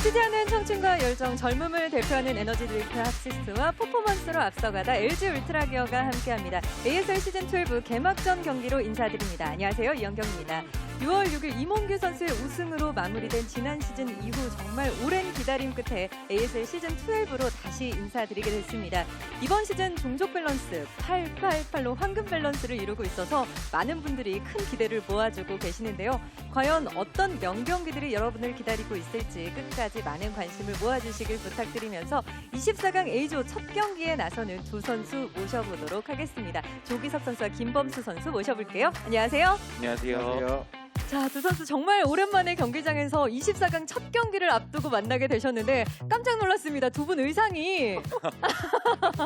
지지하는 청춘과 열정, 젊음을 대표하는 에너지 드링크 핫시스와 퍼포먼스로 앞서가다 LG 울트라 기어가 함께합니다. ASL 시즌12 개막전 경기로 인사드립니다. 안녕하세요, 이영경입니다. 6월 6일 이몽규 선수의 우승으로 마무리된 지난 시즌 이후 정말 오랜 기다림 끝에 ASL 시즌12로 다시 인사드리게 됐습니다. 이번 시즌 종족 밸런스 888로 황금 밸런스를 이루고 있어서 많은 분들이 큰 기대를 모아주고 계시는데요. 과연 어떤 명경기들이 여러분을 기다리고 있을지 끝까지 많은 관심을 모아주시길 부탁드리면서 24강 A조 첫 경기에 나서는 두 선수 모셔보도록 하겠습니다. 조기석 선수와 김범수 선수 모셔볼게요. 안녕하세요. 안녕하세요. 자, 두 선수 정말 오랜만에 경기장에서 24강 첫 경기를 앞두고 만나게 되셨는데 깜짝 놀랐습니다. 두 분 의상이.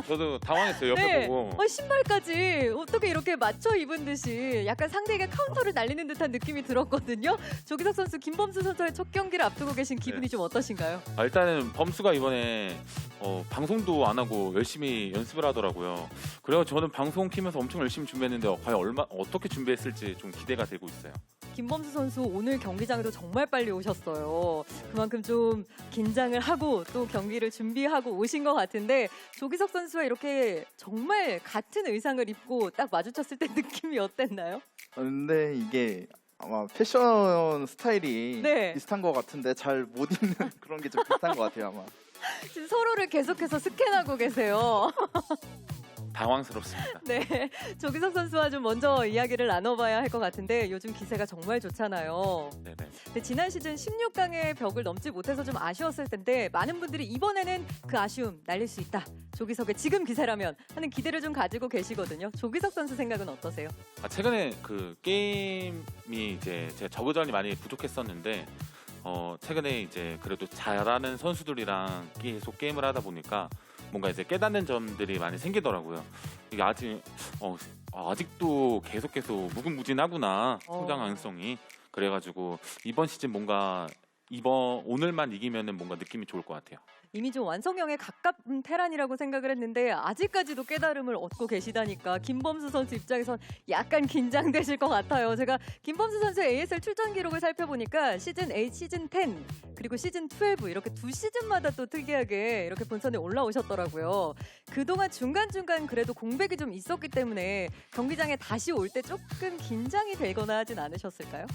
저도 당황했어요, 옆에 네. 보고. 신발까지 어떻게 이렇게 맞춰 입은 듯이 약간 상대에게 카운터를 날리는 듯한 느낌이 들었거든요. 조기석 선수, 김범수 선수의 첫 경기를 앞두고 계신 기분이 좀 어떠신가요? 일단은 범수가 이번에 방송도 안 하고 열심히 연습을 하더라고요. 그래서 저는 방송 키면서 엄청 열심히 준비했는데 과연 어떻게 준비했을지 좀 기대가 되고 있어요. 김범수 선수 오늘 경기장에도 정말 빨리 오셨어요. 그만큼 좀 긴장을 하고 또 경기를 준비하고 오신 것 같은데 조기석 선수와 이렇게 정말 같은 의상을 입고 딱 마주쳤을 때 느낌이 어땠나요? 근데 이게 아마 패션 스타일이 네. 비슷한 것 같은데 잘 못 입는 그런 게 좀 비슷한 것 같아요, 아마. 지금 서로를 계속해서 스캔하고 계세요. 당황스럽습니다. 네, 조기석 선수와 좀 먼저 이야기를 나눠봐야 할 것 같은데 요즘 기세가 정말 좋잖아요. 네네. 근데 지난 시즌 16강의 벽을 넘지 못해서 좀 아쉬웠을 텐데 많은 분들이 이번에는 그 아쉬움 날릴 수 있다. 조기석의 지금 기세라면 하는 기대를 좀 가지고 계시거든요. 조기석 선수 생각은 어떠세요? 최근에 그 게임이 이제 제가 저그전이 많이 부족했었는데 최근에 이제 그래도 잘하는 선수들이랑 계속 게임을 하다 보니까 뭔가 이제 깨닫는 점들이 많이 생기더라고요. 이게 아직도 계속 무궁무진하구나, 성장 가능성이. 그래가지고 이번 시즌 뭔가 오늘만 이기면은 뭔가 느낌이 좋을 것 같아요. 이미 좀 완성형에 가까운 테란이라고 생각을 했는데 아직까지도 깨달음을 얻고 계시다니까 김범수 선수 입장에선 약간 긴장되실 것 같아요. 제가 김범수 선수의 ASL 출전 기록을 살펴보니까 시즌 8, 시즌 10 그리고 시즌 12 이렇게 두 시즌마다 또 특이하게 이렇게 본선에 올라오셨더라고요. 그동안 중간중간 그래도 공백이 좀 있었기 때문에 경기장에 다시 올 때 조금 긴장이 되거나 하진 않으셨을까요?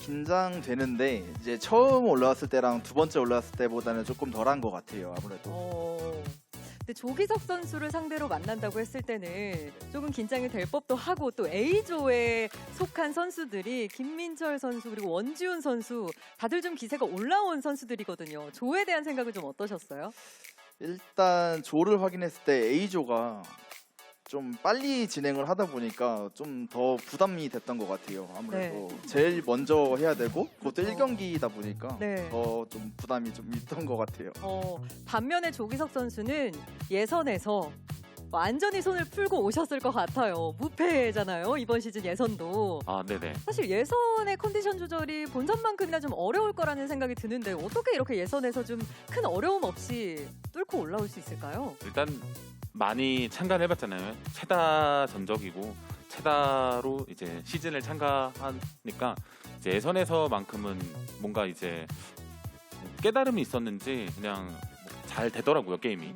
긴장되는데 이제 처음 올라왔을 때랑 두 번째 올라왔을 때보다는 조금 덜한 것 같아요, 아무래도. 근데 조기석 선수를 상대로 만난다고 했을 때는 조금 긴장이 될 법도 하고 또 A조에 속한 선수들이 김민철 선수 그리고 원지훈 선수 다들 좀 기세가 올라온 선수들이거든요. 조에 대한 생각은 좀 어떠셨어요? 일단 조를 확인했을 때 A조가 좀 빨리 진행을 하다 보니까 좀 더 부담이 됐던 것 같아요. 아무래도 제일 먼저 해야 되고 그것도 1경기이다 보니까 더 좀 부담이 좀 있던 것 같아요. 반면에 조기석 선수는 예선에서 완전히 손을 풀고 오셨을 것 같아요. 무패잖아요, 이번 시즌 예선도. 네네. 사실 예선의 컨디션 조절이 본선만큼이나 좀 어려울 거라는 생각이 드는데 어떻게 이렇게 예선에서 좀 큰 어려움 없이 뚫고 올라올 수 있을까요? 일단 많이 참가를 해봤잖아요. 최다 전적이고 최다로 이제 시즌을 참가하니까 이제 예선에서만큼은 뭔가 이제 깨달음이 있었는지 그냥 잘 되더라고요, 게임이.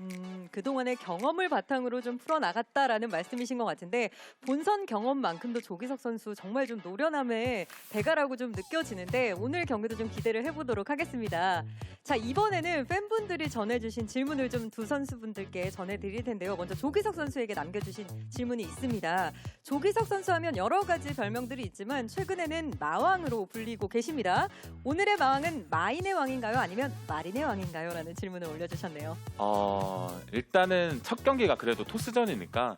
그동안의 경험을 바탕으로 좀 풀어나갔다라는 말씀이신 것 같은데 본선 경험만큼도 조기석 선수 정말 좀 노련함의 대가라고 좀 느껴지는데 오늘 경기도 좀 기대를 해보도록 하겠습니다. 자, 이번에는 팬분들이 전해주신 질문을 좀 두 선수분들께 전해드릴 텐데요. 먼저 조기석 선수에게 남겨주신 질문이 있습니다. 조기석 선수 하면 여러 가지 별명들이 있지만 최근에는 마왕으로 불리고 계십니다. 오늘의 마왕은 마인의 왕인가요? 아니면 마린의 왕인가요? 라는 질문을 올려주셨네요. 일단은 첫 경기가 그래도 토스전이니까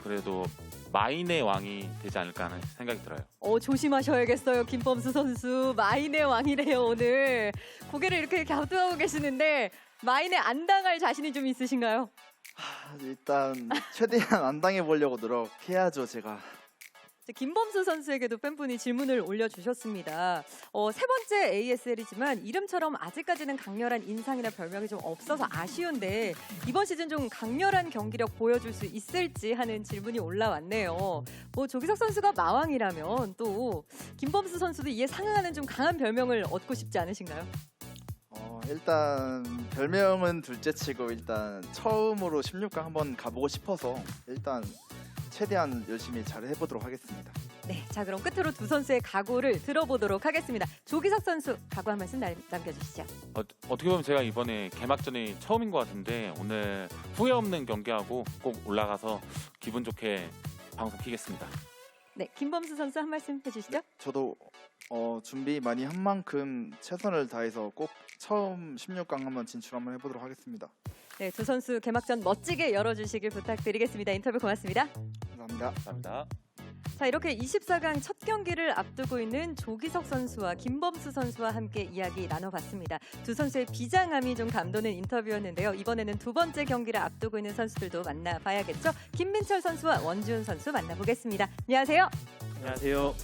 그래도 마인의 왕이 되지 않을까 하는 생각이 들어요. 조심하셔야겠어요, 김범수 선수. 마인의 왕이래요, 오늘. 고개를 이렇게 갸우뚱하고 계시는데 마인에 안 당할 자신이 좀 있으신가요? 일단 최대한 안 당해보려고 노력해야죠, 제가. 김범수 선수에게도 팬분이 질문을 올려주셨습니다. 세 번째 ASL이지만 이름처럼 아직까지는 강렬한 인상이나 별명이 좀 없어서 아쉬운데 이번 시즌 좀 강렬한 경기력 보여줄 수 있을지 하는 질문이 올라왔네요. 조기석 선수가 마왕이라면 또 김범수 선수도 이에 상응하는 좀 강한 별명을 얻고 싶지 않으신가요? 일단 별명은 둘째치고 일단 처음으로 16강 한번 가보고 싶어서 일단 최대한 열심히 잘 해보도록 하겠습니다. 네, 자 그럼 끝으로 두 선수의 각오를 들어보도록 하겠습니다. 조기석 선수 각오 한 말씀 남겨주시죠. 어떻게 보면 제가 이번에 개막전이 처음인 것 같은데 오늘 후회 없는 경기하고 꼭 올라가서 기분 좋게 방송 키겠습니다. 네, 김범수 선수 한 말씀 해주시죠. 저도 준비 많이 한 만큼 최선을 다해서 꼭 처음 16강 한번 진출 한번 해보도록 하겠습니다. 네, 두 선수 개막전 멋지게 열어주시길 부탁드리겠습니다. 인터뷰 고맙습니다. 감사합니다. 감사합니다. 자, 이렇게 24강 첫 경기를 앞두고 있는 조기석 선수와 김범수 선수와 함께 이야기 나눠봤습니다. 두 선수의 비장함이 좀 감도는 인터뷰였는데요. 이번에는 두 번째 경기를 앞두고 있는 선수들도 만나봐야겠죠. 김민철 선수와 원지훈 선수 만나보겠습니다. 안녕하세요. 안녕하세요.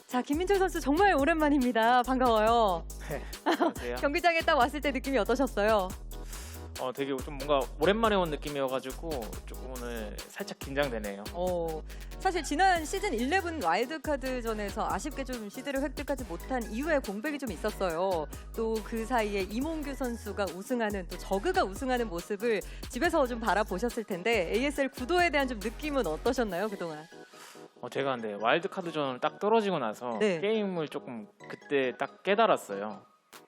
자, 김민철 선수 정말 오랜만입니다. 반가워요. 네, 안녕하세요. 경기장에 딱 왔을 때 느낌이 어떠셨어요? 되게 좀 뭔가 오랜만에 온 느낌이어가지고 조금 오늘 살짝 긴장되네요. 사실 지난 시즌 11 와일드카드전에서 아쉽게 좀 시드를 획득하지 못한 이후에 공백이 좀 있었어요. 또 그 사이에 이몽규 선수가 우승하는, 또 저그가 우승하는 모습을 집에서 좀 바라보셨을 텐데 ASL 구도에 대한 좀 느낌은 어떠셨나요, 그동안? 제가 근데 와일드카드전을 딱 떨어지고 나서 네. 게임을 조금 그때 딱 깨달았어요.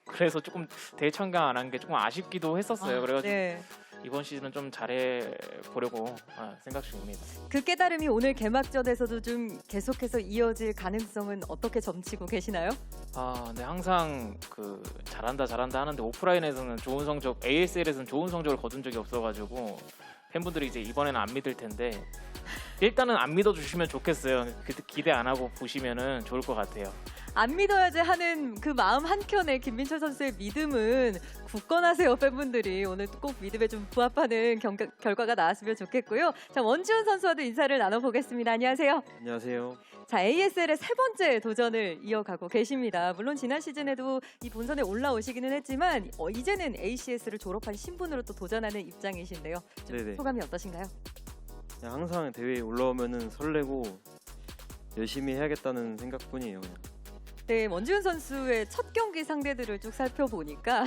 그래서 조금 대참가 안 한 게 조금 아쉽기도 했었어요. 그래가지고 네. 이번 시즌은 좀 잘해 보려고 생각 중입니다. 그 깨달음이 오늘 개막전에서도 좀 계속해서 이어질 가능성은 어떻게 점치고 계시나요? 네, 항상 그 잘한다 하는데 오프라인에서는 좋은 성적, ASL에서는 좋은 성적을 거둔 적이 없어가지고 팬분들이 이제 이번에는 안 믿을 텐데 일단은 안 믿어주시면 좋겠어요. 기대 안 하고 보시면은 좋을 것 같아요. 안 믿어야지 하는 그 마음 한켠에 김민철 선수의 믿음은 굳건하세요, 팬분들이. 오늘 꼭 믿음에 좀 부합하는 결과가 나왔으면 좋겠고요. 자, 원지훈 선수와도 인사를 나눠보겠습니다. 안녕하세요. 안녕하세요. 자, ASL의 세 번째 도전을 이어가고 계십니다. 물론 지난 시즌에도 이 본선에 올라오시기는 했지만 이제는 ACS를 졸업한 신분으로 또 도전하는 입장이신데요. 좀 네네. 소감이 어떠신가요? 그냥 항상 대회에 올라오면은 설레고 열심히 해야겠다는 생각뿐이에요. 그냥. 네, 원지훈 선수의 첫 경기 상대들을 쭉 살펴보니까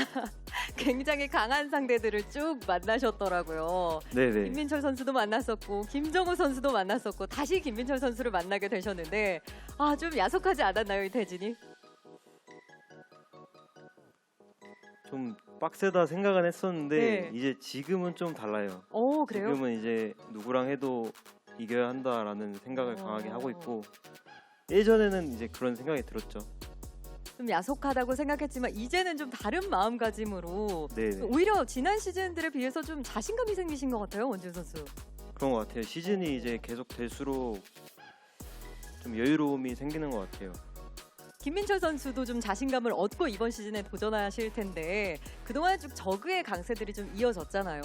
굉장히 강한 상대들을 쭉 만나셨더라고요. 네네. 김민철 선수도 만났었고 김정우 선수도 만났었고 다시 김민철 선수를 만나게 되셨는데 좀 야속하지 않았나요, 이 대진이? 좀 빡세다 생각은 했었는데 네. 이제 지금은 좀 달라요. 그래요? 지금은 이제 누구랑 해도 이겨야 한다라는 생각을 강하게 하고 있고 예전에는 이제 그런 생각이 들었죠. 좀 야속하다고 생각했지만 이제는 좀 다른 마음가짐으로 네네. 오히려 지난 시즌들에 비해서 좀 자신감이 생기신 것 같아요, 원지훈 선수. 그런 것 같아요. 시즌이 이제 계속 될수록 좀 여유로움이 생기는 것 같아요. 김민철 선수도 좀 자신감을 얻고 이번 시즌에 도전하실 텐데 그동안 쭉 저그의 강세들이 좀 이어졌잖아요.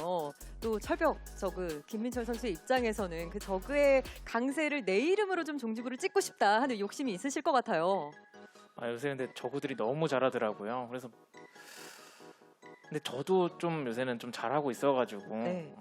또 철벽 저그 김민철 선수의 입장에서는 그 저그의 강세를 내 이름으로 좀 종지부를 찍고 싶다 하는 욕심이 있으실 것 같아요. 요새 근데 저구들이 너무 잘하더라고요. 그래서 근데 저도 좀 요새는 좀 잘하고 있어가지고 네.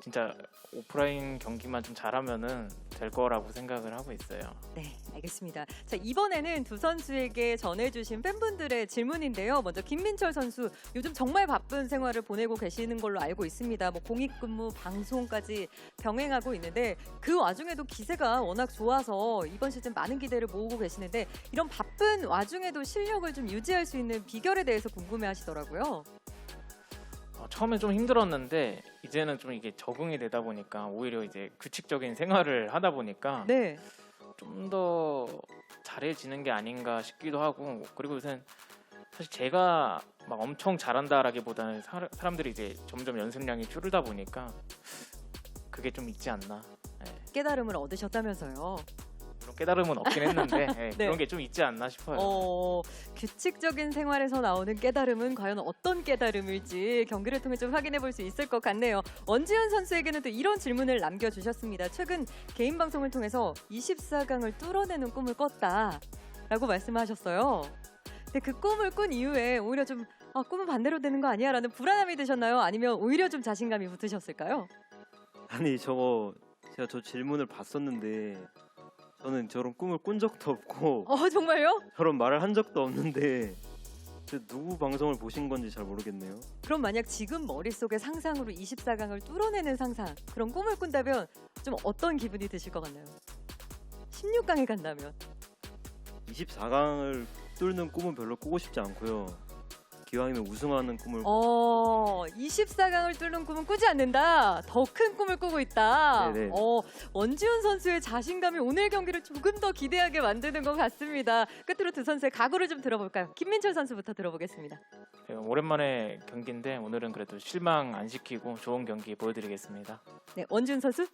진짜 오프라인 경기만 좀 잘하면은 될 거라고 생각을 하고 있어요. 네, 알겠습니다. 자, 이번에는 두 선수에게 전해주신 팬분들의 질문인데요. 먼저 김민철 선수, 요즘 정말 바쁜 생활을 보내고 계시는 걸로 알고 있습니다. 뭐 공익근무, 방송까지 병행하고 있는데 그 와중에도 기세가 워낙 좋아서 이번 시즌 많은 기대를 모으고 계시는데 이런 바쁜 와중에도 실력을 좀 유지할 수 있는 비결에 대해서 궁금해하시더라고요. 처음엔 좀 힘들었는데 이제는 좀 이게 적응이 되다 보니까 오히려 이제 규칙적인 생활을 하다 보니까 네. 좀 더 잘해지는 게 아닌가 싶기도 하고 그리고 요새는 사실 제가 막 엄청 잘한다라기보다는 사람들이 이제 점점 연습량이 줄다 보니까 그게 좀 있지 않나. 네. 깨달음을 얻으셨다면서요. 물론 깨달음은 없긴 했는데 네, 네. 그런 게 좀 있지 않나 싶어요. 규칙적인 생활에서 나오는 깨달음은 과연 어떤 깨달음일지 경기를 통해 좀 확인해 볼 수 있을 것 같네요. 원지훈 선수에게는 또 이런 질문을 남겨주셨습니다. 최근 개인 방송을 통해서 24강을 뚫어내는 꿈을 꿨다라고 말씀하셨어요. 근데 그 꿈을 꾼 이후에 오히려 좀 꿈은 반대로 되는 거 아니야? 라는 불안함이 드셨나요? 아니면 오히려 좀 자신감이 붙으셨을까요? 아니 제가 저 질문을 봤었는데 저는 저런 꿈을 꾼 적도 없고 정말요? 저런 말을 한 적도 없는데 누구 방송을 보신 건지 잘 모르겠네요. 그럼 만약 지금 머릿속에 상상으로 24강을 뚫어내는 상상, 그런 꿈을 꾼다면 좀 어떤 기분이 드실 것 같나요? 16강에 간다면. 24강을 뚫는 꿈은 별로 꾸고 싶지 않고요. 기왕이면 우승하는 꿈을 24강을 뚫는 꿈은 꾸지 않는다. 더 큰 꿈을 꾸고 있다. 네네. 원지훈 선수의 자신감이 오늘 경기를 조금 더 기대하게 만드는 것 같습니다. 끝으로 두 선수의 각오를 좀 들어볼까요? 김민철 선수부터 들어보겠습니다. 오랜만에 경기인데 오늘은 그래도 실망 안 시키고 좋은 경기 보여드리겠습니다. 네, 원지훈 선수.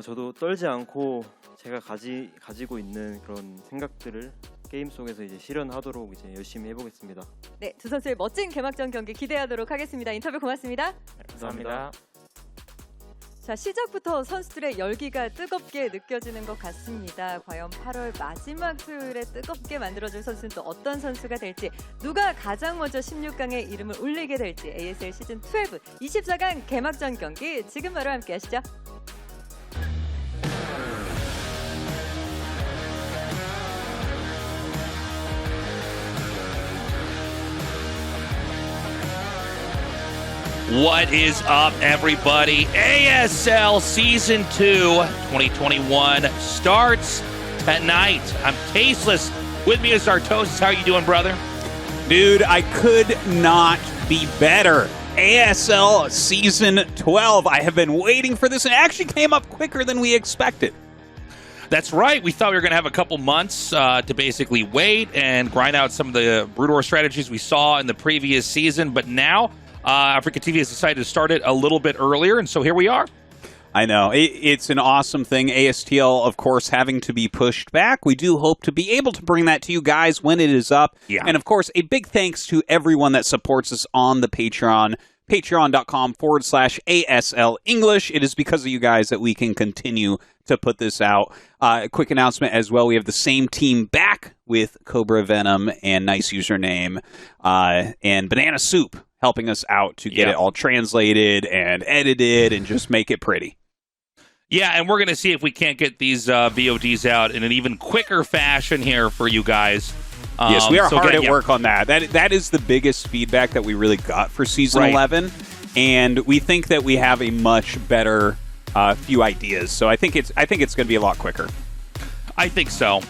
저도 떨지 않고 제가 가지고 있는 그런 생각들을 게임 속에서 이제 실현하도록 이제 열심히 해보겠습니다. 네, 두 선수의 멋진 개막전 경기 기대하도록 하겠습니다. 인터뷰 고맙습니다. 네, 감사합니다. 자, 시작부터 선수들의 열기가 뜨겁게 느껴지는 것 같습니다. 과연 8월 마지막 토요일에 뜨겁게 만들어줄 선수는 또 어떤 선수가 될지, 누가 가장 먼저 16강에 이름을 올리게 될지, ASL 시즌 12 24강 개막전 경기 지금 바로 함께 하시죠. What is up, everybody? ASL Season 2 2021 starts tonight. I'm Tasteless. With me is Tastosis. How are you doing, brother? Dude, I could not be better. ASL Season 12. I have been waiting for this, and it actually came up quicker than we expected. That's right. We thought we were going to have a couple months to basically wait and grind out some of the Brood War strategies we saw in the previous season, but now AfreecaTV has decided to start it a little bit earlier, and so here we are. I know. It's an awesome thing. ASTL, of course, having to be pushed back. We do hope to be able to bring that to you guys when it is up. Yeah. And, of course, a big thanks to everyone that supports us on the Patreon. Patreon.com/ASL English. It is because of you guys that we can continue to put this out. Quick announcement as well. We have the same team back with Cobra Venom and Nice Username and Banana Soup helping us out to get it all translated and edited and just make it pretty. Yeah, and we're going to see if we can't get these VODs out in an even quicker fashion here for you guys. Yes, we are hard at work on that. That is the biggest feedback that we really got for Season 11, and we think that we have a much better few ideas. So I think it's going to be a lot quicker. I think so.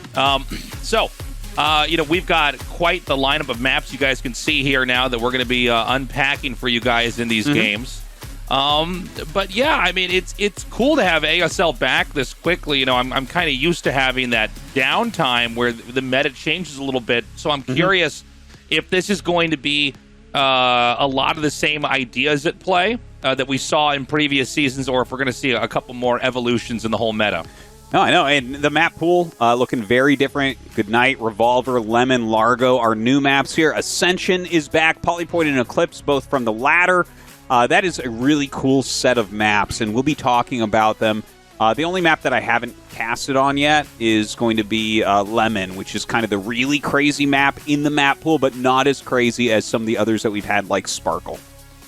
We've got quite the lineup of maps you guys can see here now that we're going to be unpacking for you guys in these games. But yeah, I mean, it's cool to have ASL back this quickly. You know, I'm kind of used to having that downtime where the meta changes a little bit. So I'm curious if this is going to be a lot of the same ideas at play that we saw in previous seasons, or if we're going to see a couple more evolutions in the whole meta. No, I know. And the map pool looking very different. Goodnight, Revolver, Lemon, Largo, our new maps here. Ascension is back. Polypoint and Eclipse, both from the ladder. That is a really cool set of maps, and we'll be talking about them. The only map that I haven't casted on yet is going to be Lemon, which is kind of the really crazy map in the map pool, but not as crazy as some of the others that we've had, like Sparkle.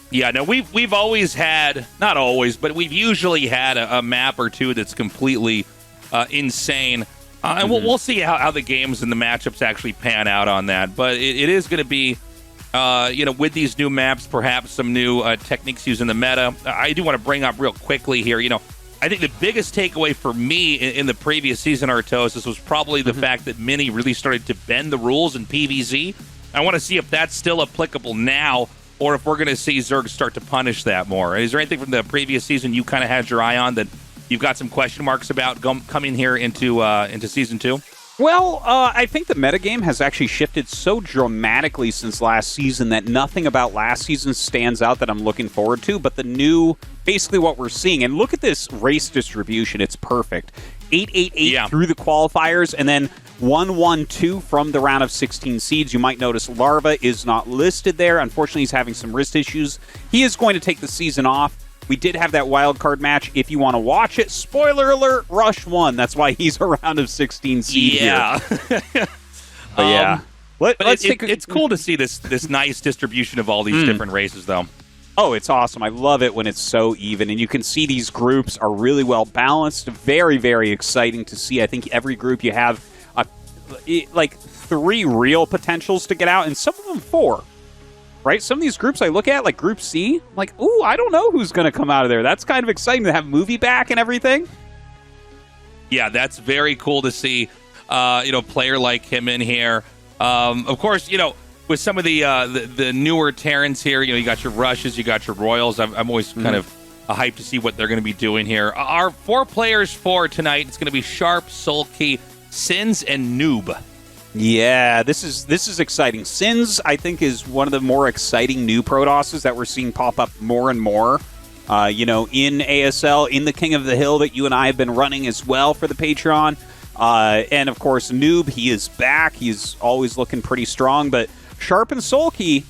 Yeah, no, we've always had, not always, but we've usually had a map or two that's completely insane. And we'll see how the games and the matchups actually pan out on that. But it is going to be, with these new maps, perhaps some new techniques used in the meta. I do want to bring up real quickly here, I think the biggest takeaway for me in the previous season, Tastosis, was probably the fact that Mini really started to bend the rules in PvZ. I want to see if that's still applicable now, or if we're going to see Zerg start to punish that more. Is there anything from the previous season you kind of had your eye on that you've got some question marks about coming here into Season 2? Well, I think the metagame has actually shifted so dramatically since last season that nothing about last season stands out that I'm looking forward to, but the new, basically what we're seeing, and look at this race distribution, it's perfect. 8-8-8 through the qualifiers, and then 1-1-2 from the round of 16 seeds. You might notice Larva is not listed there. Unfortunately, he's having some wrist issues. He is going to take the season off. We did have that wild card match. If you want to watch it, spoiler alert, Rush won. That's why he's a round of 16 seed here. But yeah. It's cool to see this nice distribution of all these different races, though. Oh, it's awesome. I love it when it's so even. And you can see these groups are really well balanced. Very, very exciting to see. I think every group you have like 3 real potentials to get out, and some of them 4. Right? Some of these groups I look at, like Group C, I'm like, ooh, I don't know who's going to come out of there. That's kind of exciting to have Movie back and everything. Yeah, that's very cool to see. Player like him in here. Of course, with some of the newer Terrans here, you got your Rushes, you got your Royals. I'm always kind of hyped to see what they're going to be doing here. Our 4 players for tonight, it's going to be Sharp, SoulKey, Sins, and nOOb. Yeah, this is exciting. Sins, I think, is one of the more exciting new Protosses that we're seeing pop up more and more. In ASL, in the King of the Hill that you and I have been running as well for the Patreon. And, of course, nOOb, he is back. He's always looking pretty strong. But Sharp and SoulKey,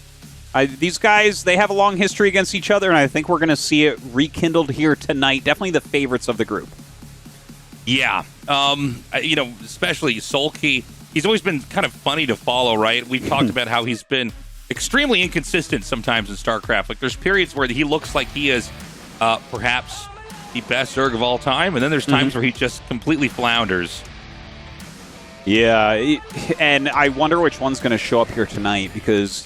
these guys, they have a long history against each other, and I think we're going to see it rekindled here tonight. Definitely the favorites of the group. Yeah. Especially SoulKey. He's always been kind of funny to follow, right? We've talked about how he's been extremely inconsistent sometimes in StarCraft. Like, there's periods where he looks like he is perhaps the best Zerg of all time, and then there's times where he just completely flounders. Yeah, and I wonder which one's going to show up here tonight, because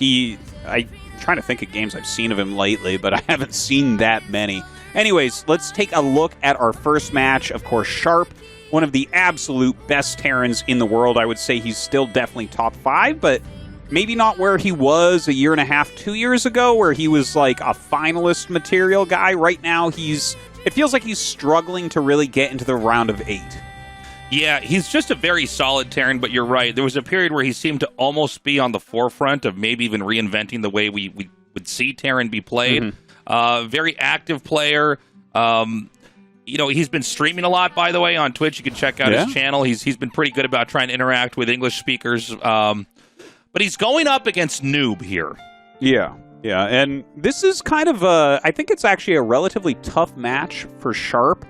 I'm trying to think of games I've seen of him lately, but I haven't seen that many. Anyways, let's take a look at our first match. Of course, Sharp, one of the absolute best Terrans in the world. I would say he's still definitely top 5, but maybe not where he was a year and a half, 2 years ago, where he was like a finalist material guy. Right now, it feels like he's struggling to really get into the round of 8. Yeah, he's just a very solid Terran, but you're right. There was a period where he seemed to almost be on the forefront of maybe even reinventing the way we would see Terran be played. Very active player. He's been streaming a lot, by the way, on Twitch. You can check out his channel. He's been pretty good about trying to interact with English speakers. But he's going up against nOOb here. Yeah, and this is kind of I think it's actually a relatively tough match for Sharp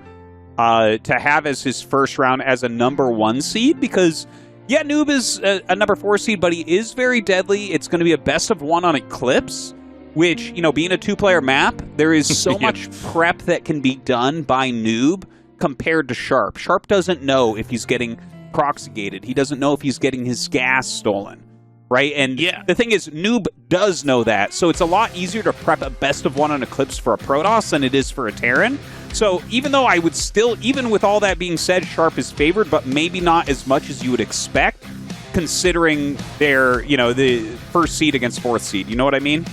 to have as his first round as a number 1 seed, because, yeah, nOOb is a number 4 seed, but he is very deadly. It's going to be a best of 1 on Eclipse, which, being a 2-player map, there is so much prep that can be done by nOOb compared to Sharp. Sharp doesn't know if he's getting proxy gated. He doesn't know if he's getting his gas stolen, right? And the thing is, nOOb does know that, so it's a lot easier to prep a best of 1 on Eclipse for a Protoss than it is for a Terran. So even though I would still, even with all that being said, Sharp is favored, but maybe not as much as you would expect, considering their, the first seed against 4th seed. You know what I mean?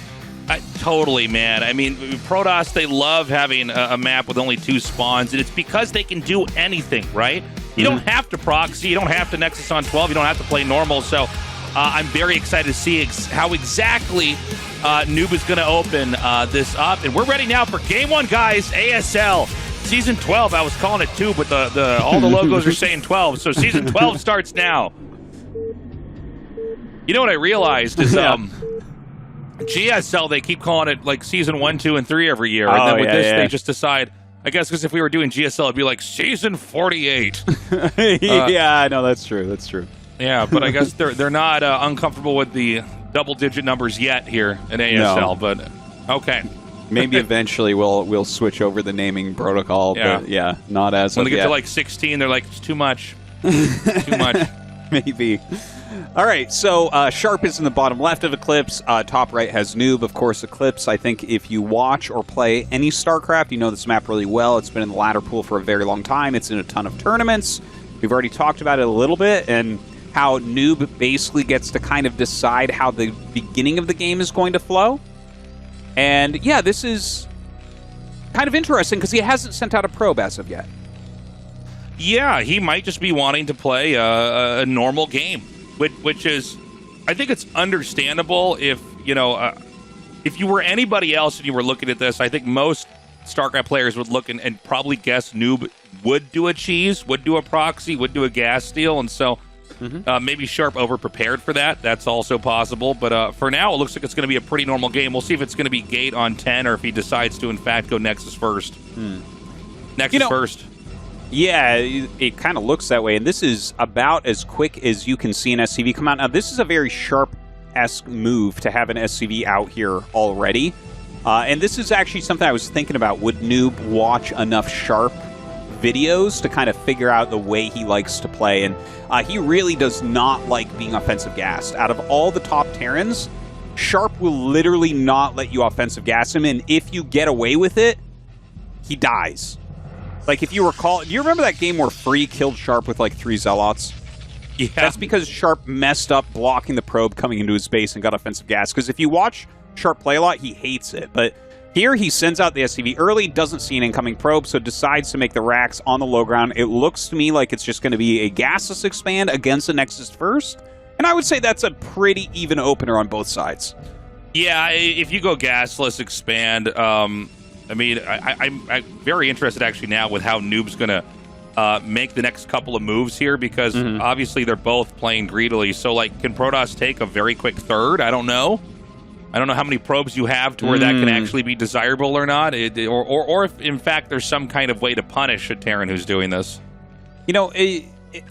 Totally, man. I mean, Protoss, they love having a map with only 2 spawns, and it's because they can do anything, right? You don't have to proxy, you don't have to Nexus on 12, you don't have to play normal, so I'm very excited to see how exactly nOOb is going to open this up. And we're ready now for Game 1, guys. ASL Season 12. I was calling it 2, but all the logos are saying 12, so Season 12 starts now. You know what I realized is GSL, they keep calling it like Season 1, 2, and 3 every year. And then with this, they just decide, I guess because if we were doing GSL, it'd be like Season 48. Yeah, no, that's true. That's true. Yeah, but I guess they're not uncomfortable with the double-digit numbers yet here in ASL, but okay. Maybe eventually we'll switch over the naming protocol, but not as when of they get yet. to like 16, they're like, it's too much. Too much. Maybe. All right, so Sharp is in the bottom left of Eclipse. Top right has nOOb, of course. Eclipse, I think if you watch or play any StarCraft, you know this map really well. It's been in the ladder pool for a very long time. It's in a ton of tournaments. We've already talked about it a little bit, and how nOOb basically gets to kind of decide how the beginning of the game is going to flow. And yeah, this is kind of interesting because he hasn't sent out a probe as of yet. Yeah, he might just be wanting to play a normal game, which is, I think it's understandable if you were anybody else and you were looking at this. I think most StarCraft players would look and probably guess nOOb would do a cheese, would do a proxy, would do a gas steal, and so maybe Sharp over-prepared for that. That's also possible. But for now, it looks like it's going to be a pretty normal game. We'll see if it's going to be Gate on 10 or if he decides to, in fact, go Nexus first. Nexus first. Yeah, it kind of looks that way. And this is about as quick as you can see an SCV come out. Now, this is a very Sharp-esque move to have an SCV out here already. And this is actually something I was thinking about. Would nOOb watch enough Sharp videos to kind of figure out the way he likes to play, and he really does not like being offensive gassed. Out of all the top Terrans, Sharp will literally not let you offensive gas him, and if you get away with it, he dies. Like, if you recall, do you remember that game where Free killed Sharp with like 3 Zealots? Yeah. That's because Sharp messed up blocking the probe coming into his base and got offensive gas. Because if you watch Sharp play a lot, he hates it. But here he sends out the SCV early, doesn't see an incoming probe, so decides to make the racks on the low ground. It looks to me like it's just going to be a gasless expand against the Nexus first. And I would say that's a pretty even opener on both sides. Yeah, if you go gasless expand, I mean, I'm very interested actually now with how nOOb's going to make the next couple of moves here, because obviously they're both playing greedily. So, like, can Protoss take a very quick third? I don't know. I don't know how many probes you have to where that can actually be desirable or not, or if, in fact, there's some kind of way to punish a Terran who's doing this. You know,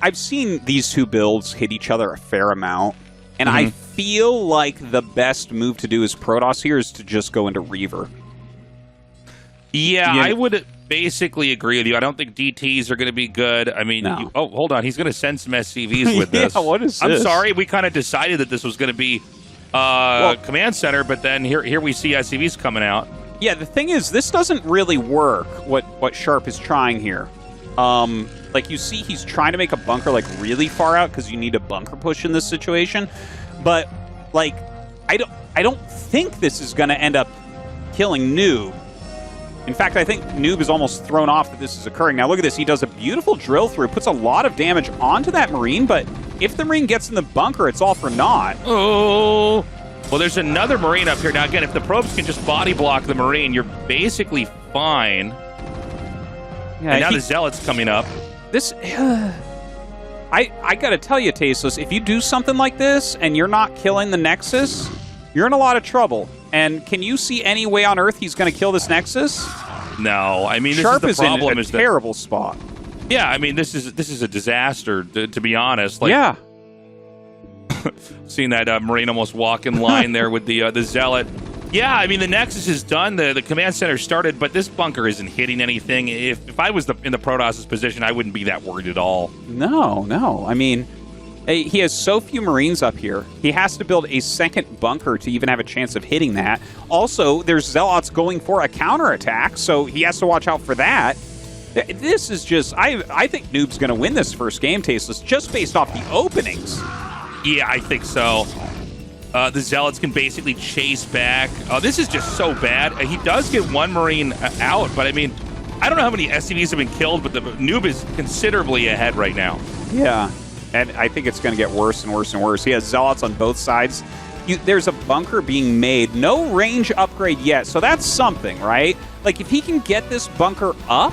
I've seen these two builds hit each other a fair amount, and I feel like the best move to do as Protoss here is to just go into Reaver. Yeah, I would basically agree with you. I don't think DTs are going to be good. I mean, oh, hold on. He's going to send some SCVs with this. What is this? I'm sorry. We kind of decided that this was going to be command center, but then here we see SCVs coming out. Yeah, the thing is, this doesn't really work, what Sharp is trying here. Like, you see he's trying to make a bunker, like, really far out because you need a bunker push in this situation. But, like, I don't think this is going to end up killing nOOb. In fact, I think nOOb is almost thrown off that this is occurring. Now, look at this. He does a beautiful drill through, puts a lot of damage onto that Marine, but if the Marine gets in the bunker, it's all for naught. Oh! Well, there's another Marine up here. Now, again, if the probes can just body block the Marine, you're basically fine. Yeah, and now the Zealot's coming up. This... I gotta tell you, Tastosis, if you do something like this and you're not killing the Nexus, you're in a lot of trouble. And can you see any way on Earth he's going to kill this Nexus? No, I mean, this Sharp is the problem. in a terrible spot. Yeah, I mean, this is a disaster, to be honest. Like, yeah. Seeing that Marine almost walk in line there with the Zealot. Yeah, I mean, the Nexus is done. The command center started, but this bunker isn't hitting anything. If I was in the Protoss' position, I wouldn't be that worried at all. No. I mean, he has so few Marines up here. He has to build a second bunker to even have a chance of hitting that. Also, there's Zealots going for a counterattack, so he has to watch out for that. This is just... I think nOOb's going to win this first game, Tasteless, just based off the openings. Yeah, I think so. The Zealots can basically chase back. This is just so bad. He does get one Marine out, but I mean, I don't know how many SCVs have been killed, but the nOOb is considerably ahead right now. Yeah, and I think it's going to get worse and worse and worse. He has Zealots on both sides. There's a bunker being made. No range upgrade yet, so that's something, right? Like, if he can get this bunker up,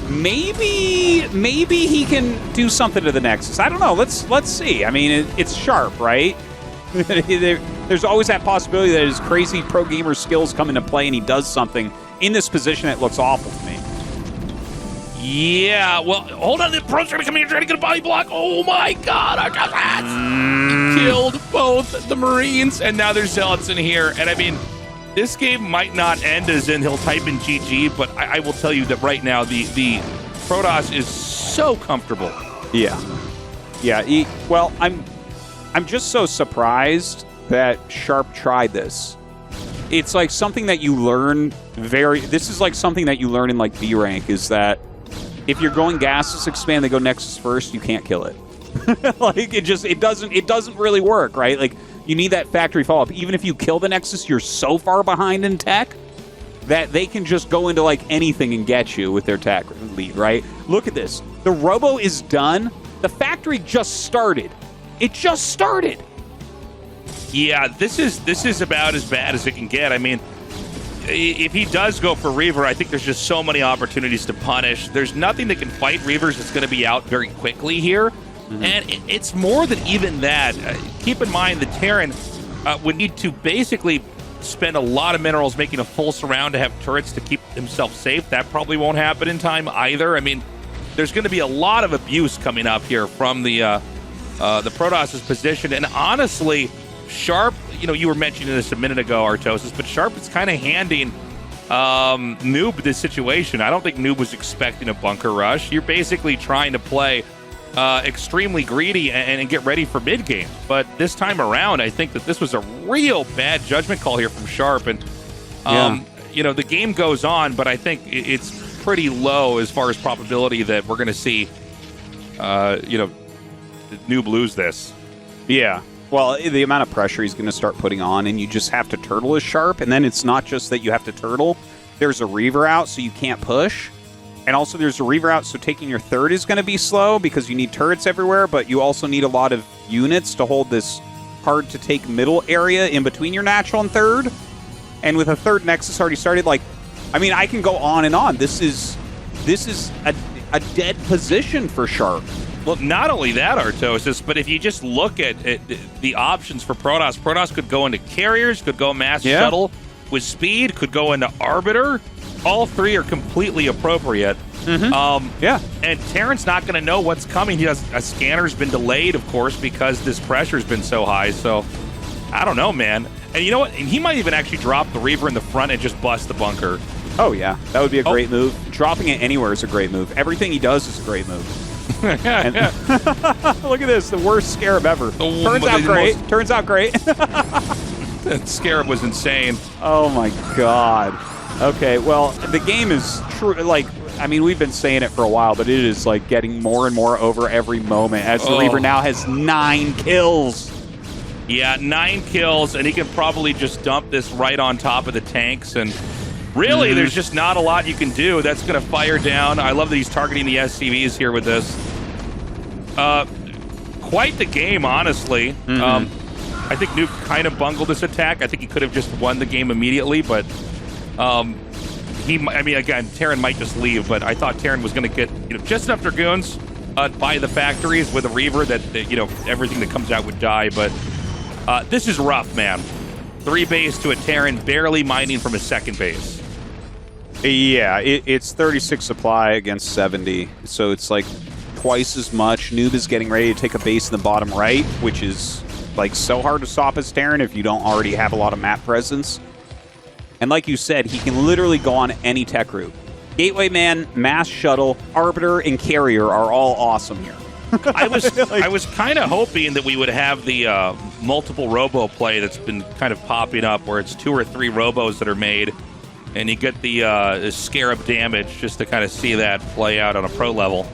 maybe he can do something to the Nexus. I don't know. Let's see. I mean, it's Sharp, right? There's always that possibility that his crazy pro gamer skills come into play and he does something. In this position, it looks awful to me. Yeah, well, hold on. The pro's trying to come in here, trying to get a body block. Oh, my God. Our killed both the Marines, and now there's Zealots in here. And, I mean, this game might not end as in he'll type in GG, but I will tell you that right now the Protoss is so comfortable. Yeah. Well, I'm just so surprised that Sharp tried this. It's like something that you learn this is like something that you learn in like B rank, is that if you're going gasless expand, they go Nexus first, you can't kill it. Like, it doesn't really work, right? Like, you need that factory follow-up. Even if you kill the Nexus, you're so far behind in tech that they can just go into, like, anything and get you with their tech lead, right? Look at this. The Robo is done. The factory just started. It just started. Yeah, this is about as bad as it can get. I mean, if he does go for Reaver, I think there's just so many opportunities to punish. There's nothing that can fight Reavers that's going to be out very quickly here. And it's more than even that. Keep in mind the Terran would need to basically spend a lot of minerals making a full surround to have turrets to keep himself safe. That probably won't happen in time either. I mean, there's going to be a lot of abuse coming up here from the Protoss' position. And honestly, Sharp, you were mentioning this a minute ago, Artosis, but Sharp is kind of handing nOOb this situation. I don't think nOOb was expecting a bunker rush. You're basically trying to play extremely greedy and get ready for mid game. But this time around, I think that this was a real bad judgment call here from Sharp. And the game goes on, but I think it's pretty low as far as probability that we're going to see nOOb lose this. Yeah. Well, the amount of pressure he's going to start putting on, and you just have to turtle as Sharp. And then it's not just that you have to turtle. There's a Reaver out, so you can't push. And also there's a Reaver out, so taking your third is going to be slow because you need turrets everywhere, but you also need a lot of units to hold this hard-to-take middle area in between your natural and third. And with a third Nexus already started, I can go on and on. This is a dead position for Sharp. Well, not only that, Tastosis, but if you just look at the options for Protoss could go into carriers, could go mass shuttle with speed, could go into Arbiter. All three are completely appropriate. And Terran's not going to know what's coming. A scanner's been delayed, of course, because this pressure's been so high. So, I don't know, man. And you know what? He might even actually drop the Reaver in the front and just bust the bunker. Oh, yeah. That would be a great move. Dropping it anywhere is a great move. Everything he does is a great move. Look at this. The worst Scarab ever. Turns out great. That Scarab was insane. Oh, my God. Okay, well, the game is true. We've been saying it for a while, but it is getting more and more over every moment as the Reaver now has 9 kills. Yeah, 9 kills, and he can probably just dump this right on top of the tanks. And really, there's just not a lot you can do. That's going to fire down. I love that he's targeting the SCVs here with this. Quite the game, honestly. I think nOOb kind of bungled this attack. I think he could have just won the game immediately, but again, Terran might just leave, but I thought Terran was going to get just enough Dragoons by the factories with a Reaver that everything that comes out would die. But this is rough, man. 3 base to a Terran barely mining from his second base. Yeah, it's 36 supply against 70, so it's twice as much. nOOb is getting ready to take a base in the bottom right, which is so hard to stop as Terran if you don't already have a lot of map presence. And like you said, he can literally go on any tech route. Gateway Man, Mass Shuttle, Arbiter, and Carrier are all awesome here. I was kind of hoping that we would have the multiple robo play that's been kind of popping up, where it's 2 or 3 robos that are made, and you get the Scarab damage just to kind of see that play out on a pro level.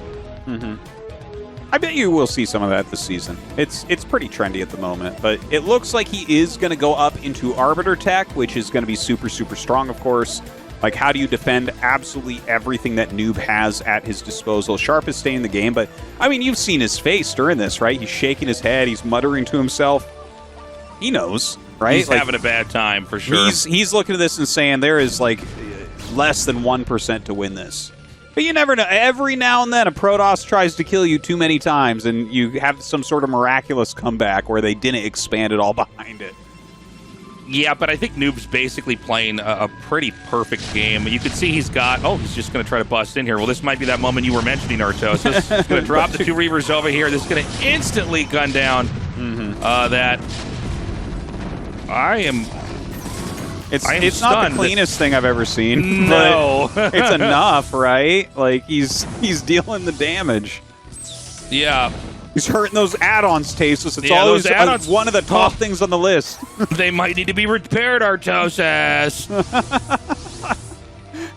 I bet you will see some of that this season. It's pretty trendy at the moment, but it looks like he is going to go up into Arbiter tech, which is going to be super, super strong, of course. How do you defend absolutely everything that nOOb has at his disposal? Sharp is staying in the game, but, you've seen his face during this, right? He's shaking his head. He's muttering to himself. He knows, right? He's having a bad time, for sure. He's looking at this and saying there is, less than 1% to win this. But you never know. Every now and then a Protoss tries to kill you too many times, and you have some sort of miraculous comeback where they didn't expand it all behind it. Yeah, but I think nOOb's basically playing a pretty perfect game. You can see he's got... he's just going to try to bust in here. Well, this might be that moment you were mentioning, Tastosis. He's going to drop the 2 Reavers over here. This is going to instantly gun down that... It's not the cleanest thing I've ever seen. No. But it's enough, right? He's dealing the damage. Yeah. He's hurting those add-ons, Tastosis. It's always one of the top things on the list. They might need to be repaired, Tastosis.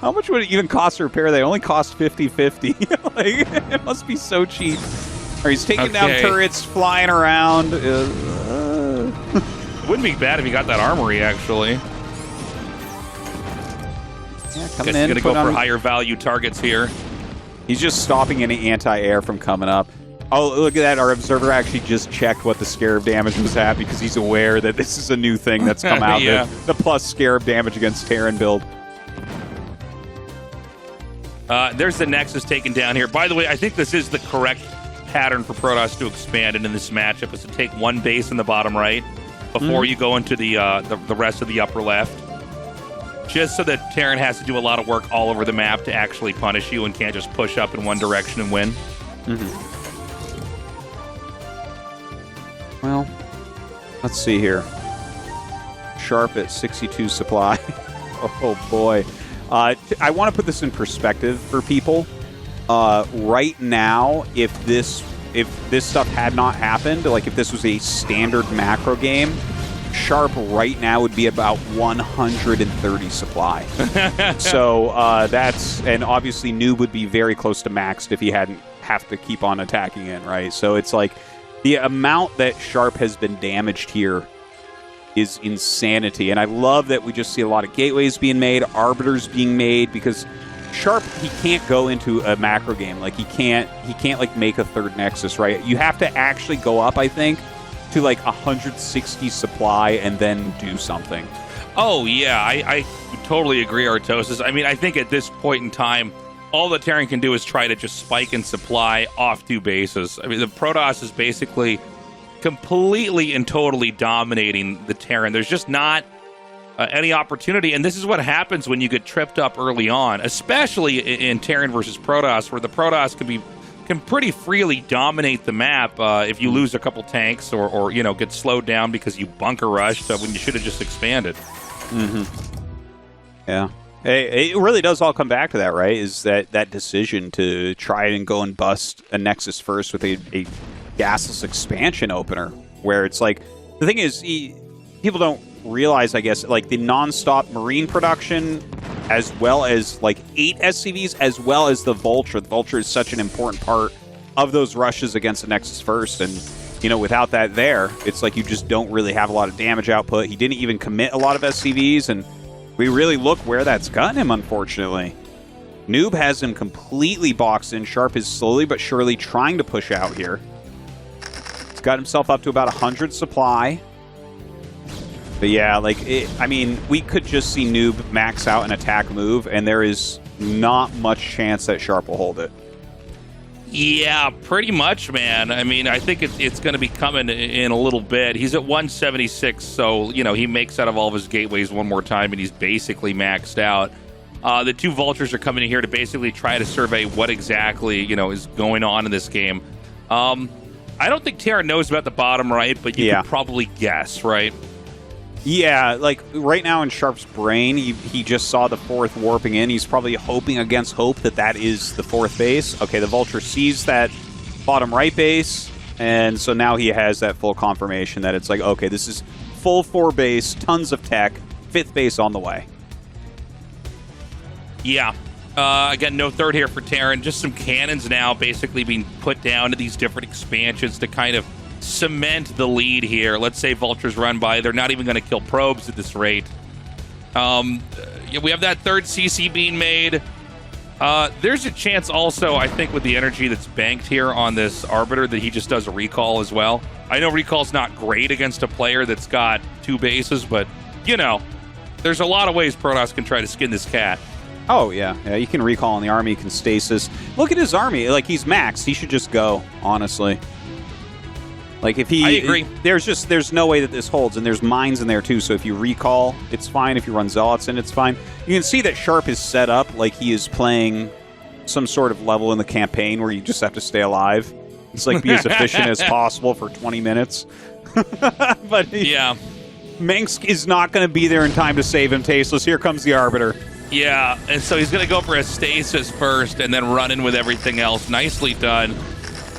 How much would it even cost to repair? They only cost 50-50. It must be so cheap. He's taking down turrets, flying around. It wouldn't be bad if he got that armory, actually. Yeah, Guess he's going to go for higher value targets here. He's just stopping any anti-air from coming up. Oh, look at that. Our observer actually just checked what the Scarab damage was at because he's aware that this is a new thing that's come out. The plus Scarab damage against Terran build. There's the Nexus taken down here. By the way, I think this is the correct pattern for Protoss to expand into this matchup, is to take 1 base in the bottom right before you go into the rest of the upper left. Just so that Terran has to do a lot of work all over the map to actually punish you and can't just push up in one direction and win. Well, let's see here. Sharp at 62 supply. Oh boy. I want to put this in perspective for people. Right now, if this stuff had not happened, like if this was a standard macro game, Sharp right now would be about 130 supply. So and obviously nOOb would be very close to maxed if he hadn't have to keep on attacking in, right? So it's like the amount that Sharp has been damaged here is insanity. And I love that we just see a lot of gateways being made, arbiters being made, because Sharp, he can't go into a macro game. Like he can't like make a third Nexus, right? You have to actually go up, I think, to like 160 supply and then do something. Oh, yeah, I totally agree, Artosis. I mean, I think at this point in time, all that Terran can do is try to just spike in supply off 2 bases. I mean, the Protoss is basically completely and totally dominating the Terran. There's just not any opportunity, and this is what happens when you get tripped up early on, especially in Terran versus Protoss, where the Protoss can pretty freely dominate the map if you lose a couple tanks or you know, get slowed down because you bunker rushed when you should have just expanded. Yeah. It really does all come back to that, right? Is that decision to try and go and bust a Nexus first with a gasless expansion opener, where it's like, the thing is, people don't realize, I guess, like the non-stop Marine production, as well as like 8 SCVs, as well as the Vulture. The Vulture is such an important part of those rushes against the Nexus first, and you know, without that there, it's like you just don't really have a lot of damage output. He didn't even commit a lot of SCVs, and we really look where that's gotten him, unfortunately. nOOb has him completely boxed in. Sharp is slowly but surely trying to push out here. He's got himself up to about 100 supply. But yeah, like, I mean, we could just see nOOb max out an attack move, and there is not much chance that Sharp will hold it. Yeah, pretty much, man. I mean, I think it's going to be coming in a little bit. He's at 176, so, you know, he makes out of all of his gateways one more time, and he's basically maxed out. The 2 Vultures are coming in here to basically try to survey what exactly, you know, is going on in this game. I don't think Terra knows about the bottom right, but you could probably guess, right? Yeah, like right now in Sharp's brain, he just saw the 4th warping in. He's probably hoping against hope that is the 4th base. Okay, the Vulture sees that bottom right base, and so now he has that full confirmation that it's like, okay, this is full 4 base, tons of tech, 5th base on the way. Yeah. Again, no third here for Terran. Just some cannons now basically being put down to these different expansions to kind of cement the lead here. Let's say Vultures run by. They're not even going to kill probes at this rate. We have that 3rd CC being made. There's a chance also, I think, with the energy that's banked here on this Arbiter, that he just does a recall as well. I know recall's not great against a player that's got 2 bases, but, you know, there's a lot of ways Protoss can try to skin this cat. Oh, yeah. Yeah, you can recall in the army, you can stasis. Look at his army. Like, he's maxed. He should just go, honestly. Like, if he... I agree. There's no way that this holds, and there's mines in there, too, so if you recall, it's fine. If you run Zealots in, it's fine. You can see that Sharp is set up like he is playing some sort of level in the campaign where you just have to stay alive. It's like, be as efficient as possible for 20 minutes. But yeah, Mengsk is not going to be there in time to save him, Tasteless. Here comes the Arbiter. Yeah, and so he's going to go for a stasis first and then run in with everything else. Nicely done.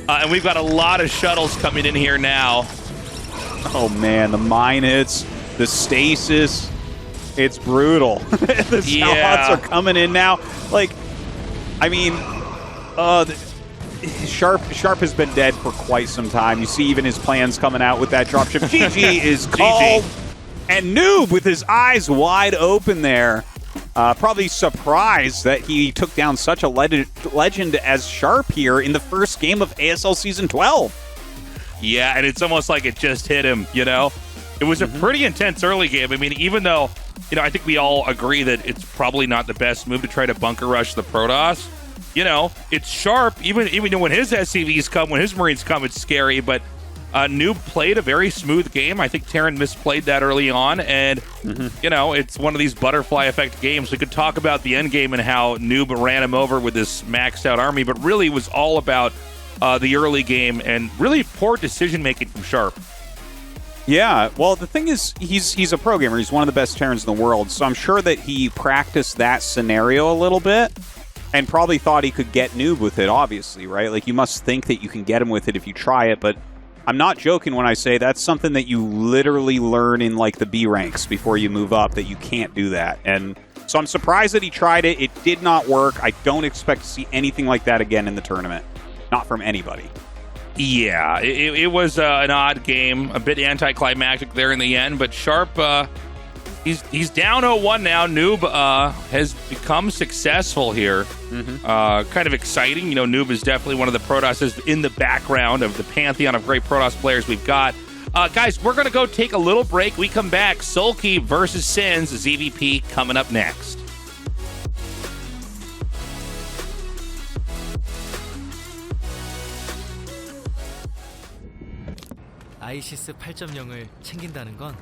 And we've got a lot of shuttles coming in here now. Oh, man, the mine hits, the stasis. It's brutal. The Zealots are coming in now. Like, I mean, Sharp has been dead for quite some time. You see even his plans coming out with that dropship. GG is called. And nOOb with his eyes wide open there. Probably surprised that he took down such a legend as Sharp here in the first game of ASL Season 12. Yeah, and it's almost like it just hit him, you know? It was a pretty intense early game. I mean, even though, you know, I think we all agree that it's probably not the best move to try to bunker rush the Protoss. You know, it's Sharp. Even when his SCVs come, when his Marines come, it's scary, but nOOb played a very smooth game. I think Terran misplayed that early on, and, you know, it's one of these butterfly effect games. We could talk about the end game and how nOOb ran him over with this maxed out army, but really it was all about the early game and really poor decision-making from Sharp. Yeah, well, the thing is, he's a pro gamer. He's one of the best Terrans in the world, so I'm sure that he practiced that scenario a little bit and probably thought he could get nOOb with it, obviously, right? Like, you must think that you can get him with it if you try it, but I'm not joking when I say that's something that you literally learn in, like, the B ranks before you move up, that you can't do that. And so I'm surprised that he tried it. It did not work. I don't expect to see anything like that again in the tournament. Not from anybody. Yeah, it was an odd game, a bit anticlimactic there in the end, but Sharp, he's down 0-1 now. nOOb has become successful here. Kind of exciting. You know, nOOb is definitely one of the Protosses in the background of the pantheon of great Protoss players we've got. Guys, we're going to go take a little break. We come back. SoulKey versus Sins, ZVP coming up next. 아이시스 8.0을 챙긴다는 건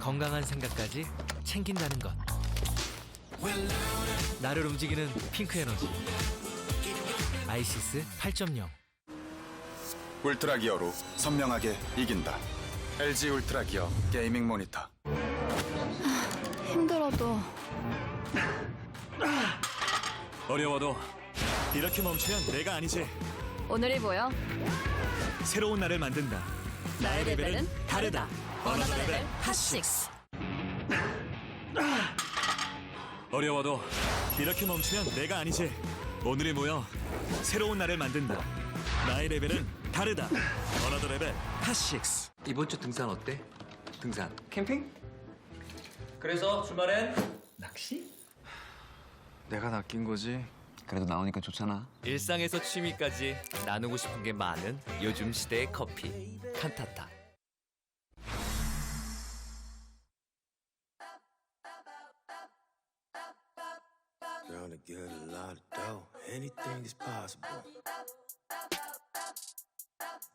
건강한 생각까지 챙긴다는 것. 나를 움직이는 핑크 에너지. 아이시스 8.0. 울트라 기어로 선명하게 이긴다. LG 울트라 기어 게이밍 모니터. 힘들어도 어려워도 이렇게 멈추면 내가 아니지. 오늘이 뭐야? 새로운 나를 만든다. 나의 레벨은 다르다. 어너더 레벨 핫6. 어려워도 이렇게 멈추면 내가 아니지. 오늘이 뭐야? 새로운 나를 만든다. 나의 레벨은 다르다. 어너더 레벨 핫6. 이번 주 등산 어때? 등산. 캠핑? 그래서 주말엔 낚시? 내가 낚인 거지. 그래도 나오니까 좋잖아. 일상에서 취미까지 나누고 싶은 게 많은 요즘 시대의 커피. 칸타타. Gonna get a lot of dough. Anything is possible.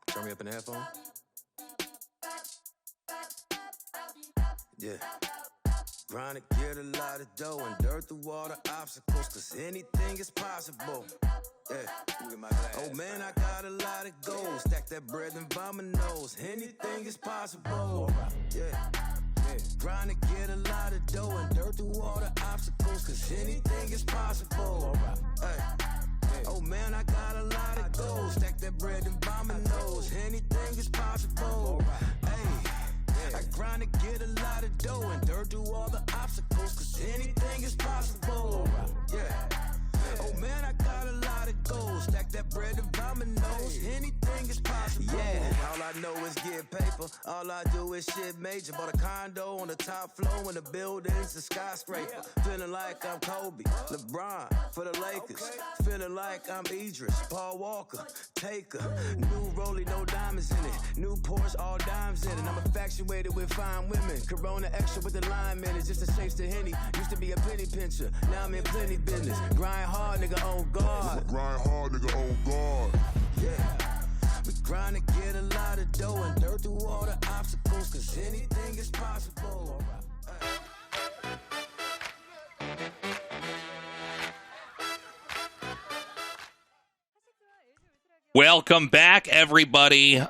Turn me up in the headphone. Yeah. Grind to get a lot of dough and dirt through all the obstacles, cause anything is possible. Yeah. Oh man, I got a lot of goals. Stack that bread and vomit nose. Anything is possible. Yeah. Grind to get a lot of dough and dirt through all the obstacles, cause anything is possible. Hey. Oh man, I got a lot of goals. Stack that bread and vomit nose. Anything is possible. Hey. I grind to get a lot of dough and dirt through all the obstacles, cause anything is possible. Yeah. Oh man, I got a lot of goals. Stack that bread and vomit nose. Anything is possible. Yeah. All I know is get paper. All I do is shit major. Bought a condo on the top floor and the building's a skyscraper. Feeling like I'm Kobe, LeBron for the Lakers. Feeling like I'm Idris, Paul Walker, Taker. New Rollie, no diamonds in it. New Porsche, all dimes in it. I'm infatuated with fine women. Corona extra with the lime in it. Just to chase the Henny. Used to be a penny pincher. Now I'm in plenty business. Grind hard, nigga, on guard. Grind hard, nigga, on guard. Yeah. We grind to get a lot of dough and dirt through all the obstacles, cause anything is possible. Welcome back, everybody.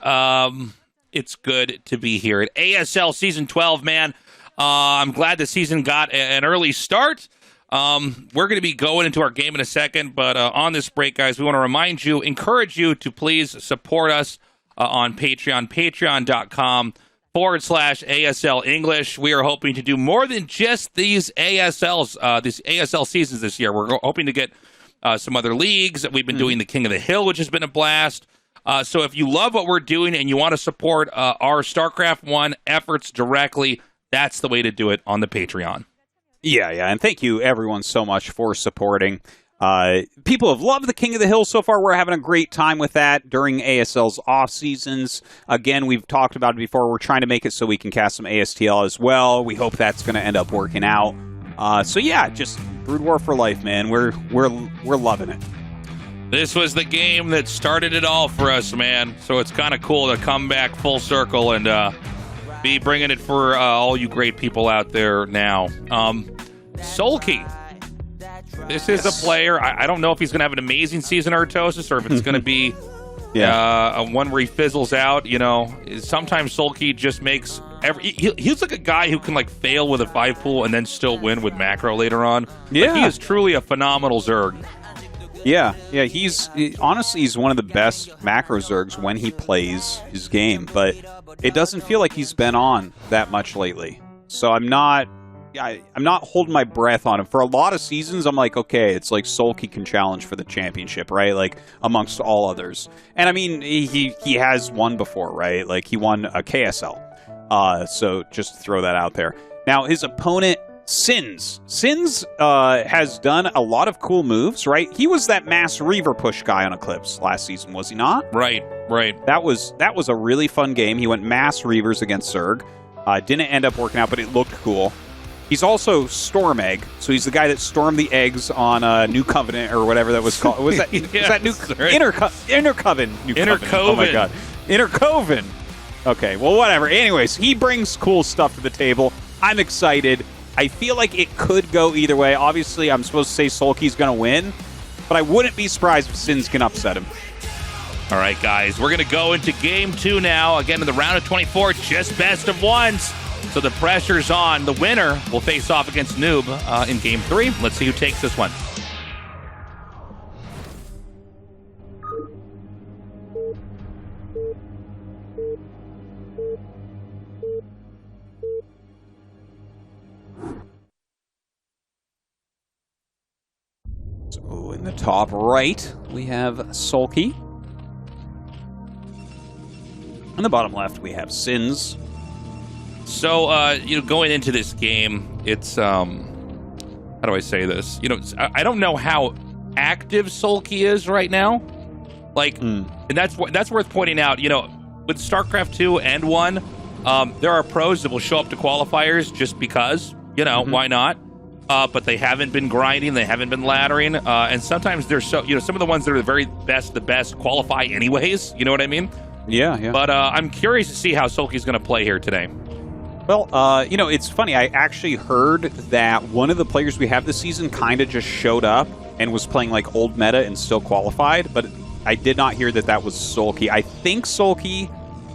It's good to be here at ASL Season 12, man. I'm glad the season got an early start. We're going to be going into our game in a second, but on this break, guys, we want to encourage you to please support us on Patreon, patreon.com/ASL English. We are hoping to do more than just these ASLs, these ASL seasons this year. We're hoping to get some other leagues. We've been doing the King of the Hill, which has been a blast. So if you love what we're doing and you want to support our StarCraft 1 efforts directly, that's the way to do it on the Patreon. Yeah, and thank you everyone so much for supporting. People have loved the King of the Hill so far. We're having a great time with that during ASL's off seasons. Again, we've talked about it before. We're trying to make it so we can cast some ASTL as well. We hope that's going to end up working out. So yeah, just Brood War for life, man. We're loving it. This was the game that started it all for us, man. So it's kind of cool to come back full circle and be bringing it for all you great people out there now. SoulKey. This is a player. I don't know if he's going to have an amazing season, Tastosis, or if it's going to be Yeah. One where he fizzles out. You know, sometimes SoulKey just makes he's like a guy who can like fail with a 5 pool and then still win with macro later on. Yeah. Like, he is truly a phenomenal Zerg. Yeah, honestly, he's one of the best macro Zergs when he plays his game, but it doesn't feel like he's been on that much lately. So I'm not holding my breath on him. For a lot of seasons, I'm like, okay, it's like SoulKey can challenge for the championship, right? Like, amongst all others. And I mean, he has won before, right? Like, he won a KSL. So just to throw that out there. Now, his opponent, Sins has done a lot of cool moves, right? He was that mass Reaver push guy on Eclipse last season, was he not? Right. That was a really fun game. He went mass Reavers against Zerg. Didn't end up working out, but it looked cool. He's also Storm Egg, so he's the guy that stormed the eggs on New Covenant or whatever that was called. Was that Yes, was that Inner Coven? Inner Covenant. Oh my god, Inner Coven. Okay, well whatever. Anyways, he brings cool stuff to the table. I'm excited. I feel like it could go either way. Obviously, I'm supposed to say SoulKey's going to win, but I wouldn't be surprised if Sins can upset him. All right, guys, we're going to go into Game 2 now. Again, in the round of 24, just best of ones. So the pressure's on. The winner will face off against nOOb in Game 3. Let's see who takes this one. So in the top right, we have SoulKey. In the bottom left, we have Sins. So, going into this game, it's, how do I say this? I don't know how active SoulKey is right now. Like, and that's worth pointing out. With StarCraft 2 and 1, there are pros that will show up to qualifiers just because, why not? But they haven't been grinding, they haven't been laddering, and sometimes they're some of the ones that are the best qualify anyways, you know what I mean? Yeah. But I'm curious to see how SoulKey's going to play here today. Well, it's funny, I actually heard that one of the players we have this season kind of just showed up and was playing like old meta and still qualified, but I did not hear that was SoulKey. I think SoulKey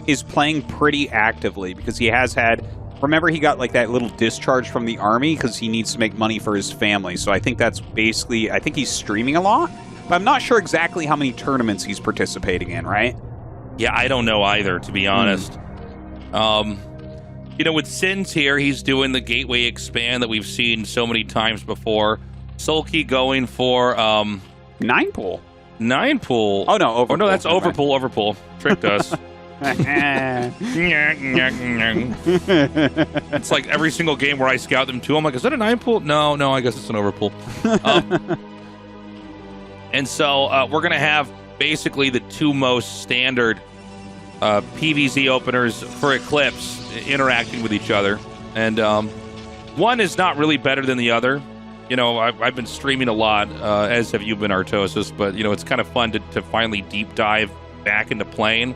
is playing pretty actively because he has had... Remember, he got like that little discharge from the army because he needs to make money for his family. So I think that's basically... I think he's streaming a lot, but I'm not sure exactly how many tournaments he's participating in, right? Yeah, I don't know either, to be honest. With Sins here, he's doing the gateway expand that we've seen so many times before. SoulKey going for... 9 pool. 9 pool. Oh, no, overpool. Oh, no, that's overpool. Overpool. Tricked us. It's like every single game where I scout them too, I'm like, is that a 9 pool? No, I guess it's an overpool. And so we're going to have basically the two most standard PVZ openers for Eclipse interacting with each other. And one is not really better than the other. I've been streaming a lot, as have you been, Artosis, but, it's kind of fun to finally deep dive back into playing.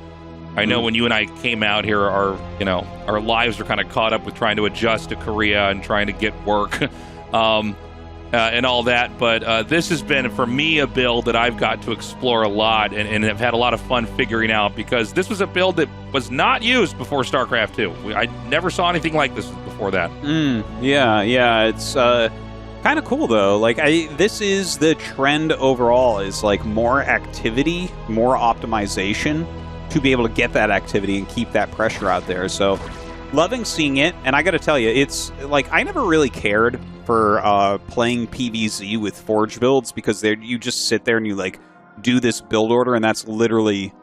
I know when you and I came out here, our lives are kind of caught up with trying to adjust to Korea and trying to get work and all that. But this has been, for me, a build that I've got to explore a lot and have had a lot of fun figuring out because this was a build that was not used before StarCraft 2. I never saw anything like this before that. Yeah. It's kind of cool, though. Like, this is the trend overall is, like, more activity, more optimization to be able to get that activity and keep that pressure out there. So loving seeing it. And I got to tell you, it's like I never really cared for playing PVZ with Forge builds because you just sit there and you like do this build order and that's literally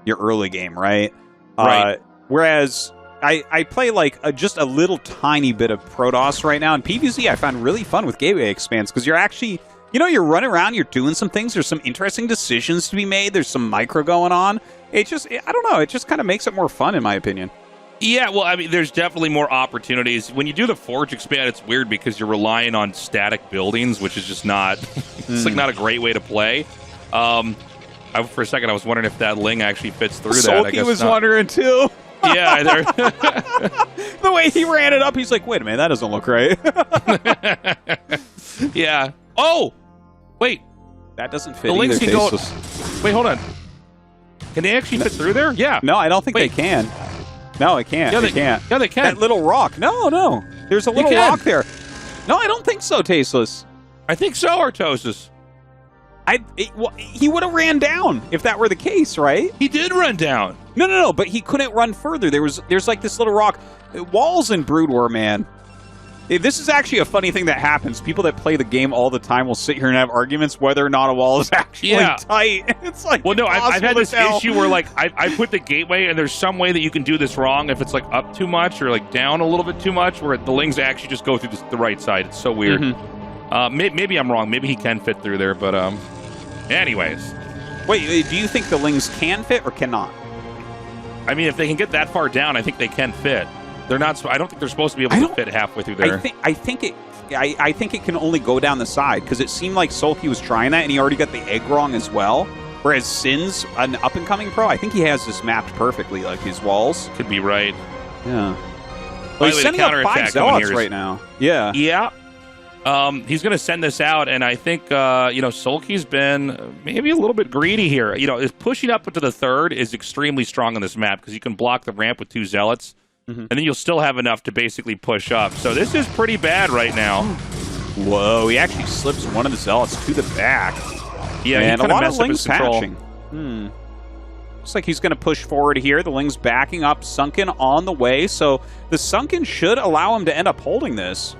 your early game, right? Right. Whereas I play like just a little tiny bit of Protoss right now, and PVZ I find really fun with gateway expands because you're actually, you're running around, you're doing some things, there's some interesting decisions to be made, there's some micro going on. I don't know, it just kind of makes it more fun in my opinion. Yeah, well, I mean, there's definitely more opportunities. When you do the Forge expand, it's weird because you're relying on static buildings, which is just not, it's like not a great way to play. For a second, I was wondering if that Ling actually fits through that. I guess SoulKey was not. wondering too. Yeah, the way he ran it up, he's like, wait a minute, that doesn't look right. Yeah. Oh, wait. That doesn't fit. The Lings can go. Wait, hold on. Can they actually fit through there? Yeah. No, I don't think they can. No, it can't. Yeah, they can't. Yeah, they can. That little rock. No. There's a little rock there. No, I don't think so, Tasteless. I think so, Artosis. He would have ran down if that were the case, right? He did run down. No, but he couldn't run further. There's like this little rock. Walls in Brood War, man. This is actually a funny thing that happens. People that play the game all the time will sit here and have arguments whether or not a wall is actually tight. It's like, well, no, I've had this issue where like I put the gateway and there's some way that you can do this wrong if it's like up too much or like down a little bit too much, where the lings actually just go through the right side. It's so weird. Maybe I'm wrong. Maybe he can fit through there, but anyways. Wait, do you think the lings can fit or cannot? I mean, if they can get that far down, I think they can fit. They're not. I don't think they're supposed to be able to fit halfway through there. I think it can only go down the side, because it seemed like SoulKey was trying that and he already got the egg wrong as well. Whereas Sin's an up and coming pro, I think he has this mapped perfectly, like his walls. Could be right. Yeah. Well, he's sending up 5 zealots right now. Yeah. Yeah. He's going to send this out, and I think SoulKey's been maybe a little bit greedy here. Pushing up to the 3rd is extremely strong on this map because you can block the ramp with 2 zealots. And then you'll still have enough to basically push up. So this is pretty bad right now. Whoa, he actually slips one of the zealots to the back. Yeah, and he a lot of messed up lings his control. patching. Looks like he's going to push forward here. The lings backing up, Sunken on the way. So the Sunken should allow him to end up holding this.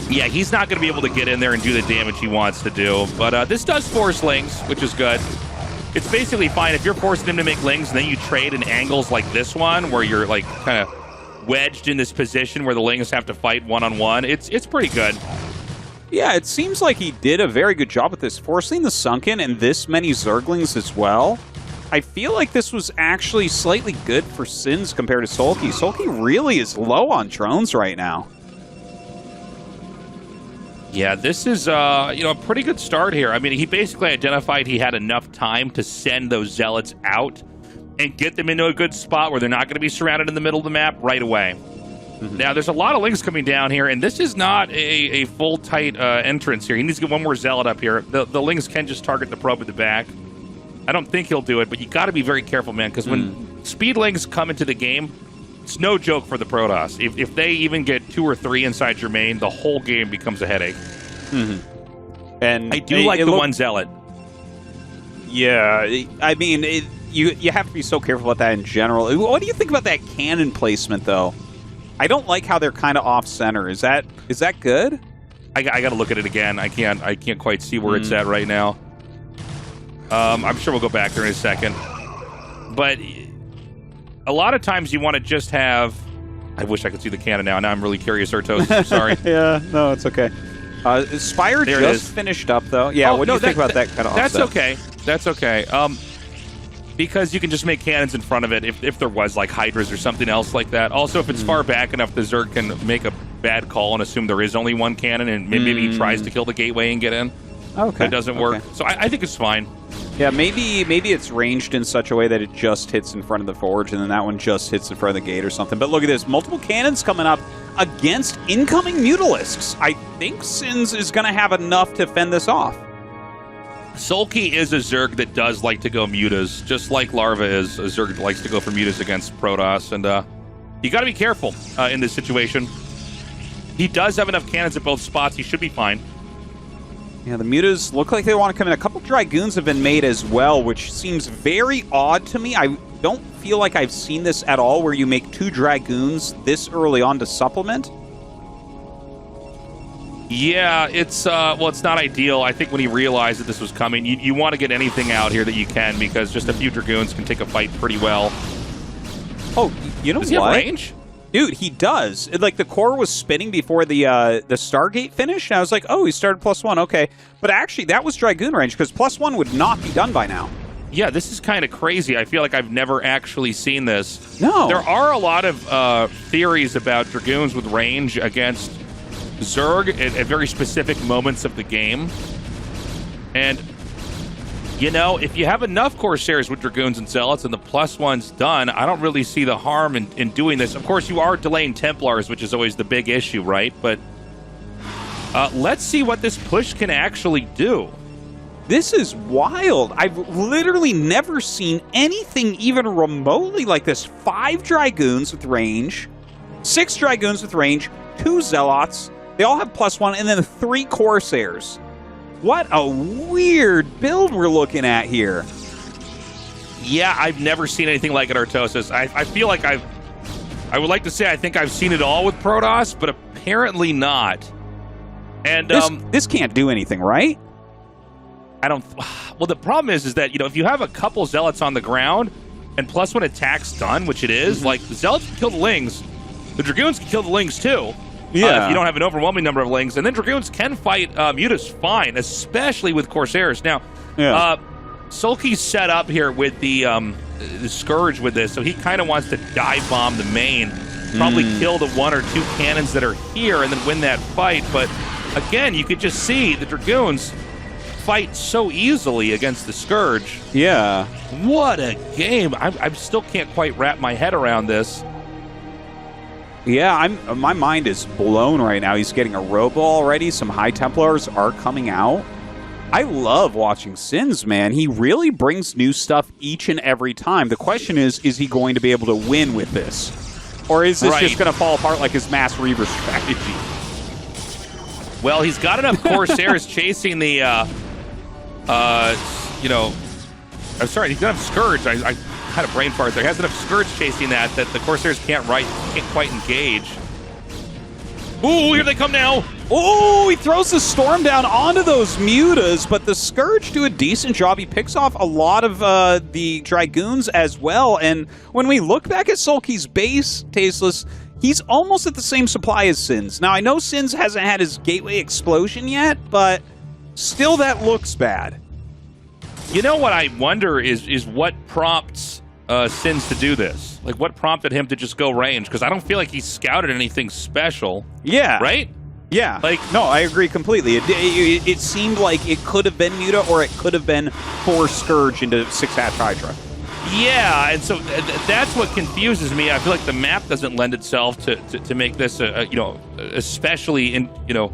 Yeah, he's not going to be able to get in there and do the damage he wants to do. But this does force lings, which is good. It's basically fine if you're forcing him to make lings and then you trade in angles like this one where you're like kind of wedged in this position where the lings have to fight one-on-one. It's pretty good. Yeah, it seems like he did a very good job with this, forcing the Sunken and this many Zerglings as well. I feel like this was actually slightly good for Sins compared to SoulKey. SoulKey really is low on drones right now. Yeah, this is a pretty good start here. I mean, he basically identified he had enough time to send those zealots out and get them into a good spot where they're not going to be surrounded in the middle of the map right away. Now, there's a lot of lings coming down here, and this is not a full tight entrance here. He needs to get one more zealot up here. The lings can just target the probe at the back. I don't think he'll do it, but you got to be very careful, man, because when speed lings come into the game, it's no joke for the Protoss. If they even get 2 or 3 inside your main, the whole game becomes a headache. And I do like the one zealot. Yeah, I mean, you have to be so careful about that in general. What do you think about that cannon placement, though? I don't like how they're kind of off center. Is that good? I got to look at it again. I can't quite see where it's at right now. I'm sure we'll go back there in a second. But a lot of times you want to just have... I wish I could see the cannon now. Now I'm really curious, Artos. I'm sorry. Yeah, no, it's okay. Spire there just finished up, though. Yeah, what do you think about that kind of offset? That's okay. That's okay. Because you can just make cannons in front of it if there was like Hydras or something else like that. Also, if it's far back enough, the Zerg can make a bad call and assume there is only one cannon, and maybe he tries to kill the gateway and get in. Okay. It doesn't work. So I think it's fine. Yeah, maybe it's ranged in such a way that it just hits in front of the forge, and then that one just hits in front of the gate or something. But look at this. Multiple cannons coming up against incoming Mutalisks. I think Sins is going to have enough to fend this off. SoulKey is a Zerg that does like to go mutas, just like Larva is a Zerg that likes to go for mutas against Protoss. And you got to be careful in this situation. He does have enough cannons at both spots. He should be fine. Yeah, the mutas look like they want to come in. A couple Dragoons have been made as well, which seems very odd to me. I don't feel like I've seen this at all, where you make 2 Dragoons this early on to supplement. Yeah, it's it's not ideal. I think when he realized that this was coming, you want to get anything out here that you can, because just a few Dragoons can take a fight pretty well. Oh, you know what? Does he have range? Dude, he does. Like, the core was spinning before the Stargate finished, and I was like, oh, he started +1, okay. But actually, that was Dragoon range, because +1 would not be done by now. Yeah, this is kind of crazy. I feel like I've never actually seen this. No. There are a lot of theories about Dragoons with range against Zerg at very specific moments of the game. And, you know, if you have enough Corsairs with Dragoons and Zealots and the +1's done, I don't really see the harm in doing this. Of course, you are delaying Templars, which is always the big issue, right? But let's see what this push can actually do. This is wild. I've literally never seen anything even remotely like this. 5 Dragoons with range, 6 Dragoons with range, 2 Zealots. They all have +1, and then 3 Corsairs. What a weird build we're looking at here. Yeah, I've never seen anything like it, Tastosis. I feel like I would like to say I think I've seen it all with Protoss, but apparently not. And this can't do anything, right? I don't. Well, the problem is that, you know, if you have a couple Zealots on the ground and +1 attack's done, which it is, like the Zealots can kill the Lings, the Dragoons can kill the Lings too. Yeah. If you don't have an overwhelming number of Lings, and then Dragoons can fight Mutas fine, especially with Corsairs. Now, SoulKey's set up here with the Scourge with this, so he kind of wants to dive bomb the main, probably kill the 1 or 2 cannons that are here, and then win that fight. But again, you could just see the Dragoons fight so easily against the Scourge. Yeah. What a game. I still can't quite wrap my head around this. Yeah, my mind is blown right now. He's getting a Robo already. Some High Templars are coming out. I love watching Sins, man. He really brings new stuff each and every time. The question is he going to be able to win with this? Or is this just going to fall apart like his Mass Reaver strategy? Well, he's got enough Corsairs chasing the, you know, I'm sorry, he's got enough Scourge. I had a brain fart there. He has enough Scourge chasing that the Corsairs can't quite engage. Ooh, here they come now. Oh, he throws the Storm down onto those Mutas, but the Scourge do a decent job. He picks off a lot of the Dragoons as well. And when we look back at SoulKey's base, Tasteless, he's almost at the same supply as Sins. Now, I know Sins hasn't had his Gateway Explosion yet, but still that looks bad. You know what I wonder is what prompts Sins to do this? Like, what prompted him to just go range? Because I don't feel like he scouted anything special. Yeah. Right? Yeah. Like, no, I agree completely. It seemed like it could have been Muta, or it could have been 4 Scourge into 6-Hatch Hydra. Yeah, and so that's what confuses me. I feel like the map doesn't lend itself to make this, you know, especially in, you know,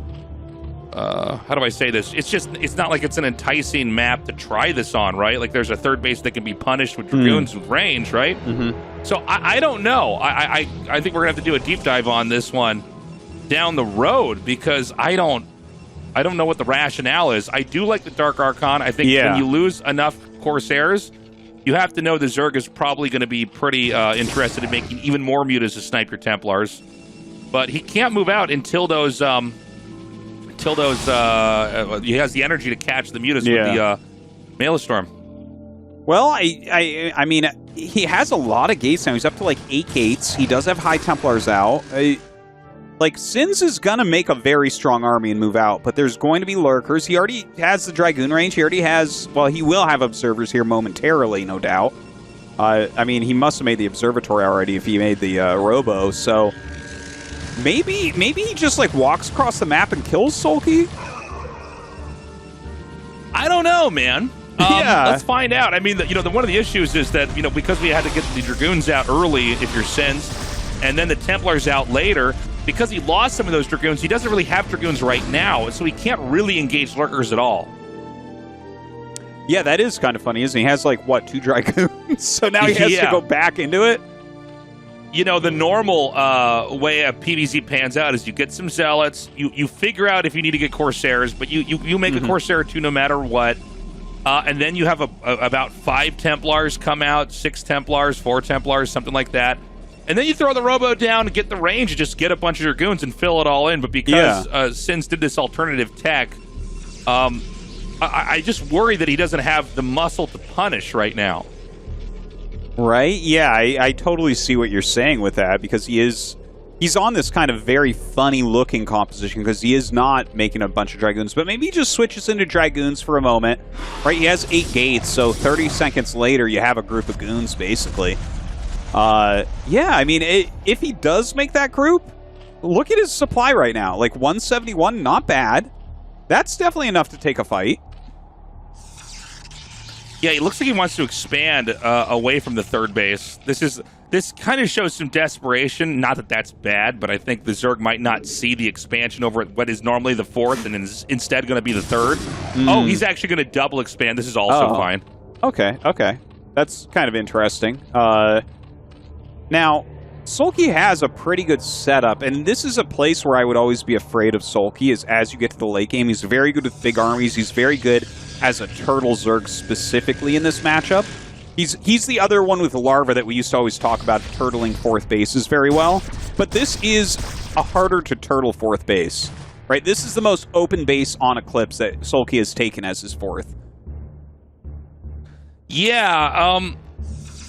how do I say this? It's not like it's an enticing map to try this on, right? Like, there's a third base that can be punished with Dragoons with range, right? So I don't know. I think we're gonna have to do a deep dive on this one down the road, because I don't know what the rationale is. I do like the Dark Archon. I think when you lose enough Corsairs, you have to know the Zerg is probably going to be pretty interested in making even more Mutas to snipe your Templars. But he can't move out until those he has the energy to catch the Mutas with the Maelstrom. Well, I mean, he has a lot of gates now. He's up to like 8 gates. He does have High Templars out. Like, Sins is going to make a very strong army and move out, but there's going to be lurkers. He already has the Dragoon range. He already has, well, he will have observers here momentarily, no doubt. I mean, he must have made the observatory already if he made the Robo, so maybe he just, like, walks across the map and kills SoulKey? I don't know, man. Yeah. Let's find out. I mean, one of the issues is that, you know, because we had to get the Dragoons out early if you're Sins, and then the Templars out later, because he lost some of those Dragoons, he doesn't really have Dragoons right now, so he can't really engage lurkers at all. Yeah, that is kind of funny, isn't he? He has, like, what, 2 Dragoons? So now he has to go back into it? You know, the normal way a PvZ pans out is you get some Zealots, you figure out if you need to get Corsairs, but you make a Corsair or 2 no matter what, and then you have about 5 Templars come out, 6 Templars, 4 Templars, something like that. And then you throw the Robo down and get the range and just get a bunch of Dragoons and fill it all in. But because Sins did this alternative tech, I just worry that he doesn't have the muscle to punish right now. Right? Yeah, I totally see what you're saying with that, because he's on this kind of very funny-looking composition, because he is not making a bunch of Dragoons, but maybe he just switches into Dragoons for a moment. Right? He has 8 gates, so 30 seconds later you have a group of goons, basically. Yeah, I mean, if he does make that group, look at his supply right now. Like, 171, not bad. That's definitely enough to take a fight. Yeah, it looks like he wants to expand away from the third base. This kind of shows some desperation. Not that that's bad, but I think the Zerg might not see the expansion over at what is normally the fourth and is instead going to be the third. Oh, he's actually going to double expand. This is also fine. Okay. That's kind of interesting. Now, SoulKey has a pretty good setup, and this is a place where I would always be afraid of SoulKey is as you get to the late game. He's very good with big armies. He's very good as a turtle Zerg specifically in this matchup. He's the other one with Larva that we used to always talk about turtling fourth bases very well. But this is a harder to turtle fourth base, right? This is the most open base on Eclipse that SoulKey has taken as his fourth. Yeah,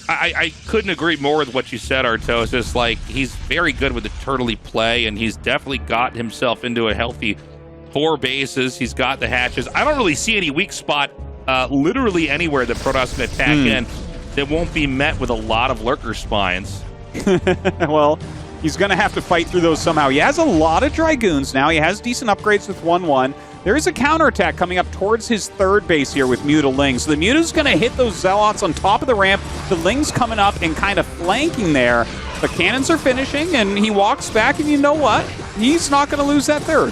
I couldn't agree more with what you said, Tastosis. Like, he's very good with the turtley play, and he's definitely got himself into a healthy 4 bases. He's got the hatches. I don't really see any weak spot literally anywhere that Protoss can attack in that won't be met with a lot of lurker spines. Well, he's going to have to fight through those somehow. He has a lot of Dragoons now. He has decent upgrades with 1-1. There is a counterattack coming up towards his third base here with Muta Lings. So the Muta's going to hit those Zealots on top of the ramp. The Lings coming up and kind of flanking there. The cannons are finishing, and he walks back, and you know what? He's not going to lose that third.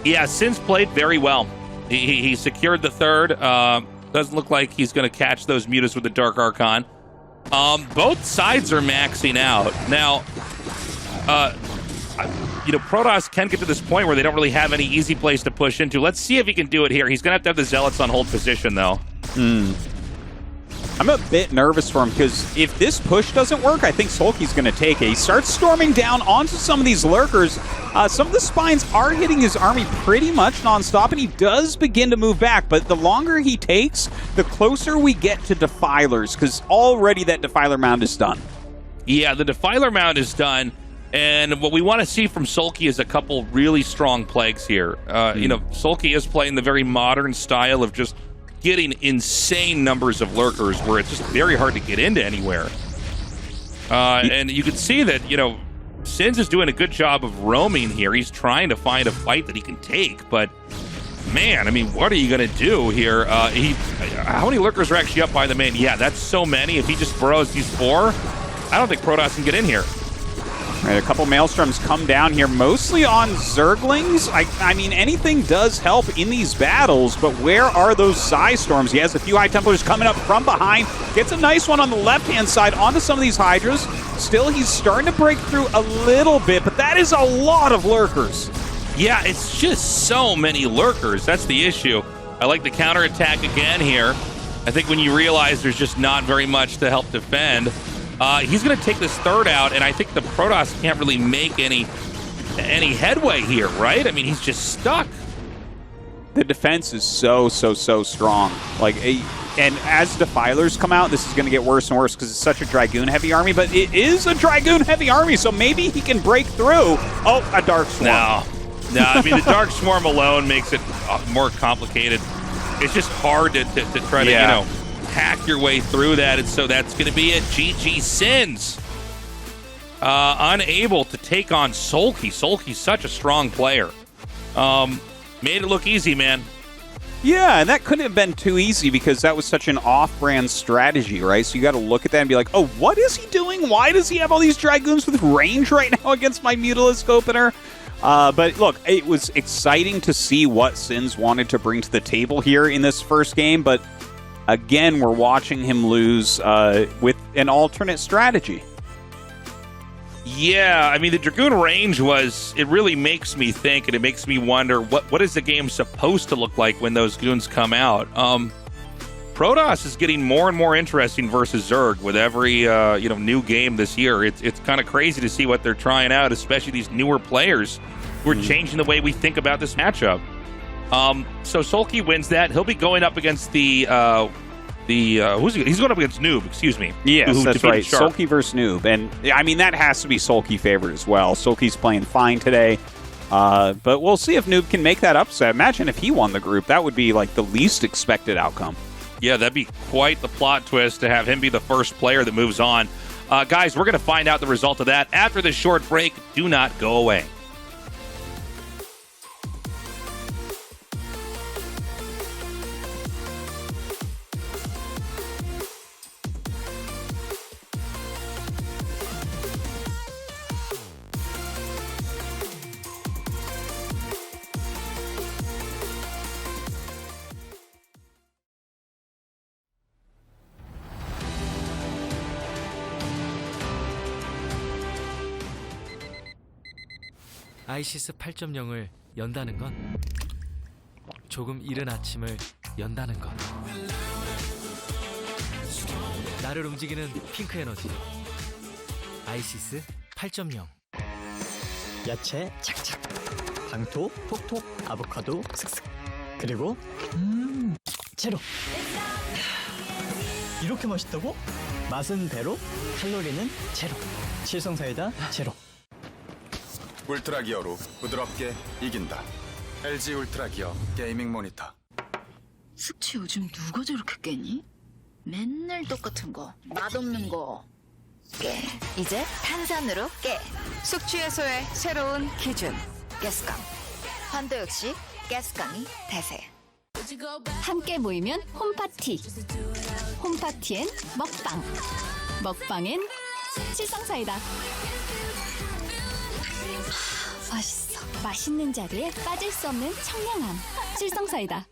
Yeah, Sins played very well. He secured the third. Doesn't look like he's going to catch those Mutas with the Dark Archon. Both sides are maxing out. Now, Protoss can get to this point where they don't really have any easy place to push into. Let's see if he can do it here. He's going to have the Zealots on hold position, though. I'm a bit nervous for him because if this push doesn't work, I think SoulKey's going to take it. He starts storming down onto some of these lurkers. Some of the spines are hitting his army pretty much nonstop, and he does begin to move back. But the longer he takes, the closer we get to Defilers, because already that Defiler Mound is done. Yeah, the Defiler Mound is done. And what we want to see from SoulKey is a couple really strong plagues here. SoulKey is playing the very modern style of just getting insane numbers of lurkers where it's just very hard to get into anywhere. And you can see that, Sins is doing a good job of roaming here. He's trying to find a fight that he can take, but man, I mean, what are you going to do here? How many lurkers are actually up by the main? Yeah, that's so many. If he just burrows these 4, I don't think Protoss can get in here. Right, a couple Maelstroms come down here, mostly on Zerglings. I mean, anything does help in these battles, but where are those Psystorms? He has a few High Templars coming up from behind. Gets a nice one on the left-hand side onto some of these Hydras. Still, he's starting to break through a little bit, but that is a lot of Lurkers. Yeah, it's just so many Lurkers. That's the issue. I like the counterattack again here. I think when you realize there's just not very much to help defend, he's going to take this third out, and I think the Protoss can't really make any headway here, right? I mean, he's just stuck. The defense is so strong. And as Defilers come out, this is going to get worse and worse because it's such a Dragoon-heavy army, but it is a Dragoon-heavy army, so maybe he can break through. Oh, a Dark Swarm. No, I mean, the Dark Swarm alone makes it more complicated. It's just hard to try to, hack your way through that, and so that's going to be it. GG Sins. Unable to take on SoulKey. SoulKey's such a strong player. Made it look easy, man. Yeah, and that couldn't have been too easy because that was such an off-brand strategy, right? So you got to look at that and be like, oh, what is he doing? Why does he have all these Dragoons with range right now against my Mutalisk Opener? But look, it was exciting to see what Sins wanted to bring to the table here in this first game, but again, we're watching him lose with an alternate strategy. Yeah, I mean, the Dragoon range it really makes me think, and it makes me wonder, what is the game supposed to look like when those goons come out? Protoss is getting more and more interesting versus Zerg with every new game this year. It's kind of crazy to see what they're trying out, especially these newer players who are changing the way we think about this matchup. So SoulKey wins that. He'll be going up against he's going up against nOOb, excuse me. Yes, that's right. SoulKey versus nOOb. And, I mean, that has to be SoulKey favorite as well. SoulKey's playing fine today. But we'll see if nOOb can make that upset. Imagine if he won the group. That would be, like, the least expected outcome. Yeah, that'd be quite the plot twist to have him be the first player that moves on. Guys, we're going to find out the result of that after this short break. Do not go away. 아이시스 8.0을 연다는 건 조금 이른 아침을 연다는 것. 나를 움직이는 핑크 에너지. 아이시스 8.0. 야채 착착, 당토 톡톡, 아보카도 슥슥, 그리고 제로. 이렇게 맛있다고? 맛은 배로, 칼로리는 제로. 칠성사이다 제로. 울트라 기어로 부드럽게 이긴다. LG 울트라 기어 게이밍 모니터. 숙취 요즘 누가 저렇게 깨니? 맨날 똑같은 거, 맛없는 거 깨. 이제 탄산으로 깨. 숙취 해소의 새로운 기준. 가스강. 환도 역시 가스강이 대세. 함께 모이면 홈파티. 홈파티엔 먹방. 먹방엔 칠성사이다. 맛있어. 맛있는 자리에 빠질 수 없는 청량함. 칠성사이다.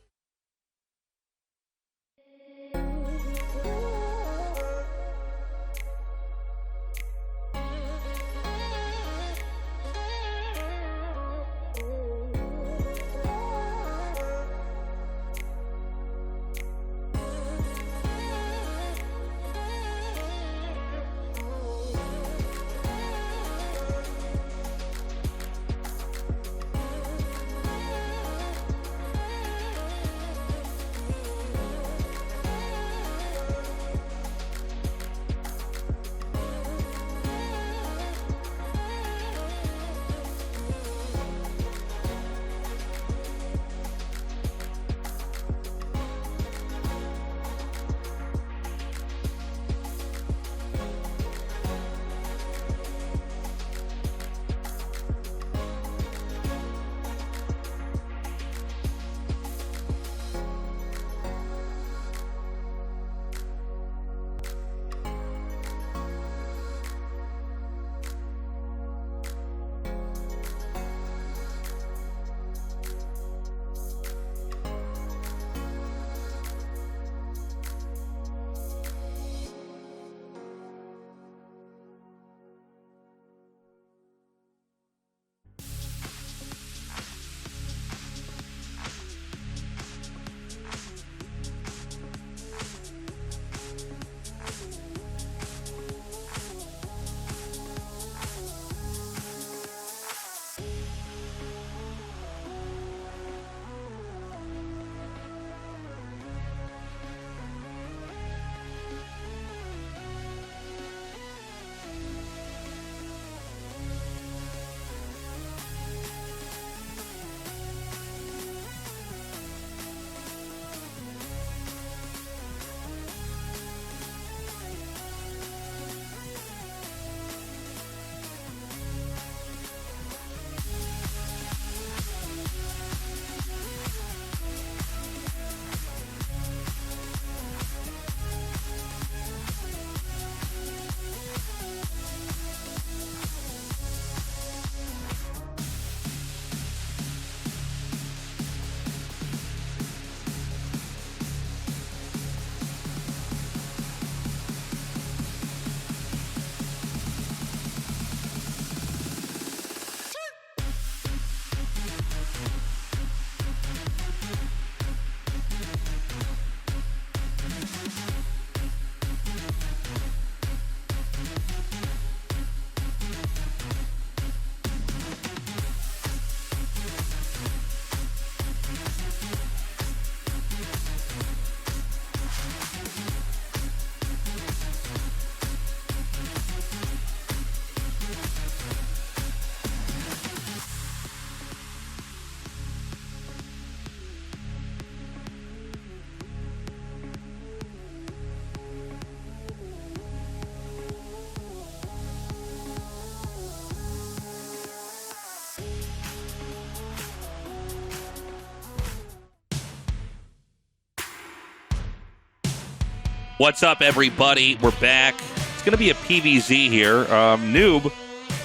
What's up, everybody? We're back. It's going to be a PVZ here. nOOb,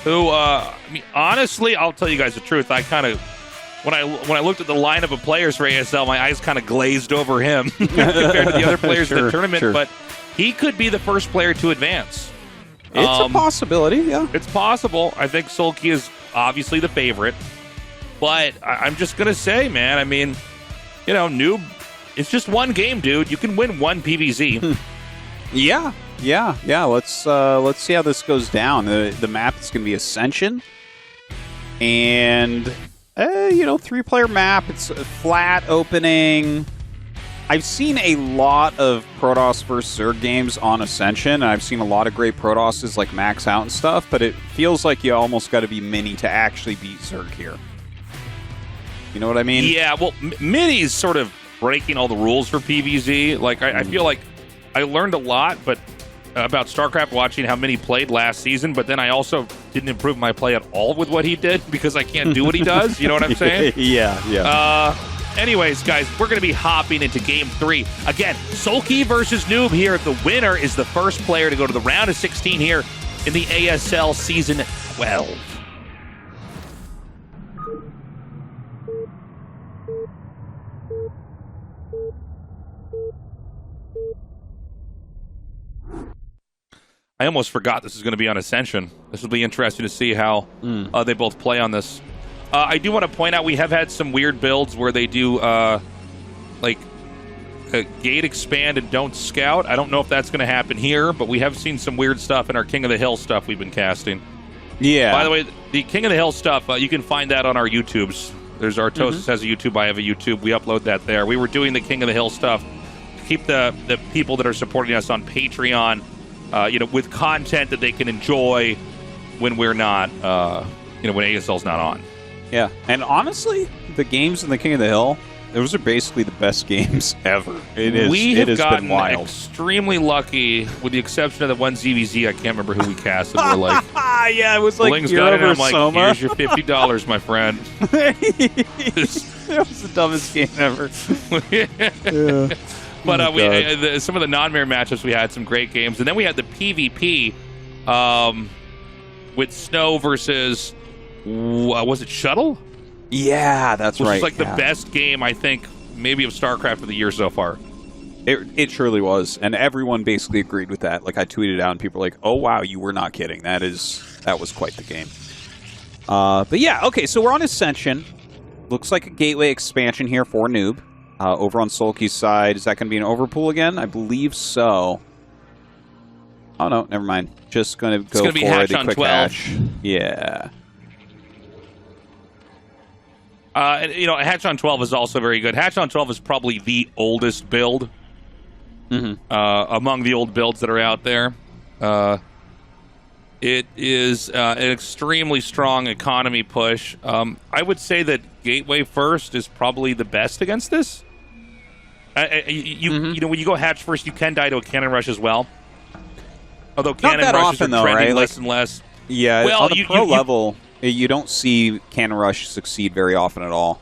who, I mean, honestly, I'll tell you guys the truth. I kind of, when I looked at the lineup of players for ASL, my eyes kind of glazed over him compared to the other players in the tournament. But he could be the first player to advance. It's a possibility, yeah. It's possible. I think SoulKey is obviously the favorite. But I'm just going to say, man, I mean, you know, nOOb, it's just one game, dude. You can win one PvZ. Yeah. Let's see how this goes down. The map is going to be Ascension. And, you know, 3-player map. It's a flat opening. I've seen a lot of Protoss versus Zerg games on Ascension, and I've seen a lot of great Protosses like max out and stuff, but it feels like you almost got to be mini to actually beat Zerg here. You know what I mean? Yeah, well, mini is sort of breaking all the rules for PvZ. Like, I feel like I learned a lot, but about StarCraft watching how many played last season, but then I also didn't improve my play at all with what he did because I can't do what he does. You know what I'm saying? Yeah. Anyways, guys, we're going to be hopping into Game 3. Again, SoulKey versus nOOb here. The winner is the first player to go to the round of 16 here in the ASL Season 12. I almost forgot this is going to be on Ascension. This will be interesting to see how they both play on this. I do want to point out we have had some weird builds where they do gate expand and don't scout. I don't know if that's going to happen here, but we have seen some weird stuff in our King of the Hill stuff we've been casting. Yeah. By the way, the King of the Hill stuff, you can find that on our YouTubes. There's Tastosis has a YouTube, I have a YouTube. We upload that there. We were doing the King of the Hill stuff to keep the people that are supporting us on Patreon with content that they can enjoy when we're not, when ASL's not on. Yeah, and honestly, the games in the King of the Hill, those are basically the best games ever. We have gotten been wild. extremely lucky, with the exception of the one ZVZ. I can't remember who we casted. We're like, yeah, it was like Bling's Hero got it, and I'm versus like, Soma. here's your $50, my friend. That was the dumbest game ever. But some of the non-mirror matchups, we had some great games. And then we had the PvP with Snow versus, was it Shuttle? Yeah, that's right. Which was like the best game, I think, maybe of StarCraft of the year so far. It surely was. And everyone basically agreed with that. Like, I tweeted out and people were like, oh, wow, you were not kidding. That was quite the game. But yeah, okay, so we're on Ascension. Looks like a gateway expansion here for nOOb. Over on SoulKey's side, is that going to be an overpool again? I believe so. Oh, no, never mind. Just going to go for hatch a on quick 12. hatch. Yeah. Hatch on 12 is also very good. Hatch on 12 is probably the oldest build among the old builds that are out there. It is an extremely strong economy push. I would say that Gateway first is probably the best against this. When you go hatch first, you can die to a cannon rush as well. Although cannon rushes are trending less and less. Yeah, on the pro level, you don't see cannon rush succeed very often at all.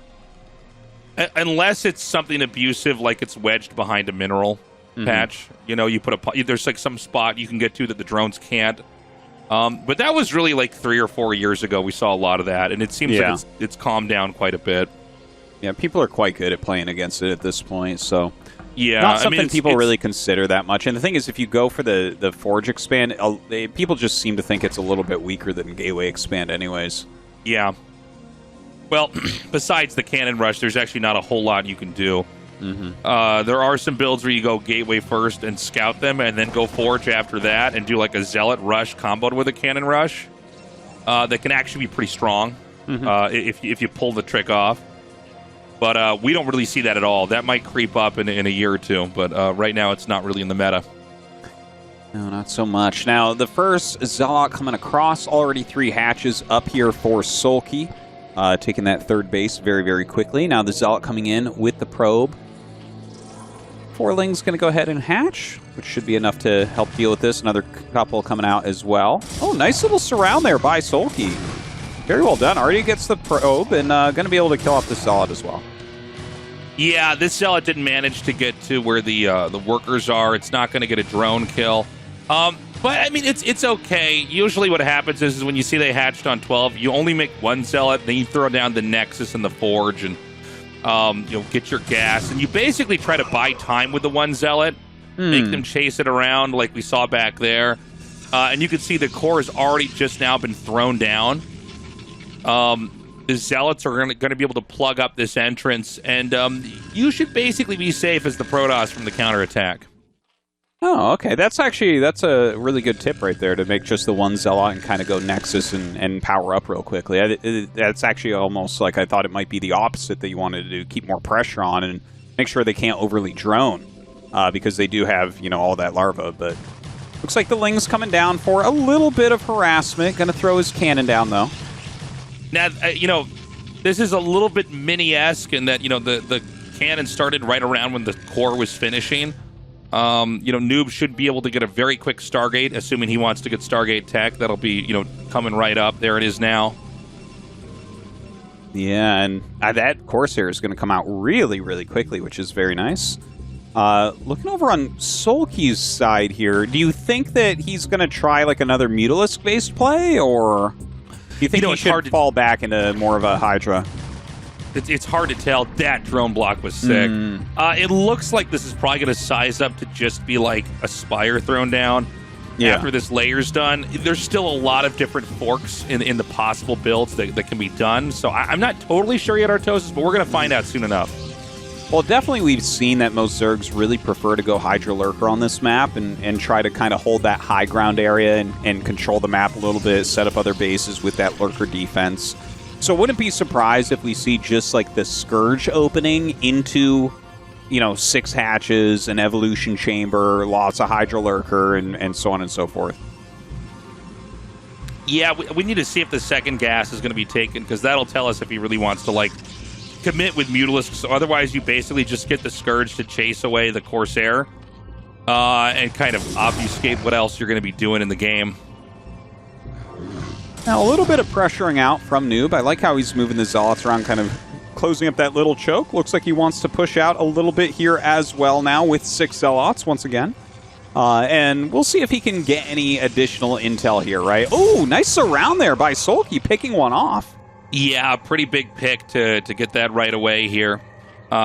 Unless it's something abusive, like it's wedged behind a mineral patch. You put there's like some spot you can get to that the drones can't. But that was really like 3 or 4 years ago. We saw a lot of that, and it seems like it's calmed down quite a bit. Yeah, people are quite good at playing against it at this point, so yeah, not something people really consider that much. And the thing is, if you go for the Forge expand, people just seem to think it's a little bit weaker than Gateway expand anyways. Yeah. Well, besides the cannon rush, there's actually not a whole lot you can do. There are some builds where you go Gateway first and scout them, and then go Forge after that and do like a Zealot rush comboed with a cannon rush. That can actually be pretty strong if you pull the trick off. But we don't really see that at all. That might creep up in a year or two, but right now it's not really in the meta. No, not so much. Now, the first Zealot coming across, already 3 hatches up here for SoulKey, taking that third base very, very quickly. Now the Zealot coming in with the probe. Forling's going to go ahead and hatch, which should be enough to help deal with this. Another couple coming out as well. Oh, nice little surround there by SoulKey. Very well done. Already gets the probe and going to be able to kill off the Zealot as well. Yeah, this Zealot didn't manage to get to where the workers are. It's not going to get a drone kill. But, I mean, it's okay. Usually what happens is when you see they hatched on 12, you only make one Zealot, then you throw down the Nexus and the Forge and get your gas. And you basically try to buy time with the one Zealot, make them chase it around like we saw back there. And you can see the core has already just now been thrown down. The Zealots are going to be able to plug up this entrance, and you should basically be safe as the Protoss from the counterattack. Oh, okay. That's a really good tip right there, to make just the one Zealot and kind of go Nexus and power up real quickly. That's actually almost like I thought it might be the opposite, that you wanted to do, keep more pressure on and make sure they can't overly drone, because they do have, all that larva. But looks like the Ling's coming down for a little bit of harassment. Going to throw his cannon down, though. Now, this is a little bit mini-esque in that, the cannon started right around when the core was finishing. nOOb should be able to get a very quick Stargate, assuming he wants to get Stargate tech. That'll be, coming right up. There it is now. Yeah, and that Corsair is going to come out really, really quickly, which is very nice. Looking over on SoulKey's side here, do you think that he's going to try like another Mutalisk-based play, or do you think he should fall back into more of a Hydra? It's hard to tell. That drone block was sick. It looks like this is probably going to size up to just be like a Spire thrown down after this layer's done. There's still a lot of different forks in the possible builds that can be done. So I'm not totally sure yet, Artosis, but we're going to find out soon enough. Well, definitely we've seen that most Zergs really prefer to go Hydra Lurker on this map and try to kind of hold that high ground area and control the map a little bit, set up other bases with that Lurker defense. So wouldn't be surprised if we see just like the Scourge opening into, 6 hatches, an Evolution Chamber, lots of Hydra Lurker, and so on and so forth. Yeah, we need to see if the second gas is going to be taken, because that'll tell us if he really wants to, commit with Mutalisk. So otherwise, you basically just get the Scourge to chase away the Corsair and kind of obfuscate what else you're going to be doing in the game. Now, a little bit of pressuring out from nOOb. I like how he's moving the Zealots around, kind of closing up that little choke. Looks like he wants to push out a little bit here as well now with 6 Zealots once again. And we'll see if he can get any additional intel here, right? Oh, nice surround there by SoulKey, picking one off. Yeah, pretty big pick to get that right away here.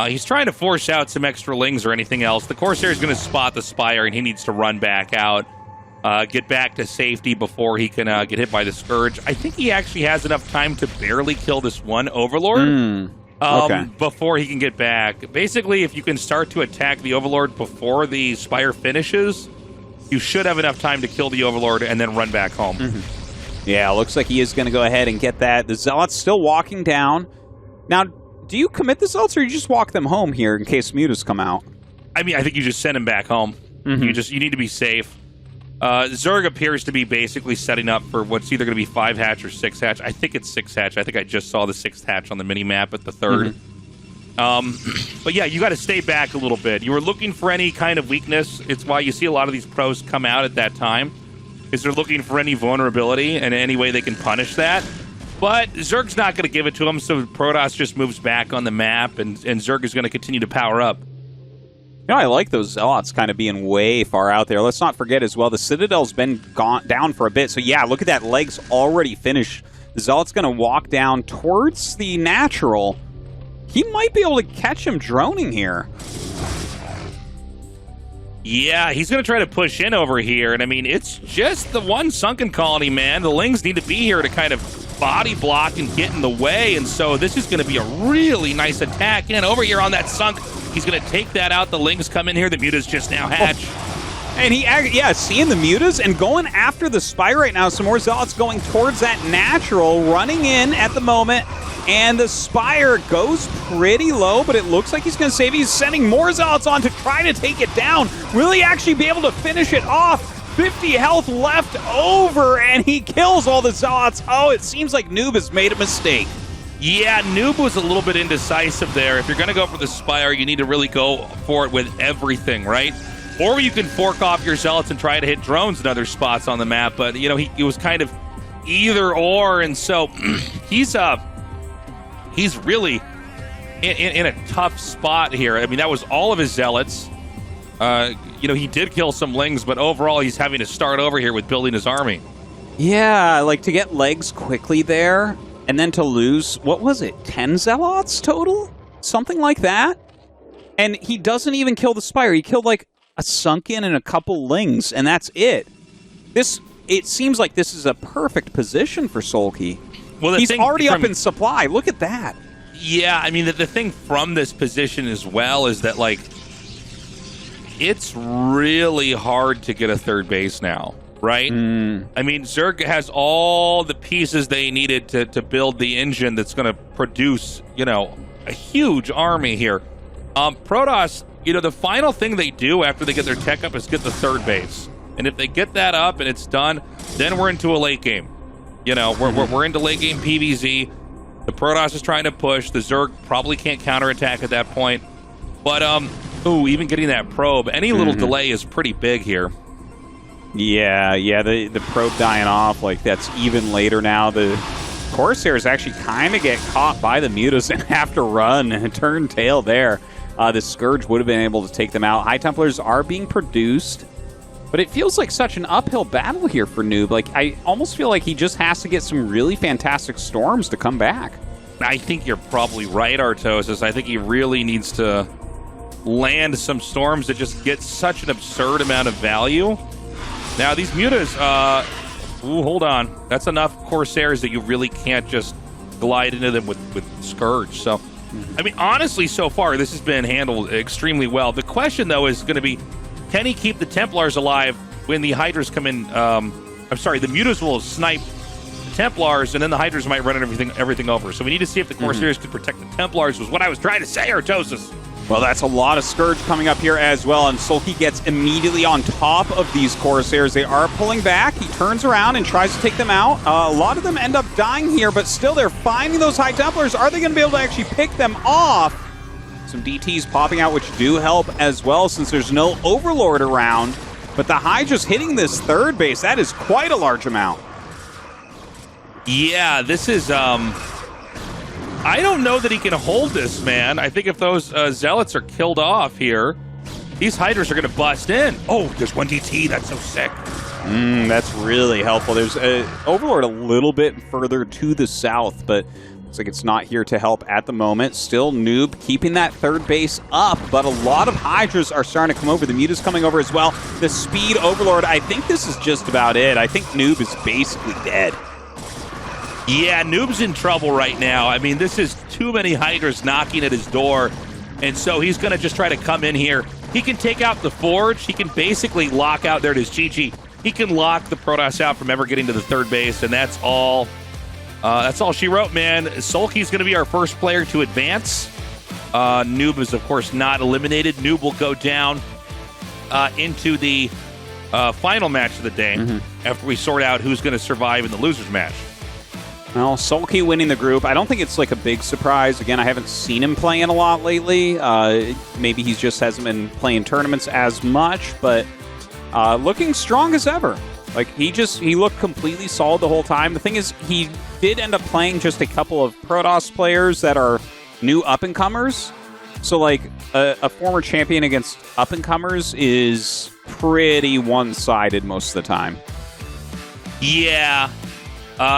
He's trying to force out some extra Lings or anything else. The Corsair is going to spot the Spire, and he needs to run back out. Get back to safety before he can get hit by the Scourge. I think he actually has enough time to barely kill this one Overlord before he can get back. Basically, if you can start to attack the Overlord before the Spire finishes, you should have enough time to kill the Overlord and then run back home. Yeah, looks like he is going to go ahead and get that. The Zealot's still walking down. Now, do you commit the Zealots, or you just walk them home here in case Mutas come out? I mean, I think you just send him back home. You need to be safe. Zerg appears to be basically setting up for what's either going to be 5 hatch or 6 hatch. I think it's 6 hatch. I think I just saw the 6th hatch on the mini-map at the 3rd. But yeah, you got to stay back a little bit. You were looking for any kind of weakness. It's why you see a lot of these pros come out at that time, is they're looking for any vulnerability and any way they can punish that. But Zerg's not going to give it to them, so Protoss just moves back on the map, and Zerg is going to continue to power up. I like those Zealots kind of being way far out there. Let's not forget as well, the Citadel's been down for a bit. So yeah, look at that, legs already finished. The Zealot's going to walk down towards the natural. He might be able to catch him droning here. Yeah, he's going to try to push in over here. And I mean, it's just the one sunken colony, man. The Lings need to be here to kind of body block and get in the way. And so this is going to be a really nice attack in over here on that sunk. He's going to take that out. The Lings come in here. The Mutas just now hatch. And he, seeing the Mutas and going after the Spire right now. Some more Zealots going towards that natural, running in at the moment. And the Spire goes pretty low, but it looks like he's going to save. He's sending more Zealots on to try to take it down. Will he actually be able to finish it off? 50 health left over, and he kills all the Zealots. Oh, it seems like nOOb has made a mistake. Yeah, nOOb was a little bit indecisive there. If you're going to go for the Spire, you need to really go for it with everything, right? Or you can fork off your Zealots and try to hit drones in other spots on the map. But, he was kind of either or, and so he's really in a tough spot here. I mean, that was all of his Zealots. He did kill some Lings, but overall he's having to start over here with building his army. Yeah, like to get legs quickly there, and then to lose, what was it, 10 Zealots total? Something like that? And he doesn't even kill the Spire. He killed like a Sunken and a couple Lings, and that's it. It seems like this is a perfect position for SoulKey. Well, the He's thing already from- up in supply. Look at that. Yeah, I mean, the thing from this position as well is that, like, it's really hard to get a third base now, right? I mean, Zerg has all the pieces they needed to build the engine that's going to produce, you know, a huge army here. Protoss, you know, the final thing they do after they get their tech up is get the third base. And if they get that up and it's done, then we're into a late game. You know, we're into late game PvZ. The Protoss is trying to push. The Zerg probably can't counterattack at that point. But, ooh, even getting that probe, any little delay is pretty big here. Yeah, the probe dying off, like that's even later now. The Corsairs actually kind of get caught by the Mutas and have to run and turn tail there. The Scourge would have been able to take them out. High Templars are being produced, but it feels like such an uphill battle here for nOOb. Like, I almost feel like he just has to get some really fantastic storms to come back. I think you're probably right, Artosis. I think he really needs to land some storms that just get such an absurd amount of value. Now, these Mutas, ooh, hold on. That's enough Corsairs that you really can't just glide into them with Scourge. So, I mean, honestly, so far, this has been handled extremely well. The question, though, is going to be, can he keep the Templars alive when the Hydras come in? I'm sorry, the Mutas will snipe the Templars, and then the Hydras might run everything over. So we need to see if the Corsairs could protect the Templars, was what I was trying to say, Artosis. Well, that's a lot of Scourge coming up here as well, and SoulKey gets immediately on top of these Corsairs. They are pulling back. He turns around and tries to take them out. A lot of them end up dying here, but still they're finding those High Templars. Are they going to be able to actually pick them off? Some DTs popping out, which do help as well since there's no Overlord around. But the Hydra's hitting this third base. That is quite a large amount. Yeah, this is... I don't know that he can hold this, man. I think if those Zealots are killed off here, these Hydras are going to bust in. Oh, there's one DT. That's so sick. That's really helpful. There's Overlord a little bit further to the south, but looks like it's not here to help at the moment. Still nOOb keeping that third base up, but a lot of Hydras are starting to come over. The Muta's coming over as well. The speed Overlord, I think this is just about it. I think nOOb is basically dead. Yeah, nOOb's in trouble right now. I mean, this is too many Hydras knocking at his door, and so he's going to just try to come in here. He can take out the Forge. He can basically lock out, there it is, GG. He can lock the Protoss out from ever getting to the third base, and that's all she wrote, man. SoulKey's going to be our first player to advance. nOOb is, of course, not eliminated. nOOb will go down into the final match of the day after we sort out who's going to survive in the losers match. Well, SoulKey winning the group. I don't think it's like a big surprise. Again, I haven't seen him playing a lot lately. Maybe he just hasn't been playing tournaments as much, but looking strong as ever. Like, he looked completely solid the whole time. The thing is, he did end up playing just a couple of Protoss players that are new up-and-comers. So, like, a former champion against up-and-comers is pretty one-sided most of the time. Yeah.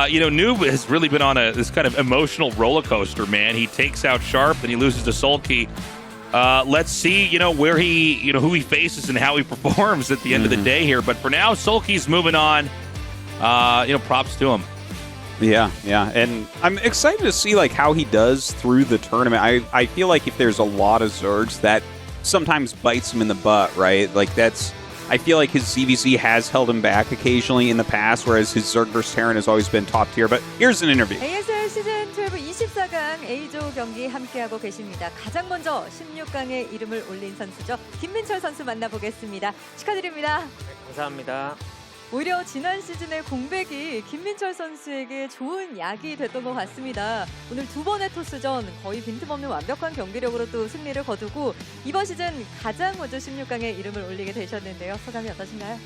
You know, nOOb has really been on this kind of emotional roller coaster, man. He takes out Sharp, and he loses to SoulKey. Let's see, you know, where he, you know, who he faces and how he performs at the end of the day here. But for now, SoulKey's moving on. You know, props to him. Yeah, and I'm excited to see like how he does through the tournament. I feel like if there's a lot of Zergs, that sometimes bites him in the butt, right? Like I feel like his ZVZ has held him back occasionally in the past, whereas his Zerg vs. Terran has always been top tier. But here's an interview. ASL 시즌 12 24강 A조 경기 함께하고 계십니다. 가장 먼저 16강에 이름을 올린 선수죠. 김민철 선수 만나보겠습니다. 축하드립니다. 감사합니다. 오히려 지난 시즌의 공백이 김민철 선수에게 좋은 약이 됐던 것 같습니다. 오늘 두 번의 토스전 거의 빈틈없는 완벽한 경기력으로 또 승리를 거두고 이번 시즌 가장 먼저 16강에 이름을 올리게 되셨는데요. 소감이 어떠신가요?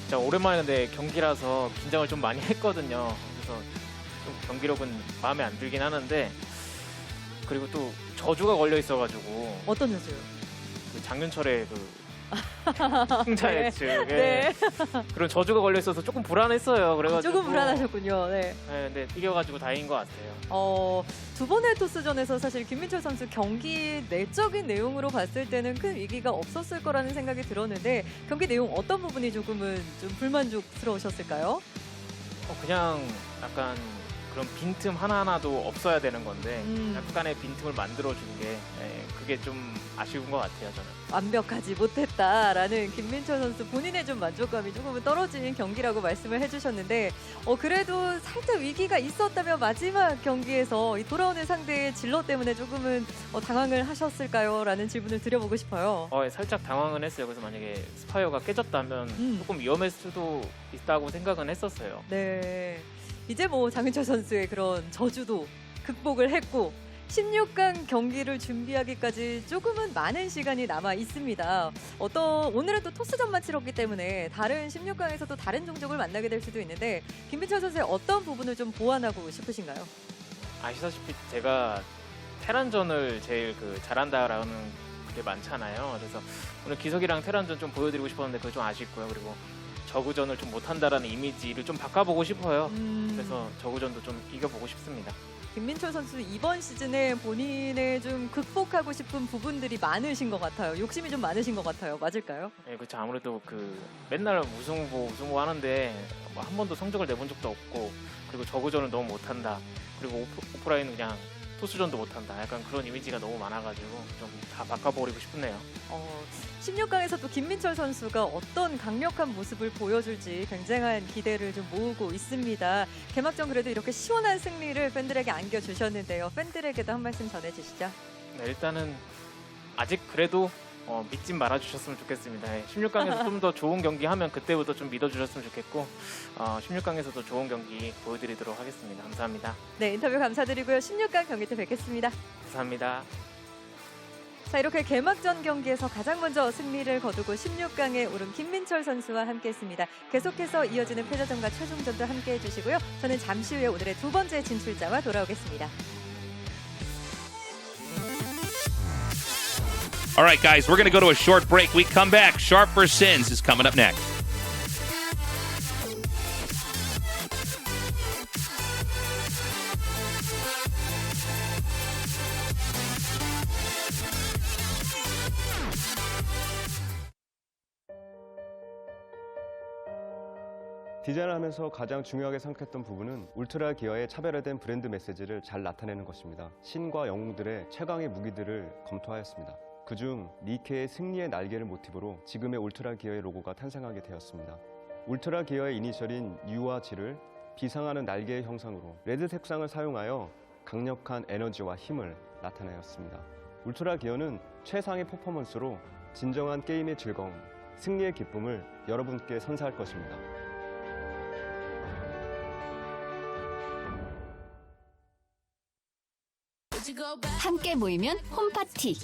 진짜 오랜만에 근데 경기라서 긴장을 좀 많이 했거든요. 그래서 좀 경기력은 마음에 안 들긴 하는데 그리고 또 저주가 걸려 있어가지고 어떤 저주요? 그 장윤철의 승자의 측에 네. 그런 저주가 걸려 있어서 조금 불안했어요. 그래가지고 조금 불안하셨군요. 네. 근데 이겨가지고 다행인 것 같아요. 두 번의 토스전에서 사실 김민철 선수 경기 내적인 내용으로 봤을 때는 큰 위기가 없었을 거라는 생각이 들었는데 경기 내용 어떤 부분이 조금은 좀 불만족스러우셨을까요? 그냥 약간 그런 빈틈 하나하나도 없어야 되는 건데 약간의 빈틈을 만들어준 게 그게 좀 아쉬운 것 같아요. 저는 완벽하지 못했다라는 김민철 선수 본인의 좀 만족감이 조금은 떨어진 경기라고 말씀을 해주셨는데 그래도 살짝 위기가 있었다면 마지막 경기에서 이 돌아오는 상대의 질러 때문에 조금은 당황을 하셨을까요? 라는 질문을 드려보고 싶어요. 살짝 당황은 했어요. 그래서 만약에 스파이어가 깨졌다면 조금 위험할 수도 있다고 생각은 했었어요. 네, 이제 뭐 장윤철 선수의 그런 저주도 극복을 했고 16강 경기를 준비하기까지 조금은 많은 시간이 남아 있습니다. 오늘은 또 토스전만 치렀기 때문에 다른 16강에서도 다른 종족을 만나게 될 수도 있는데 김민철 선수의 어떤 부분을 좀 보완하고 싶으신가요? 아시다시피 제가 테란전을 제일 잘한다라는 게 많잖아요. 그래서 오늘 기석이랑 테란전 좀 보여드리고 싶었는데 그게 좀 아쉽고요. 그리고 저구전을 좀 못한다라는 이미지를 좀 바꿔보고 싶어요. 그래서 저구전도 좀 이겨보고 싶습니다. 김민철 선수 이번 시즌에 본인의 좀 극복하고 싶은 부분들이 많으신 것 같아요. 욕심이 좀 많으신 것 같아요. 맞을까요? 네, 그렇죠. 아무래도 맨날 우승 후보 하는데 한 번도 성적을 내본 적도 없고 그리고 저구전을 너무 못한다. 그리고 오프라인은 그냥 토스전도 못한다. 약간 그런 이미지가 너무 많아가지고 좀 다 바꿔버리고 싶네요. 16강에서 또 김민철 선수가 어떤 강력한 모습을 보여줄지 굉장한 기대를 좀 모으고 있습니다. 개막전 그래도 이렇게 시원한 승리를 팬들에게 안겨주셨는데요. 팬들에게도 한 말씀 전해주시죠. 네, 일단은 아직 그래도 믿지 말아주셨으면 좋겠습니다. 16강에서 좀 더 좋은 경기 하면 그때부터 좀 믿어주셨으면 좋겠고 16강에서도 좋은 경기 보여드리도록 하겠습니다. 감사합니다. 네, 인터뷰 감사드리고요. 16강 경기 때 뵙겠습니다. 감사합니다. 자, 이렇게 개막전 경기에서 가장 먼저 승리를 거두고 16강에 오른 김민철 선수와 함께했습니다. 계속해서 이어지는 패자전과 최종전도 함께해 주시고요. 저는 잠시 후에 오늘의 두 번째 진출자와 돌아오겠습니다. All right, guys, we're going to go to a short break. We come back. Sharp vs. Sins is coming up next. 디자인하면서 가장 중요하게 생각했던 부분은 울트라 기어의 차별화된 브랜드 메시지를 잘 나타내는 것입니다. 신과 영웅들의 최강의 무기들을 검토하였습니다. 그중 니케의 승리의 날개를 모티브로 지금의 울트라 기어의 로고가 탄생하게 되었습니다. 울트라 기어의 이니셜인 U와 G를 비상하는 날개의 형상으로 레드 색상을 사용하여 강력한 에너지와 힘을 나타내었습니다. 울트라 기어는 최상의 퍼포먼스로 진정한 게임의 즐거움, 승리의 기쁨을 여러분께 선사할 것입니다. 함께 모이면 홈파티.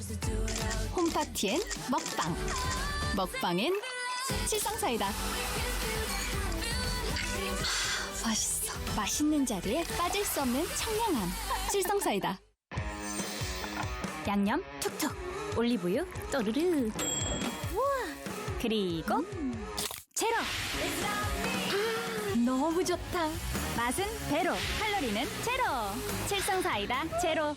홈파티엔 먹방. 먹방엔 칠성사이다. 맛있어. 맛있는 자리에 빠질 수 없는 청량함. 칠성사이다. 양념 툭툭. 올리브유 또르르. 우와. 그리고 제로. 너무 좋다. 맛은 배로, 칼로리는 제로. 칠성사이다 제로.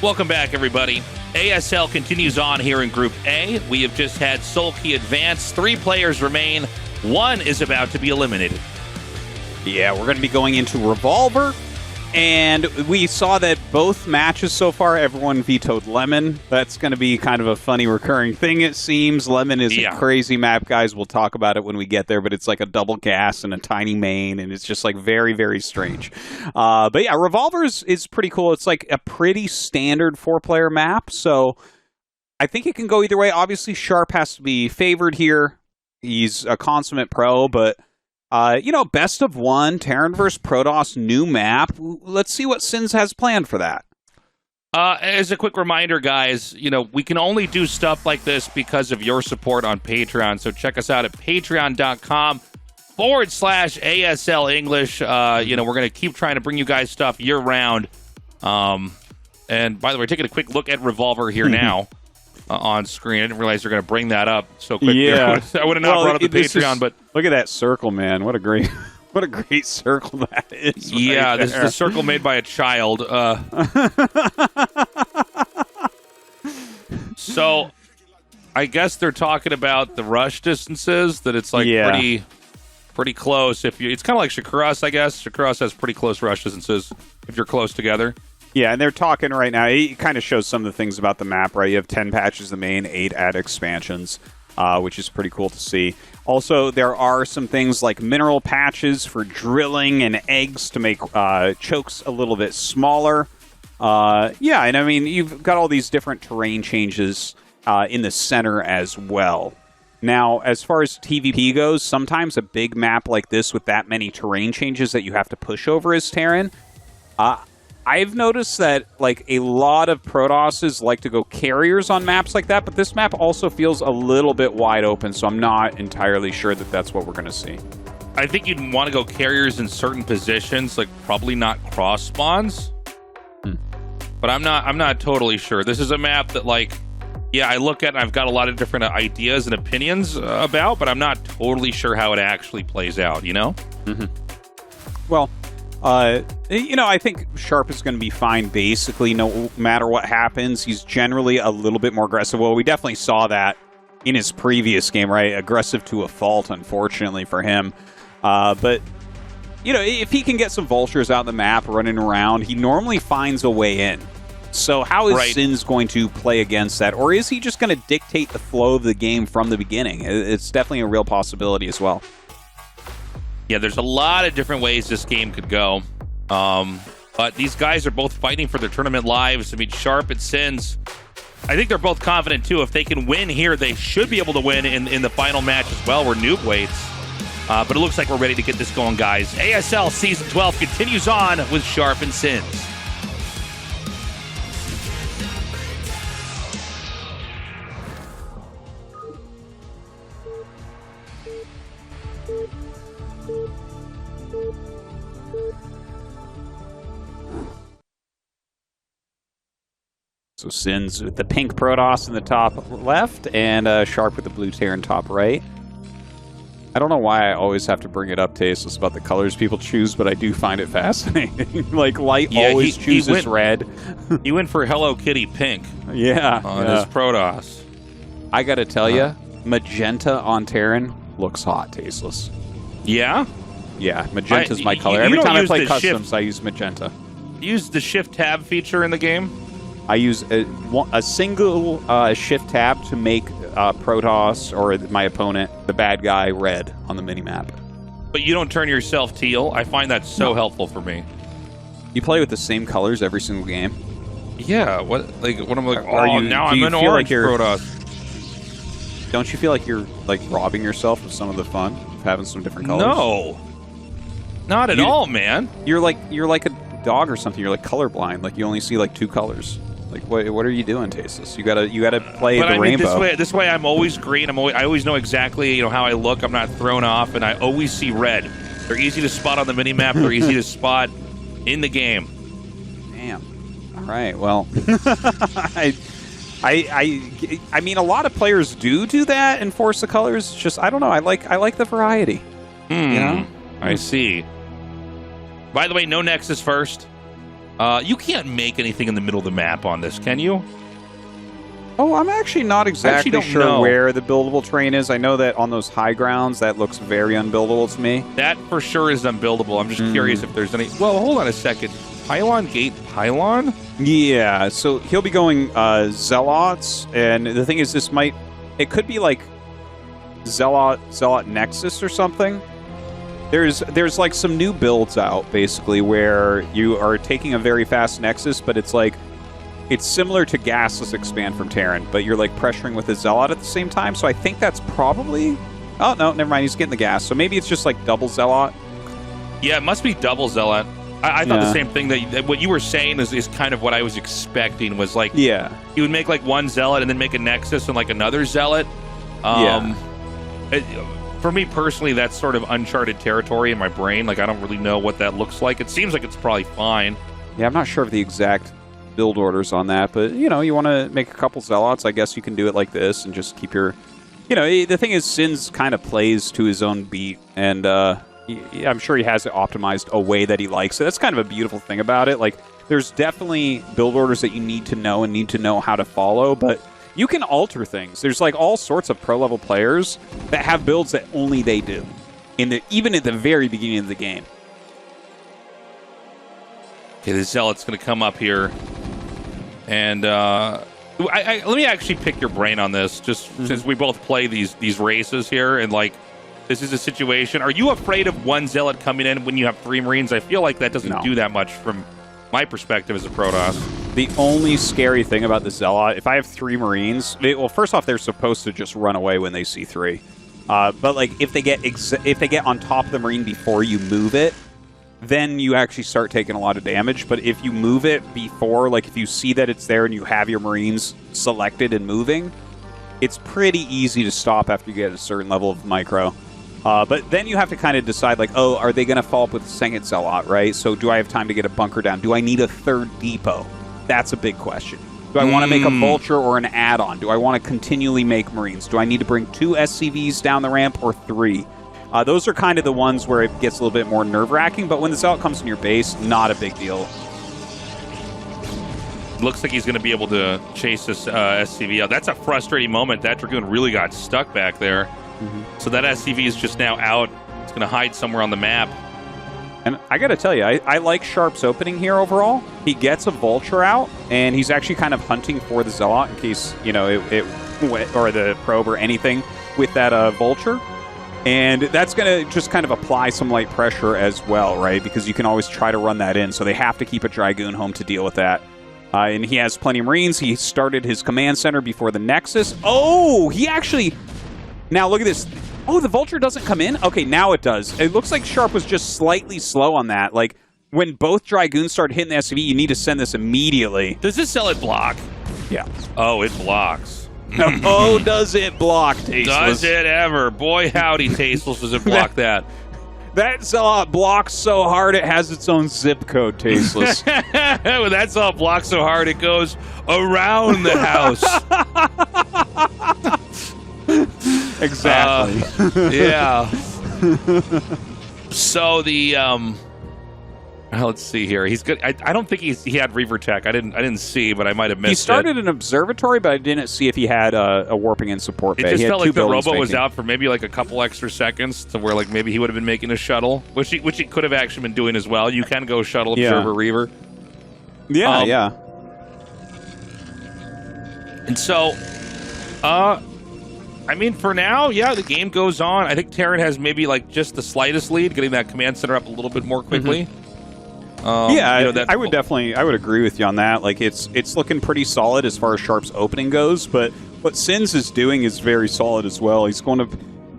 Welcome back, everybody. ASL continues on here in Group A. We have just had SoulKey advance. 3 players remain. 1 is about to be eliminated. Yeah, we're going to be going into Revolver. And we saw that both matches so far, everyone vetoed Lemon. That's going to be kind of a funny recurring thing, it seems. Lemon is a crazy map, guys. We'll talk about it when we get there, but it's like a double gas and a tiny main, and it's just like very, very strange. But yeah, Revolver is pretty cool. It's like a pretty standard 4-player map, so I think it can go either way. Obviously, Sharp has to be favored here. He's a consummate pro, but... best of 1, Terran vs. Protoss, new map. Let's see what Sins has planned for that. As a quick reminder, guys, we can only do stuff like this because of your support on Patreon. So check us out at patreon.com/ASL English. We're going to keep trying to bring you guys stuff year round. And by the way, taking a quick look at Revolver here now. On screen. I didn't realize they're going to bring that up so quick. Yeah. I would have not brought up the Patreon, but look at that circle, man. What a great circle that is. Yeah, right this is the circle made by a child. So I guess they're talking about the rush distances, that it's like pretty close. It's kind of like Shakuras, I guess. Shakuras has pretty close rush distances if you're close together. Yeah, and they're talking right now. It kind of shows some of the things about the map, right? You have 10 patches the main, 8 add expansions, which is pretty cool to see. Also, there are some things like mineral patches for drilling and eggs to make chokes a little bit smaller. Yeah, and I mean, you've got all these different terrain changes in the center as well. Now, as far as TVP goes, sometimes a big map like this with that many terrain changes that you have to push over as Terran, I've noticed that like a lot of Protosses like to go carriers on maps like that, but this map also feels a little bit wide open, so I'm not entirely sure that that's what we're going to see. I think you'd want to go carriers in certain positions, like probably not cross spawns. But I'm not totally sure. This is a map that, like, yeah, I look at and I've got a lot of different ideas and opinions about, but I'm not totally sure how it actually plays out, Well, I think Sharp is going to be fine basically no matter what happens. He's generally a little bit more aggressive. Well, we definitely saw that in his previous game, right? Aggressive to a fault, unfortunately for him. But, if he can get some vultures out of the map running around, he normally finds a way in. So how is Sins going to play against that? Or is he just going to dictate the flow of the game from the beginning? It's definitely a real possibility as well. Yeah, there's a lot of different ways this game could go. But these guys are both fighting for their tournament lives. I mean, Sharp and Sins, I think they're both confident, too. If they can win here, they should be able to win in the final match as well, where nOOb waits. But it looks like we're ready to get this going, guys. ASL Season 12 continues on with Sharp and Sins. So Sins with the pink Protoss in the top left, and Sharp with the blue Terran top right. I don't know why I always have to bring it up, Tastosis, about the colors people choose, but I do find it fascinating. Like, Light always chooses red. He went for Hello Kitty pink. On his Protoss. I gotta tell you, magenta on Terran looks hot, Tastosis. Yeah? Yeah, magenta's my color. Every time I play customs, I use magenta. You use the Shift Tab feature in the game? I use a single Shift Tab to make Protoss, or my opponent, the bad guy, red on the minimap. But you don't turn yourself teal? I find that so helpful for me. You play with the same colors every single game? Yeah. What I'm like, now I'm an orange Protoss. Don't you feel like you're like robbing yourself of some of the fun of having some different colors? No. Not at all, man. You're like a dog or something. You're like colorblind. Like you only see like 2 colors. Like what are you doing, Tastosis? You gotta play the rainbow. This way I'm always green. I always know exactly how I look. I'm not thrown off, and I always see red. They're easy to spot on the minimap. They're easy to spot in the game. Damn. All right. Well, I mean, a lot of players do that and force the colors. It's just I don't know. I like the variety. I see. By the way, no Nexus first. You can't make anything in the middle of the map on this, can you? Oh, I'm actually not exactly don't sure know. where the buildable terrain is. I know that on those high grounds, that looks very unbuildable to me. That for sure is unbuildable. I'm just curious if there's any... Well, hold on a second. Pylon, gate, pylon? Yeah, so he'll be going Zealots, and the thing is, this might... It could be like Zealot Nexus or something. There's like some new builds out, basically, where you are taking a very fast Nexus, but it's like... It's similar to Gasless Expand from Terran, but you're like pressuring with a Zealot at the same time, so I think that's probably... Oh, no, never mind, he's getting the gas. So maybe it's just like double Zealot. Yeah, it must be double Zealot. I thought the same thing, that what you were saying is kind of what I was expecting, was like... Yeah. You would make like one Zealot and then make a Nexus and like another Zealot. For me personally, that's sort of uncharted territory in my brain. Like, I don't really know what that looks like. It seems like it's probably fine. Yeah, I'm not sure of the exact build orders on that, but, you know, you want to make a couple Zealots, I guess you can do it like this and just keep your... You know, the thing is, Sins kind of plays to his own beat, and I'm sure he has it optimized a way that he likes it. That's kind of a beautiful thing about it. Like, there's definitely build orders that you need to know and need to know how to follow, but you can alter things. There's, like, all sorts of pro-level players that have builds that only they do, even at the very beginning of the game. Okay, the Zealot's going to come up here. And let me actually pick your brain on this, just since we both play these races here, and like this is a situation. Are you afraid of one Zealot coming in when you have 3 Marines? I feel like that doesn't do that much from my perspective as a Protoss. The only scary thing about the Zealot, if I have 3 Marines, well, first off, they're supposed to just run away when they see 3. But like if they get on top of the Marine before you move it, then you actually start taking a lot of damage. But if you move it before, like if you see that it's there and you have your Marines selected and moving, it's pretty easy to stop after you get a certain level of micro. But then you have to kind of decide, like, oh, are they going to follow up with a second Zealot, right? So do I have time to get a bunker down? Do I need a 3rd depot? That's a big question. Do I want to make a Vulture or an add-on? Do I want to continually make Marines? Do I need to bring 2 SCVs down the ramp or 3? Those are kind of the ones where it gets a little bit more nerve-wracking, but when the Zealot comes in your base, not a big deal. Looks like he's going to be able to chase this SCV out. That's a frustrating moment. That Dragoon really got stuck back there. So that SCV is just now out. It's going to hide somewhere on the map. And I got to tell you, I like Sharp's opening here overall. He gets a Vulture out, and he's actually kind of hunting for the Zealot in case, you know, or the probe or anything with that Vulture. And that's going to just kind of apply some light pressure as well, right? Because you can always try to run that in, so they have to keep a Dragoon home to deal with that. And he has plenty of Marines. He started his command center before the Nexus. Oh, he actually... Now, look at this. Oh, the Vulture doesn't come in? Okay, now it does. It looks like Sharp was just slightly slow on that. Like, when both Dragoons start hitting the SCV, you need to send this immediately. Does this Zealot block? Yeah. Oh, it blocks. Oh, does it block, Tasteless? Does it ever? Boy, howdy, Tasteless, does it block that. That Zealot blocks so hard it has its own zip code, Tasteless. Well, that Zealot blocks so hard it goes around the house. Exactly. Yeah. So the let's see here. He's good. I don't think he had Reaver tech. I didn't see, but I might have missed it. He started an observatory, but I didn't see if he had a warping and support bay. It just felt like the Robo was vacant. out for maybe like a couple extra seconds, to where like maybe he would have been making a shuttle, which he could have actually been doing as well. You can go shuttle observer Reaver. Yeah, yeah. And so, I mean, for now, yeah, the game goes on. I think Terran has maybe like just the slightest lead, getting that command center up a little bit more quickly. Yeah, you know, I would agree with you on that. Like, it's looking pretty solid as far as Sharp's opening goes, but what Sins is doing is very solid as well. He's going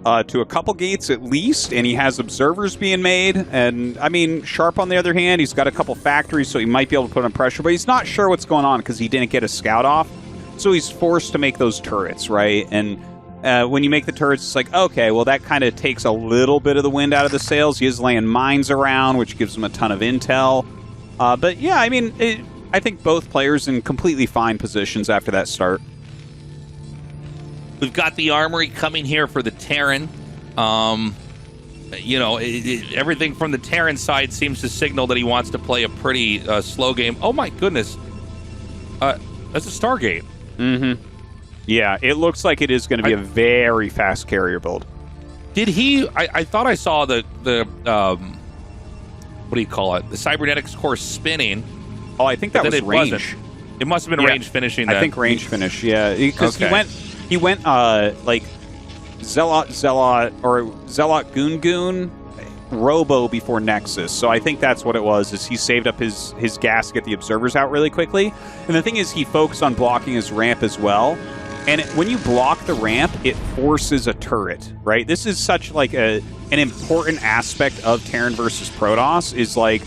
to a couple gates at least, and he has observers being made. And I mean, Sharp on the other hand, he's got a couple factories, so he might be able to put on pressure, but he's not sure what's going on because he didn't get a scout off, so he's forced to make those turrets, right? And when you make the turrets, it's like, okay, well, that kind of takes a little bit of the wind out of the sails. He is laying mines around, which gives him a ton of intel. But yeah, I mean, I think both players in completely fine positions after that start. We've got the armory coming here for the Terran. you know, everything from the Terran side seems to signal that he wants to play a pretty slow game. Oh my goodness, that's a Stargate. Mm-hmm. Yeah, it looks like it is going to be a very fast carrier build. Did he? I thought I saw the what do you call it? The cybernetics core spinning. Oh, I think that was range. Wasn't. It must have been range finishing. That. I think range finish. Yeah, because he went like Zealot Goon Goon Robo before Nexus. So I think that's what it was. Is he saved up his gas to get the observers out really quickly? And the thing is, he focused on blocking his ramp as well. And when you block the ramp, it forces a turret, right? This is such like an important aspect of Terran versus Protoss is like,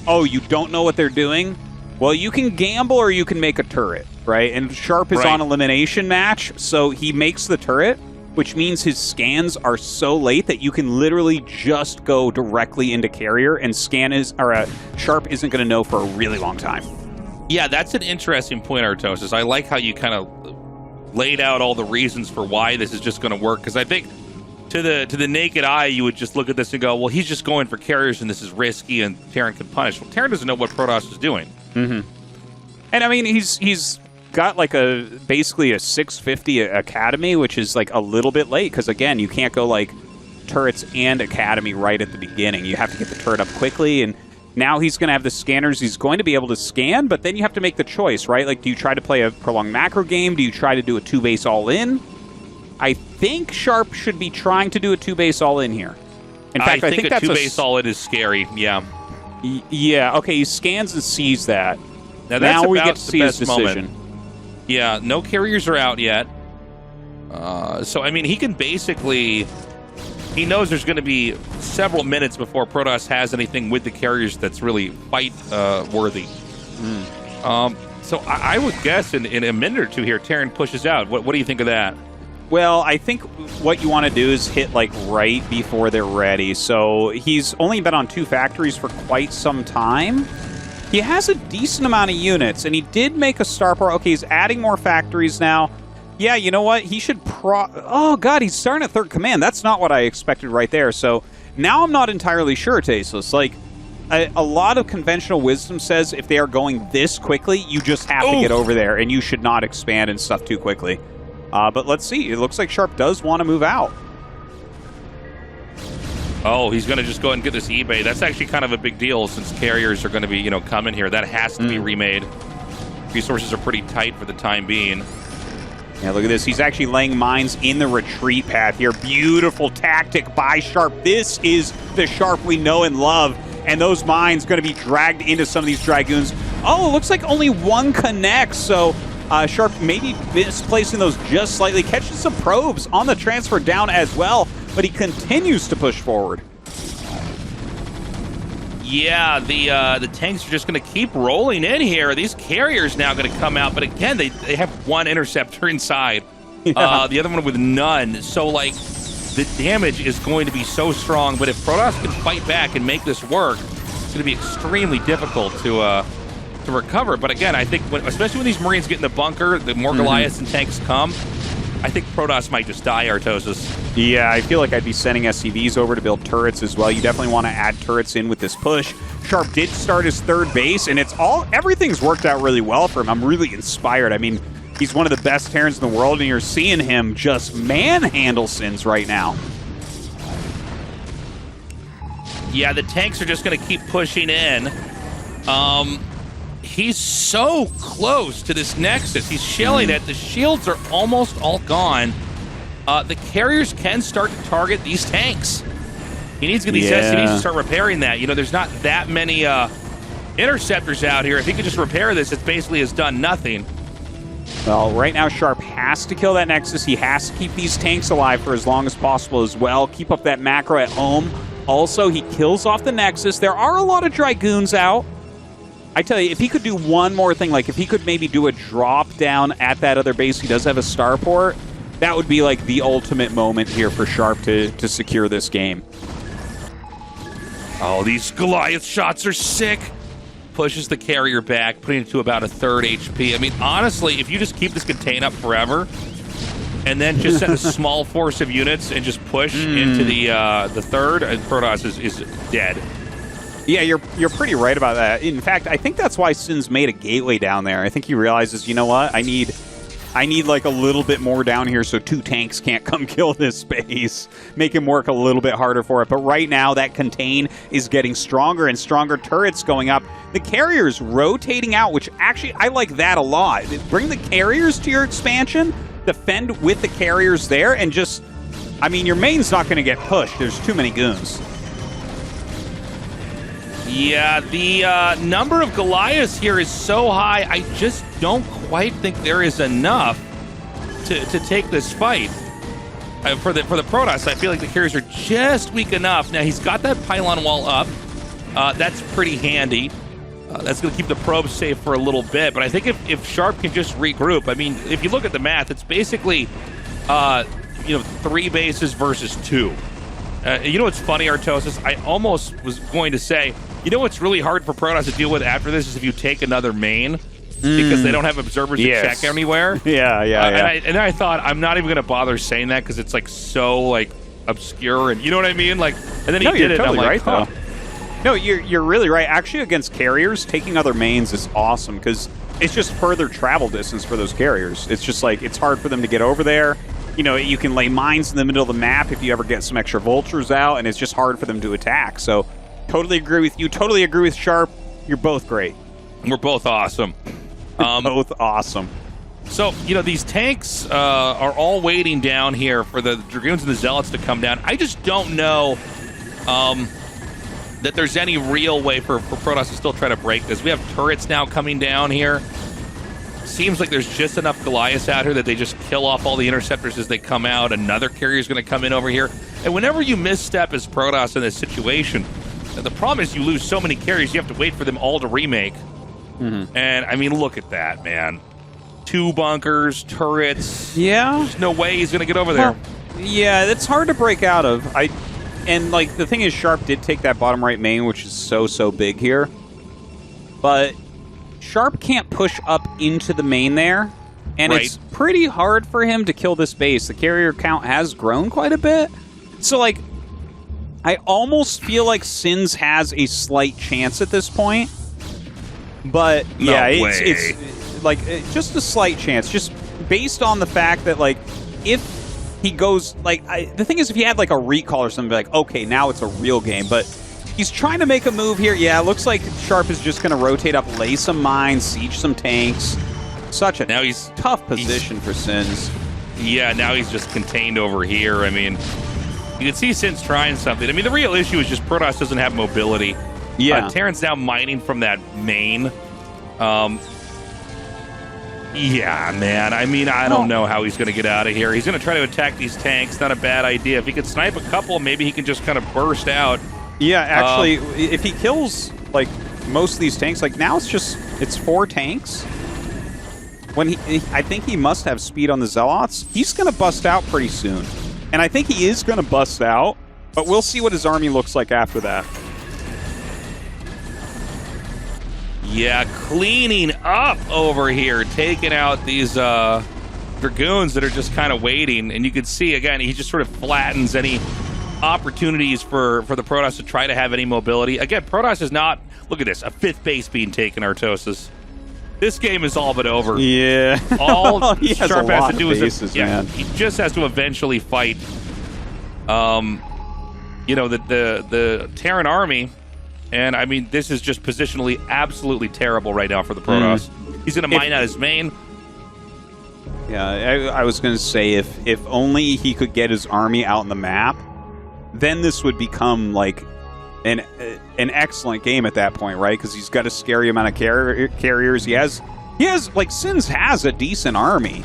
oh, you don't know what they're doing? Well, you can gamble or you can make a turret, right? And Sharp is on elimination match, so he makes the turret, which means his scans are so late that you can literally just go directly into carrier and Sharp isn't going to know for a really long time. Yeah, that's an interesting point, Artosis. I like how you kind of laid out all the reasons for why this is just going to work, because I think to the naked eye you would just look at this and go, well, he's just going for carriers and this is risky and Terran can punish. Well, Terran doesn't know what Protoss is doing. Mm-hmm. And I mean, he's got like basically a 650 Academy, which is like a little bit late because again, you can't go like turrets and Academy right at the beginning. You have to get the turret up quickly, and now he's going to have the scanners. He's going to be able to scan, but then you have to make the choice, right? Like, do you try to play a prolonged macro game? Do you try to do a 2-base all-in? I think Sharp should be trying to do a 2-base all-in here. In fact, I think a 2-base all-in is scary, yeah. Yeah, okay, he scans and sees that. Now we get to see his decision. Moment. Yeah, no carriers are out yet. So, I mean, he can basically... He knows there's going to be several minutes before Protoss has anything with the carriers that's really fight-worthy. So I would guess in a minute or two here, Terran pushes out. What do you think of that? Well, I think what you want to do is hit like right before they're ready. So he's only been on 2 factories for quite some time. He has a decent amount of units, and he did make a starport. Okay, he's adding more factories now. Yeah, you know what? He should oh, God, he's starting at 3rd command. That's not what I expected right there. So now I'm not entirely sure, Tastosis. Like, a lot of conventional wisdom says if they are going this quickly, you just have to get over there, and you should not expand and stuff too quickly. But let's see. It looks like Sharp does want to move out. Oh, he's going to just go ahead and get this eBay. That's actually kind of a big deal since carriers are going to be, coming here. That has to be remade. Resources are pretty tight for the time being. Yeah, look at this. He's actually laying mines in the retreat path here. Beautiful tactic by Sharp. This is the Sharp we know and love. And those mines going to be dragged into some of these Dragoons. Oh, it looks like only 1 connects. So Sharp maybe misplacing those just slightly. Catches some probes on the transfer down as well. But he continues to push forward. Yeah, the tanks are just going to keep rolling in here. These carriers now going to come out, but again, they have 1 interceptor inside, the other one with none. So, like, the damage is going to be so strong, but if Protoss can fight back and make this work, it's going to be extremely difficult to recover. But again, I think, especially when these Marines get in the bunker, the more Goliaths and tanks come, I think Protoss might just die, Artosis. Yeah, I feel like I'd be sending SCVs over to build turrets as well. You definitely want to add turrets in with this push. Sharp did start his 3rd base, and everything's worked out really well for him. I'm really inspired. I mean, he's one of the best Terrans in the world, and you're seeing him just manhandle Sins right now. Yeah, the tanks are just going to keep pushing in. He's so close to this Nexus. He's shelling it. The shields are almost all gone. The carriers can start to target these tanks. He needs to get these SCVs to start repairing that. There's not that many interceptors out here. If he could just repair this, it basically has done nothing. Well, right now, Sharp has to kill that Nexus. He has to keep these tanks alive for as long as possible as well. Keep up that macro at home. Also, he kills off the Nexus. There are a lot of Dragoons out. I tell you, if he could do one more thing, like if he could maybe do a drop down at that other base, he does have a starport, that would be like the ultimate moment here for Sharp to secure this game. Oh, these Goliath shots are sick. Pushes the carrier back, putting it to about a 3rd HP. I mean, honestly, if you just keep this contain up forever, and then just send a small force of units and just push into the third, and Protoss is dead. Yeah, you're pretty right about that. In fact, I think that's why Sin's made a gateway down there. I think he realizes, you know what, I need like a little bit more down here so 2 tanks can't come kill this space. Make him work a little bit harder for it. But right now, that contain is getting stronger and stronger. Turrets going up. The carriers rotating out, which actually, I like that a lot. Bring the carriers to your expansion, defend with the carriers there, and just, I mean, your main's not going to get pushed. There's too many goons. Yeah, the number of Goliaths here is so high, I just don't quite think there is enough to take this fight. For the Protoss, I feel like the carriers are just weak enough. Now, he's got that pylon wall up. That's pretty handy. That's going to keep the probes safe for a little bit. But I think if Sharp can just regroup, I mean, if you look at the math, it's basically, 3 bases versus 2. You know what's funny, Artosis? I almost was going to say, you know what's really hard for Protoss to deal with after this is if you take another main, because they don't have observers to check anywhere. Yeah. And I thought, I'm not even going to bother saying that because it's like so like obscure, and you know what I mean? Like, and then he did it, totally and I'm like, right, though. No, you're really right. Actually, against carriers, taking other mains is awesome because it's just further travel distance for those carriers. It's just like, it's hard for them to get over there. You know, you can lay mines in the middle of the map if you ever get some extra vultures out, and it's just hard for them to attack. So, totally agree with you. Totally agree with Sharp. You're both great. We're both awesome. Both awesome. So, you know, these tanks are all waiting down here for the Dragoons and the Zealots to come down. I just don't know that there's any real way for Protoss to still try to break this. We have turrets now coming down here. Seems like there's just enough Goliaths out here that they just kill off all the interceptors as they come out. Another carrier is going to come in over here. And whenever you misstep as Protoss in this situation, the problem is you lose so many carriers, you have to wait for them all to remake. And, I mean, look at that, man. 2 bunkers, turrets. Yeah. There's no way he's going to get over there. Yeah, it's hard to break out of. And, like, the thing is, Sharp did take that bottom right main, which is so big here. But Sharp can't push up into the main there, and it's pretty hard for him to kill this base. The carrier count has grown quite a bit. So, like, I almost feel like Sins has a slight chance at this point. But, yeah, it's like, just a slight chance. Just based on the fact that, like, if he goes, like, the thing is, if he had, like, a recall or something, like, okay, now it's a real game. But he's trying to make a move here. Yeah, it looks like Sharp is just going to rotate up, lay some mines, siege some tanks. Such a tough position for Sins. Yeah, now he's just contained over here. I mean, you can see Sins trying something. I mean, the real issue is just Protoss doesn't have mobility. Yeah. Terran's now mining from that main. Yeah, man. I mean, I don't know how he's going to get out of here. He's going to try to attack these tanks. Not a bad idea. If he could snipe a couple, maybe he can just kind of burst out. Yeah, actually, if he kills, like, most of these tanks, like, now it's 4 tanks. When I think he must have speed on the Zealots. He's going to bust out pretty soon. And I think he is going to bust out, but we'll see what his army looks like after that. Yeah, cleaning up over here, taking out these Dragoons that are just kind of waiting. And you can see, again, he just sort of flattens any opportunities for the Protoss to try to have any mobility. Again, Protoss is not, look at this, a 5th base being taken, Artosis. This game is all but over. Yeah. All he has Sharp a lot has to do of is bases, man. he just has to eventually fight you know, the Terran army. And I mean, this is just positionally absolutely terrible right now for the Protoss. He's going to mine out his main. Yeah, I was going to say, if only he could get his army out on the map, then this would become like an excellent game at that point, right? Because he's got a scary amount of carriers. He has like, Sins has a decent army.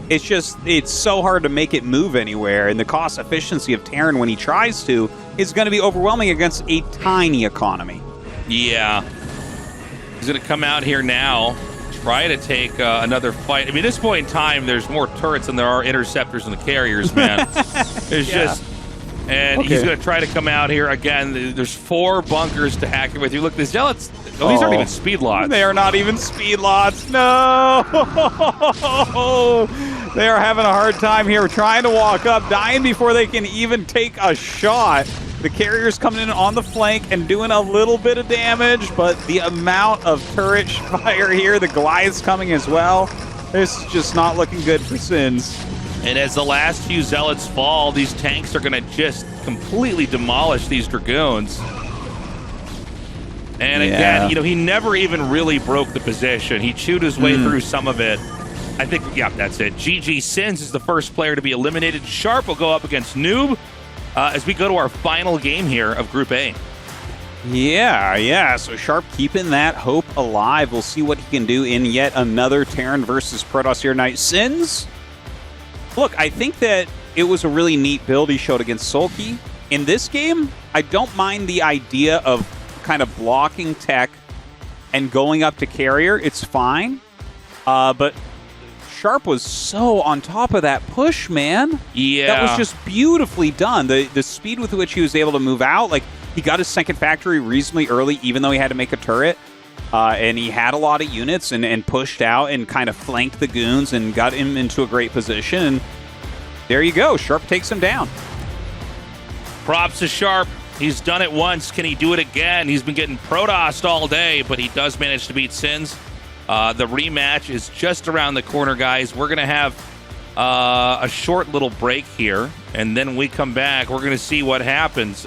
It's just, it's so hard to make it move anywhere, and the cost efficiency of Terran when he tries to is going to be overwhelming against a tiny economy. Yeah. He's going to come out here now, try to take another fight. I mean, at this point in time, there's more turrets than there are interceptors and the carriers, man. There's just... And he's going to try to come out here again. There's 4 bunkers to hack it with. You look, the Zealots, these aren't even speed lots. They are not even speed lots. No! They are having a hard time here, trying to walk up, dying before they can even take a shot. The carrier's coming in on the flank and doing a little bit of damage, but the amount of turret fire here, the Goliath's coming as well. This is just not looking good for Sins. And as the last few Zealots fall, these tanks are going to just completely demolish these Dragoons. And again, you know, he never even really broke the position. He chewed his way through some of it. I think, yeah, that's it. GG Sins is the first player to be eliminated. Sharp will go up against nOOb as we go to our final game here of Group A. Yeah. So Sharp keeping that hope alive. We'll see what he can do in yet another Terran versus Protoss here tonight. Sins, look, I think that it was a really neat build he showed against SoulKey. In this game, I don't mind the idea of kind of blocking tech and going up to carrier. It's fine. But Sharp was so on top of that push, man. Yeah. That was just beautifully done. The speed with which he was able to move out, like he got his second factory reasonably early, even though he had to make a turret. And he had a lot of units and pushed out and kind of flanked the goons and got him into a great position. And there you go. Sharp takes him down. Props to Sharp. He's done it once. Can he do it again? He's been getting Protossed all day, but he does manage to beat Sins. The rematch is just around the corner, guys. We're going to have a short little break here, and then we come back. We're going to see what happens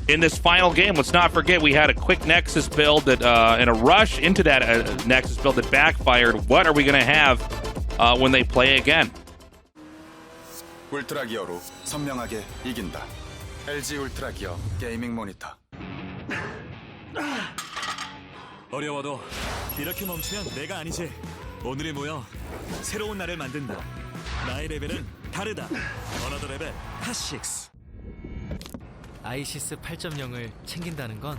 in this final game. Let's not forget we had a quick Nexus build that, and a rush into that Nexus build that backfired. What are we going to have when they play again? 울트라 기어로 선명하게 이긴다. LG 울트라 기어 게이밍 모니터. 어려워도 이렇게 멈추면 내가 아니지. 오늘이 모여 새로운 날을 만든다. 나의 레벨은 다르다. 어나더 레벨 타6. 아이시스 8.0을 챙긴다는 건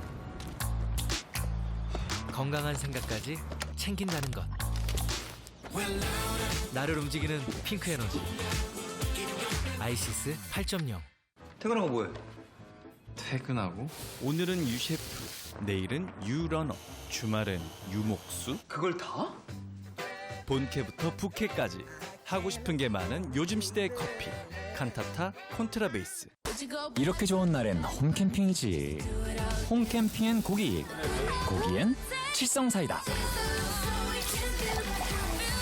건강한 생각까지 챙긴다는 것. 나를 움직이는 핑크 에너지. 아이시스 8.0. 퇴근하고 뭐해? 퇴근하고? 오늘은 유셰프, 내일은 유러너, 주말엔 유목수. 그걸 다? 본캐부터 부캐까지 하고 싶은 게 많은 요즘 시대의 커피. 칸타타 콘트라베이스. 이렇게 좋은 날엔 홈캠핑이지. 홈캠핑엔 고기, 고기엔 칠성사이다.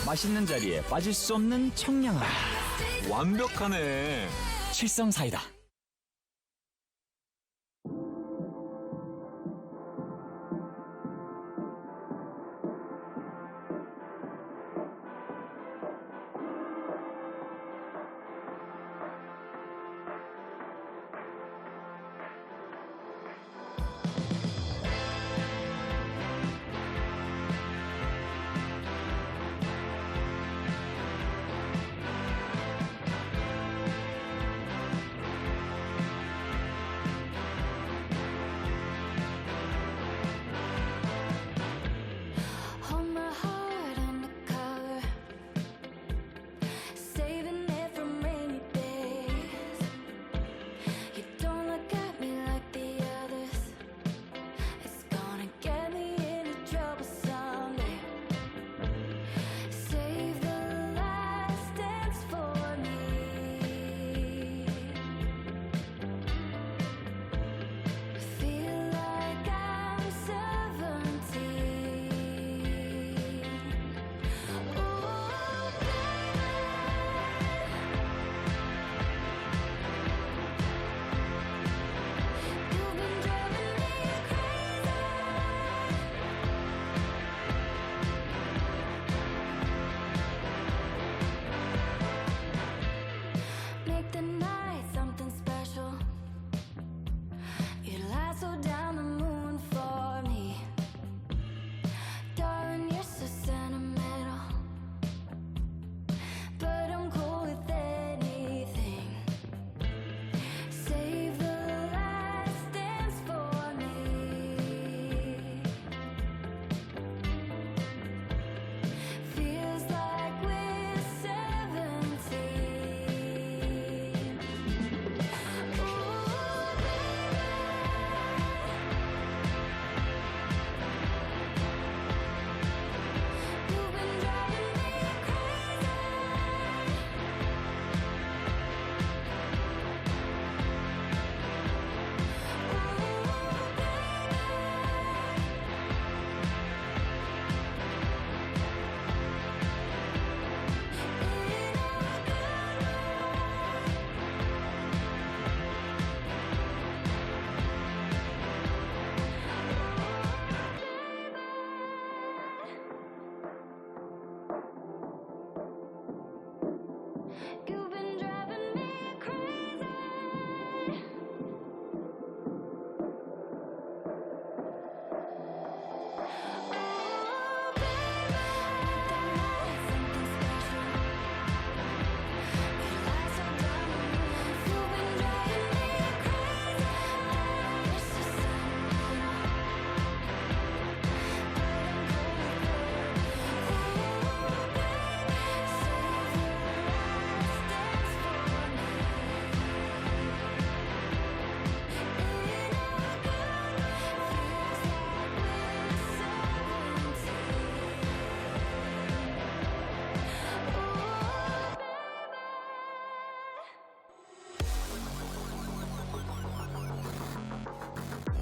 맛있는 자리에 빠질 수 없는 청량함. 완벽하네. 칠성사이다.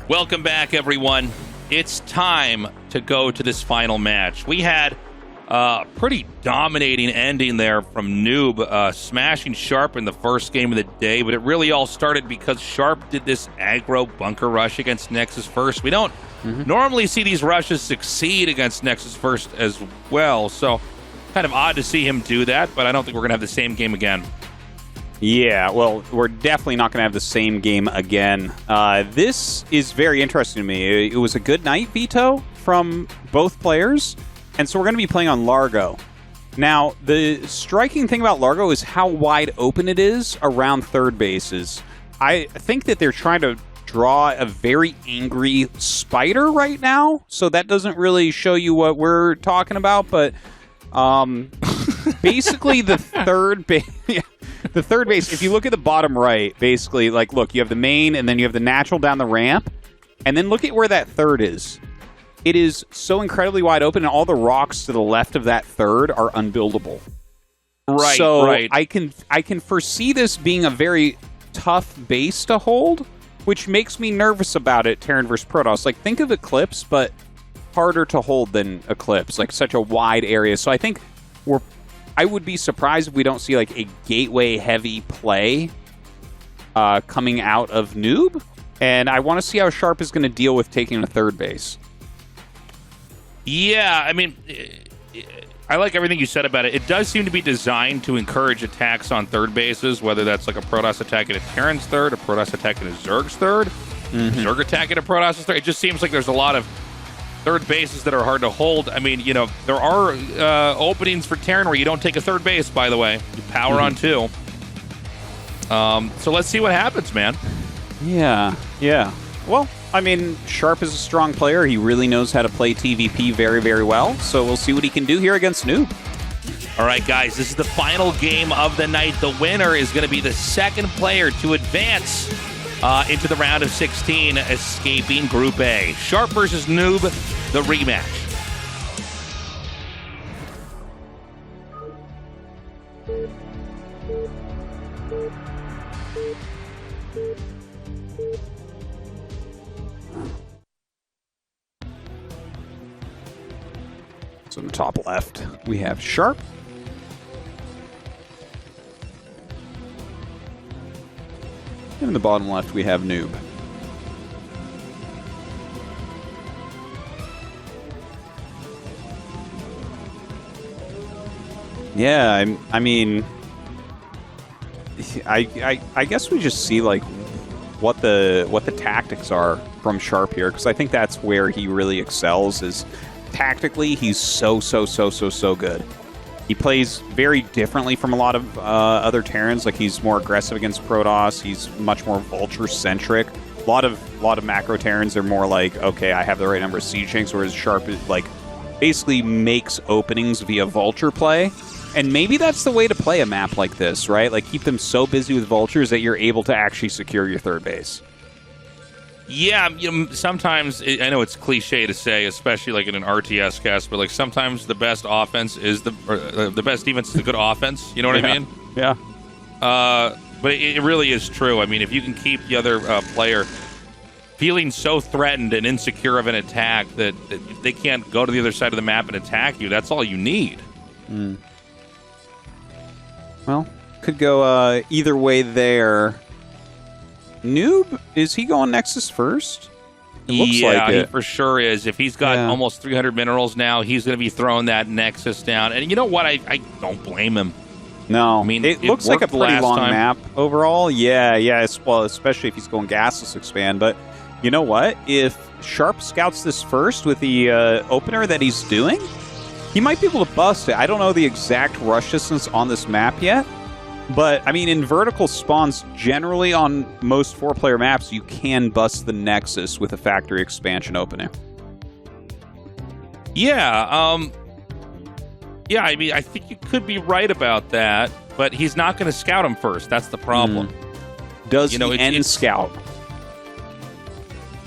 Welcome back, everyone. It's time to go to this final match. We had a pretty dominating ending there from nOOb, smashing Sharp in the first game of the day, but it really all started because Sharp did this aggro bunker rush against Nexus first. We don't normally see these rushes succeed against Nexus first as well, so kind of odd to see him do that, but I don't think we're going to have the same game again. Yeah, well, we're definitely not going to have the same game again. This is very interesting to me. It was a good night veto from both players, and so we're going to be playing on Largo. Now, the striking thing about Largo is how wide open it is around third bases. I think that they're trying to draw a very angry spider right now, so that doesn't really show you what we're talking about, but basically the third base... The third base, if you look at the bottom right, basically, like, look, you have the main, and then you have the natural down the ramp, and then look at where that third is. It is so incredibly wide open, and all the rocks to the left of that third are unbuildable. Right, so right. I can foresee this being a very tough base to hold, which makes me nervous about it, Terran versus Protoss. Like, think of Eclipse, but harder to hold than Eclipse, like such a wide area. So I think I would be surprised if we don't see like a gateway-heavy play coming out of nOOb, and I want to see how Sharp is going to deal with taking a third base. Yeah, I mean, I like everything you said about it. It does seem to be designed to encourage attacks on third bases, whether that's like a Protoss attacking a Terran's third, a Protoss attacking a Zerg's third, Zerg attacking a Protoss' third. It just seems like there's a lot of third bases that are hard to hold. I mean, you know, there are openings for Terran where you don't take a third base, by the way. You power on two. So let's see what happens, man. Yeah. Well, I mean, Sharp is a strong player. He really knows how to play TVP very, very well. So we'll see what he can do here against nOOb. All right, guys, this is the final game of the night. The winner is going to be the second player to advance into the round of 16, escaping Group A. Sharp versus nOOb, the rematch. So in the top left, we have Sharp. And in the bottom left, we have nOOb. Yeah, I mean, I guess we just see like what the tactics are from Sharp here, because I think that's where he really excels. Is tactically, he's so good. He plays very differently from a lot of other Terrans. Like, he's more aggressive against Protoss. He's much more Vulture-centric. A lot of macro Terrans are more like, okay, I have the right number of siege tanks, whereas Sharp is like basically makes openings via Vulture play. And maybe that's the way to play a map like this, right? Like, keep them so busy with Vultures that you're able to actually secure your third base. Yeah, you know, sometimes, I know it's cliche to say, especially like in an RTS cast, but like sometimes the best offense is the best defense is the good offense. You know what I mean? Yeah. But it really is true. I mean, if you can keep the other player feeling so threatened and insecure of an attack that they can't go to the other side of the map and attack you, that's all you need. Well, could go either way there. nOOb, is he going Nexus first? It looks like it. He for sure is. If he's got almost 300 minerals now, he's going to be throwing that Nexus down. And you know what? I don't blame him. No, I mean, it looks like a worked pretty last long time. map overall. Yeah, well, especially if he's going gasless expand. But you know what? If Sharp scouts this first with the opener that he's doing, he might be able to bust it. I don't know the exact rush distance on this map yet, but I mean, in vertical spawns, generally on most 4-player maps, you can bust the Nexus with a factory expansion opener. Yeah, yeah, I mean, I think you could be right about that, but he's not going to scout him first. That's the problem. Does You know, he end scout?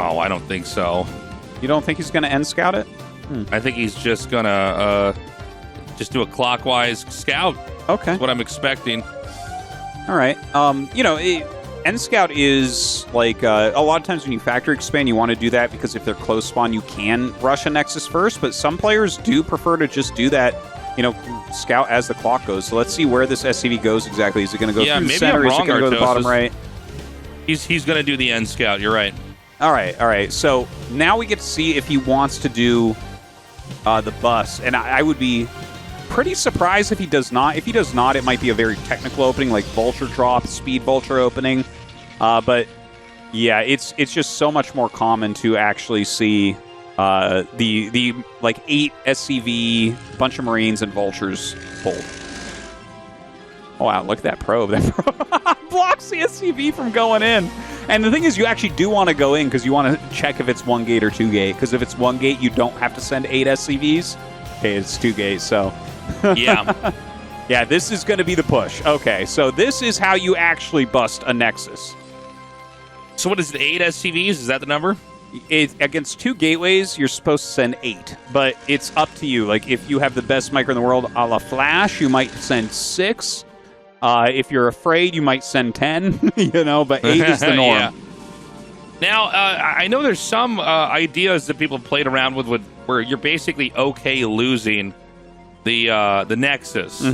Oh, I don't think so. You don't think he's going to end scout it? I think he's just going to just do a clockwise scout. Okay. That's what I'm expecting. All right. You know, end scout is like a lot of times when you factory expand, you want to do that because if they're close spawn, you can rush a Nexus first, but some players do prefer to just do that, you know, scout as the clock goes. So let's see where this SCV goes exactly. Is it going to go through the center? Is it going to go to the bottom right? He's going to do the end scout. You're right. All right. So now we get to see if he wants to do the bus, and I would be pretty surprised if he does not. If he does not, it might be a very technical opening, like Vulture drop, Speed Vulture opening. But yeah, it's just so much more common to actually see the like 8 SCV, bunch of Marines and Vultures hold. Oh wow, look at that probe. That probe blocks the SCV from going in. And the thing is, you actually do want to go in because you want to check if it's 1 gate or 2 gate. Because if it's 1 gate, you don't have to send 8 SCVs. Okay, it's 2 gates, so. Yeah. Yeah, this is going to be the push. Okay, so this is how you actually bust a Nexus. So what is it, 8 SCVs? Is that the number? Against 2 gateways, you're supposed to send 8. But it's up to you. Like, if you have the best micro in the world a la Flash, you might send 6. If you're afraid, you might send 10, you know, but 8 is the norm. Yeah. Now, I know there's some ideas that people played around with where you're basically okay losing the Nexus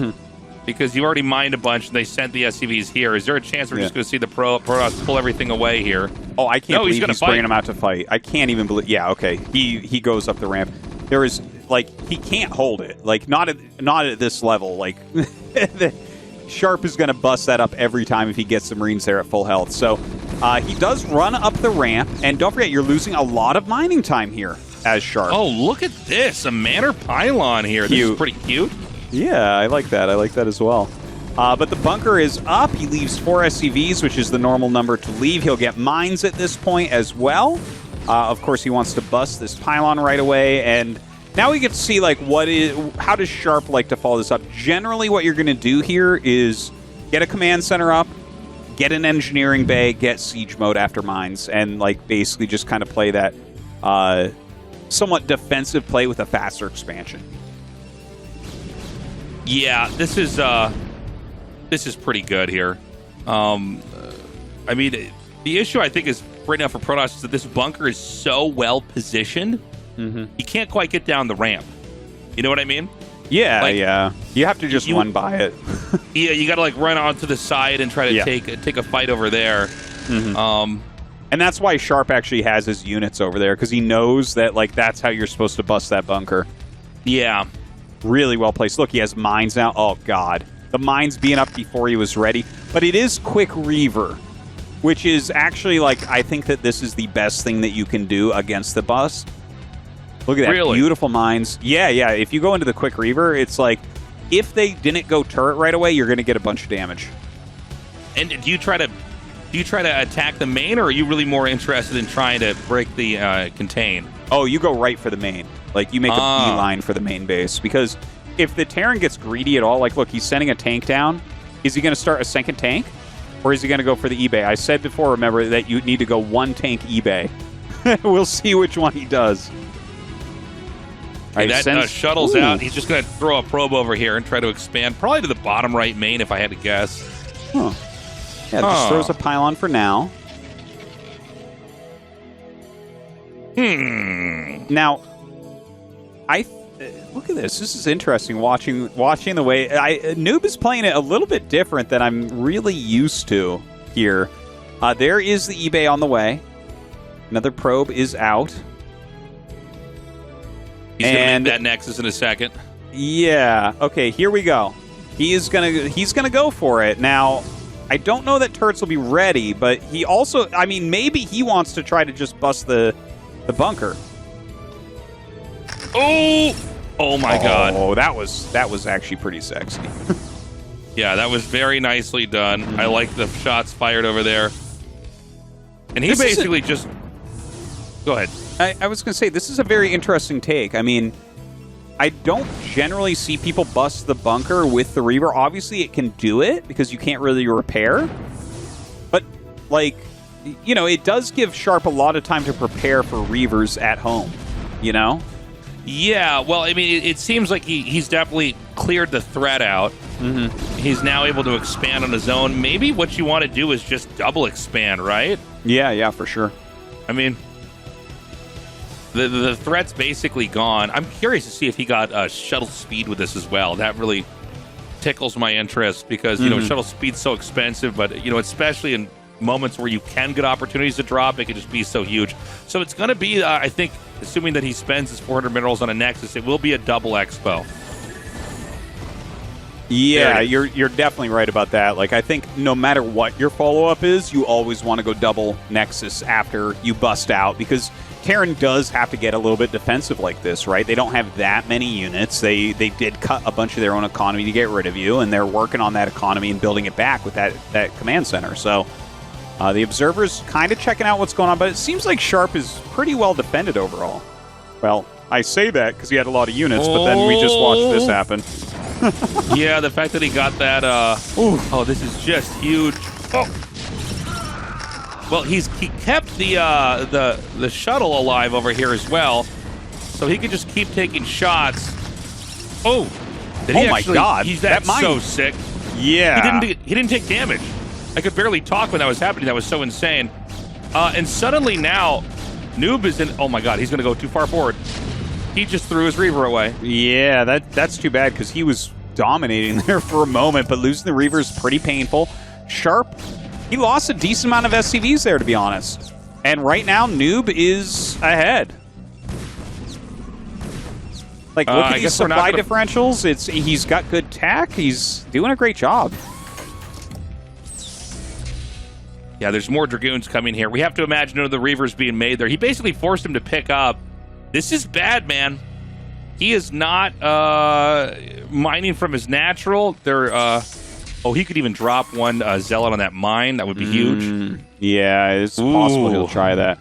because you already mined a bunch and they sent the SCVs here. Is there a chance we're just going to see the Protoss pull everything away here? Oh, I can't believe he's fight. bringing him out to fight. I can't even believe. Yeah, okay. He goes up the ramp. There is, like, he can't hold it. Like, not at this level. Like, Sharp is going to bust that up every time if he gets the Marines there at full health. So he does run up the ramp, and don't forget, you're losing a lot of mining time here as Sharp. Oh, look at this. A Manor Pylon here. This is pretty cute. Yeah, I like that. I like that as well. But the bunker is up. He leaves 4 SCVs, which is the normal number to leave. He'll get mines at this point as well. Of course, he wants to bust this pylon right away, and now we get to see, like, how does Sharp like to follow this up? Generally, what you're going to do here is get a command center up, get an engineering bay, get siege mode after mines, and, like, basically just kind of play that somewhat defensive play with a faster expansion. Yeah, this is pretty good here. I mean, the issue I think is right now for Protoss is that this bunker is so well positioned. You can't quite get down the ramp. You know what I mean? Yeah, like, yeah. You have to just run by it. Yeah, you got to like run onto the side and try to take a fight over there. And that's why Sharp actually has his units over there, because he knows that, like, that's how you're supposed to bust that bunker. Yeah. Really well placed. Look, he has mines now. Oh, God. The mines being up before he was ready. But it is quick Reaver, which is actually, like, I think that this is the best thing that you can do against the bus. Look at that. Really? Beautiful mines. Yeah, yeah. If you go into the quick Reaver, it's like, if they didn't go turret right away, you're going to get a bunch of damage. And do you try to attack the main, or are you really more interested in trying to break the contain? Oh, you go right for the main. Like, you make a beeline for the main base. Because if the Terran gets greedy at all, like, look, he's sending a tank down. Is he going to start a second tank? Or is he going to go for the eBay? I said before, remember, that you need to go one tank eBay. We'll see which one he does. Right, that shuttle's out. He's just going to throw a probe over here and try to expand, probably to the bottom right main, if I had to guess. Huh. Yeah, just throws a pylon for now. Now, look at this. This is interesting. Watching the way nOOb is playing it a little bit different than I'm really used to here. There is the eBay on the way. Another probe is out. He's going to make that Nexus in a second. Yeah. Okay, here we go. he's gonna go for it. Now, I don't know that turrets will be ready, but he also, I mean, maybe he wants to try to just bust the bunker. Oh my God! Oh, that was actually pretty sexy. Yeah, that was very nicely done. I like the shots fired over there. And he basically just... Go ahead. I was going to say, this is a very interesting take. I mean, I don't generally see people bust the bunker with the Reaver. Obviously, it can do it because you can't really repair. But, like, you know, it does give Sharp a lot of time to prepare for Reavers at home, you know? Yeah, well, I mean, it seems like he's definitely cleared the threat out. He's now able to expand on his own. Maybe what you want to do is just double expand, right? Yeah, for sure. I mean, the threat's basically gone. I'm curious to see if he got shuttle speed with this as well. That really tickles my interest because, you know, shuttle speed's so expensive, but, you know, especially in moments where you can get opportunities to drop, it can just be so huge. So it's going to be, I think, assuming that he spends his 400 minerals on a Nexus, it will be a double expo. Yeah, you're definitely right about that. Like, I think no matter what your follow-up is, you always want to go double Nexus after you bust out, because Terran does have to get a little bit defensive like this, right? They don't have that many units. They did cut a bunch of their own economy to get rid of you, and they're working on that economy and building it back with that command center. So the Observer's kind of checking out what's going on, but it seems like Sharp is pretty well defended overall. Well, I say that because he had a lot of units, but then we just watched this happen. Yeah, the fact that he got that, oh, this is just huge. Oh. Well, he kept the shuttle alive over here as well, so he could just keep taking shots. Oh, my God, that's so sick. Yeah, he didn't take damage. I could barely talk when that was happening. That was so insane. And suddenly now, nOOb is in. Oh my God, he's gonna go too far forward. He just threw his Reaver away. Yeah, that's too bad because he was dominating there for a moment, but losing the Reaver is pretty painful. Sharp, he lost a decent amount of SCVs there, to be honest. And right now, nOOb is ahead. Like, look at these supply differentials. He's got good tack. He's doing a great job. Yeah, there's more Dragoons coming here. We have to imagine the Reavers being made there. He basically forced him to pick up. This is bad, man. He is not mining from his natural. Oh, he could even drop one Zealot on that mine. That would be huge. Yeah, it's possible he'll try that.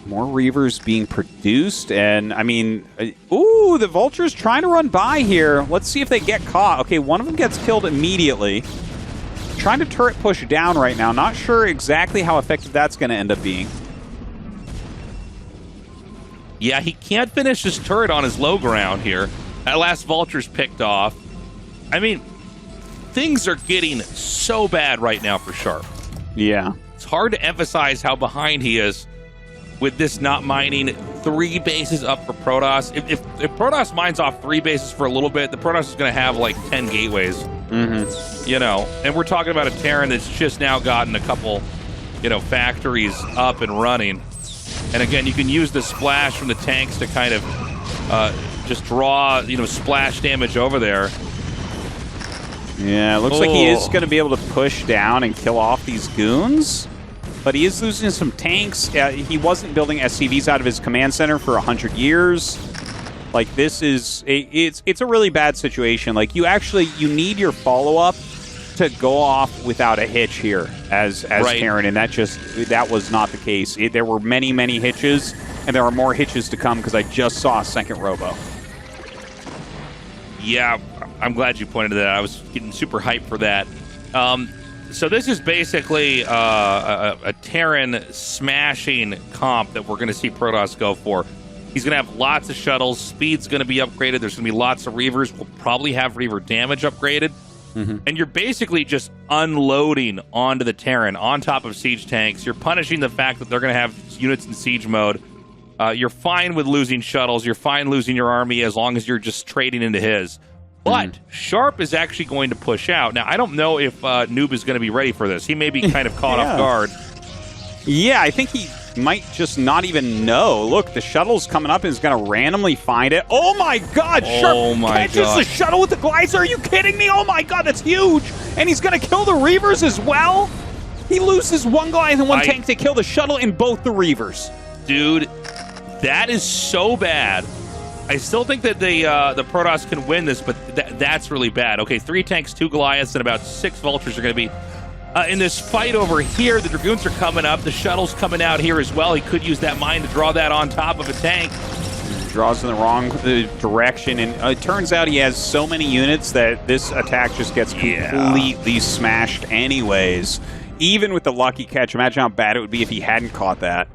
More Reavers being produced, and I mean, the Vulture's trying to run by here. Let's see if they get caught. Okay, one of them gets killed immediately. Trying to turret push down right now. Not sure exactly how effective that's going to end up being. Yeah, he can't finish his turret on his low ground here. That last Vulture's picked off. I mean, things are getting so bad right now for Sharp. Yeah. It's hard to emphasize how behind he is with this not mining 3 bases up for Protoss. If Protoss mines off 3 bases for a little bit, the Protoss is going to have like 10 gateways. You know, and we're talking about a Terran that's just now gotten a couple, you know, factories up and running. And again, you can use the splash from the tanks to kind of just draw, you know, splash damage over there. Yeah, it looks like he is going to be able to push down and kill off these goons. But he is losing some tanks. He wasn't building SCVs out of his command center for 100 years. Like, this is... It's a really bad situation. Like, you need your follow-up to go off without a hitch here as Terran, and that was not the case. There were many, many hitches, and there are more hitches to come because I just saw a second robo. Yeah, I'm glad you pointed to that. I was getting super hyped for that. So this is basically a Terran smashing comp that we're going to see Protoss go for. He's going to have lots of shuttles. Speed's going to be upgraded. There's going to be lots of Reavers. We'll probably have Reaver damage upgraded. And you're basically just unloading onto the Terran on top of siege tanks. You're punishing the fact that they're going to have units in siege mode. You're fine with losing shuttles. You're fine losing your army as long as you're just trading into his. But Sharp is actually going to push out. Now, I don't know if nOOb is going to be ready for this. He may be kind of caught off guard. Yeah, I think might just not even know. Look, the shuttle's coming up and is going to randomly find it. Oh my God, Sharp catches the shuttle with the glider. Are you kidding me? Oh my God, that's huge. And he's going to kill the Reavers as well? He loses one Goliath and one tank to kill the shuttle and both the Reavers. Dude, that is so bad. I still think that the Protoss can win this, but that's really bad. Okay, 3 tanks, 2 Goliaths, and about 6 Vultures are going to be in this fight over here. The Dragoons are coming up. The shuttle's coming out here as well. He could use that mine to draw that on top of a tank. Draws in the wrong direction, and it turns out he has so many units that this attack just gets completely smashed anyways. Even with the lucky catch, imagine how bad it would be if he hadn't caught that.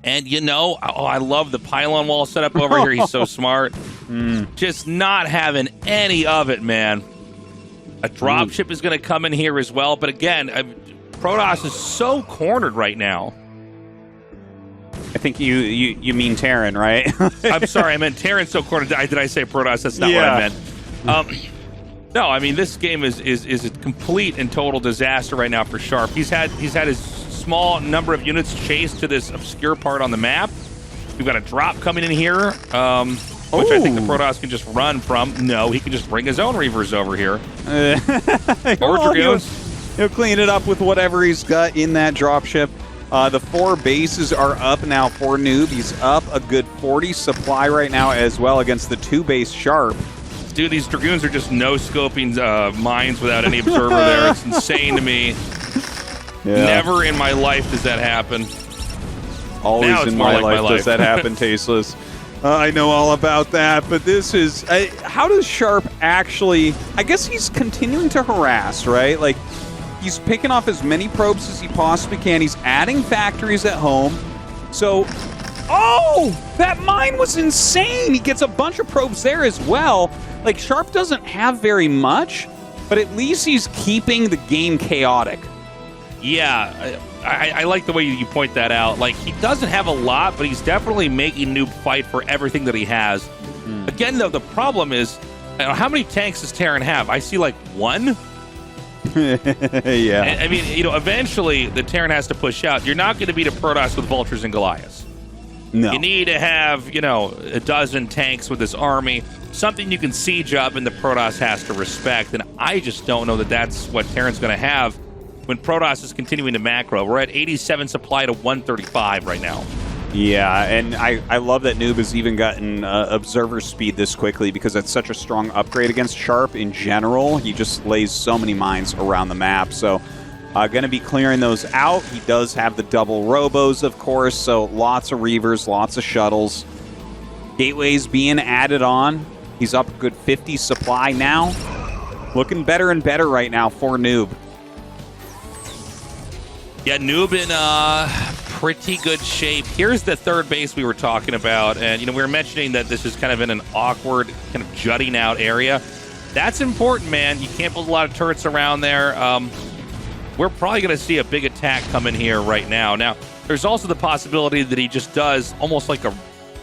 And, you know, I love the pylon wall setup over here. He's so smart. Just not having any of it, man. A dropship is going to come in here as well. But, again, Protoss is so cornered right now. I think you mean Terran, right? I'm sorry. I meant Terran's so cornered. Did I say Protoss? That's not what I meant. No, I mean, this game is a complete and total disaster right now for Sharp. He's had his small number of units chased to this obscure part on the map. We've got a drop coming in here, which I think the Protoss can just run from. No, he can just bring his own Reavers over here. Or Dragoons. He'll clean it up with whatever he's got in that dropship. The 4 bases are up now for nOOb. He's up a good 40 supply right now as well against the 2 base Sharp. Dude, these Dragoons are just no-scoping mines without any observer there. It's insane to me. Yeah. Never in my life does that happen. Always in my life does that happen, Tasteless. I know all about that, but this is... how does Sharp actually... I guess he's continuing to harass, right? Like, he's picking off as many probes as he possibly can. He's adding factories at home. So... Oh! That mine was insane! He gets a bunch of probes there as well. Like, Sharp doesn't have very much, but at least he's keeping the game chaotic. Yeah, I like the way you point that out. Like, he doesn't have a lot, but he's definitely making nOOb fight for everything that he has. Again, though, the problem is, how many tanks does Terran have? I see, like, 1? Yeah. I mean, you know, eventually the Terran has to push out. You're not going to beat a Protoss with Vultures and Goliaths. No. You need to have, you know, a dozen tanks with this army, something you can siege up and the Protoss has to respect. And I just don't know that that's what Terran's going to have when Protoss is continuing to macro. We're at 87 supply to 135 right now. Yeah, and I love that nOOb has even gotten observer speed this quickly because that's such a strong upgrade against Sharp in general. He just lays so many mines around the map. So going to be clearing those out. He does have the double robos, of course, so lots of Reavers, lots of shuttles. Gateways being added on. He's up a good 50 supply now. Looking better and better right now for nOOb. Yeah, nOOb in pretty good shape. Here's the 3rd base we were talking about, and you know we were mentioning that this is kind of in an awkward, kind of jutting out area. That's important, man. You can't build a lot of turrets around there. We're probably going to see a big attack come in here right now. Now, there's also the possibility that he just does almost like a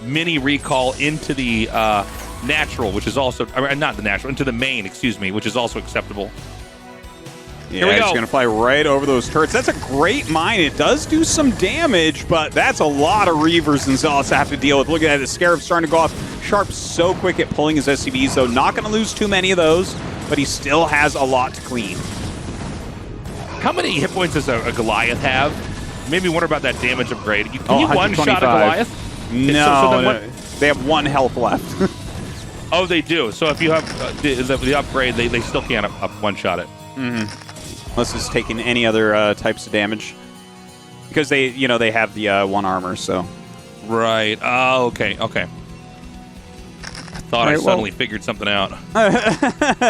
mini recall into the natural, which is also, not the natural, into the main, excuse me, which is also acceptable. Yeah, he's going to fly right over those turrets. That's a great mine. It does do some damage, but that's a lot of Reavers and Zealots have to deal with. Look at that. The Scarab's starting to go off. Sharp's so quick at pulling his SCVs, though. Not going to lose too many of those, but he still has a lot to clean. How many hit points does a Goliath have? Maybe wonder about that damage upgrade. Can you one-shot a Goliath? No, they have 1 health left. Oh, they do. So if you have the upgrade, they still can't one-shot it. Unless it's taking any other types of damage, because they have the 1 armor. So, right. Oh, okay. I thought I suddenly figured something out.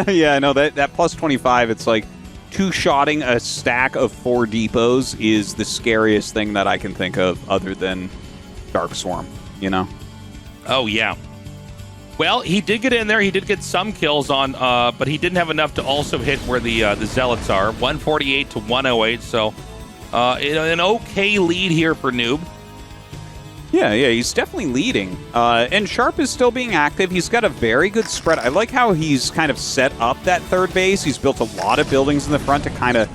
Yeah, no, that plus 25. It's like 2-shotting a stack of 4 depots is the scariest thing that I can think of, other than Dark Swarm. You know. Oh yeah. Well, he did get in there. He did get some kills on, but he didn't have enough to also hit where the Zealots are. 148 to 108, so an okay lead here for nOOb. Yeah, he's definitely leading. And Sharp is still being active. He's got a very good spread. I like how he's kind of set up that 3rd base. He's built a lot of buildings in the front to kind of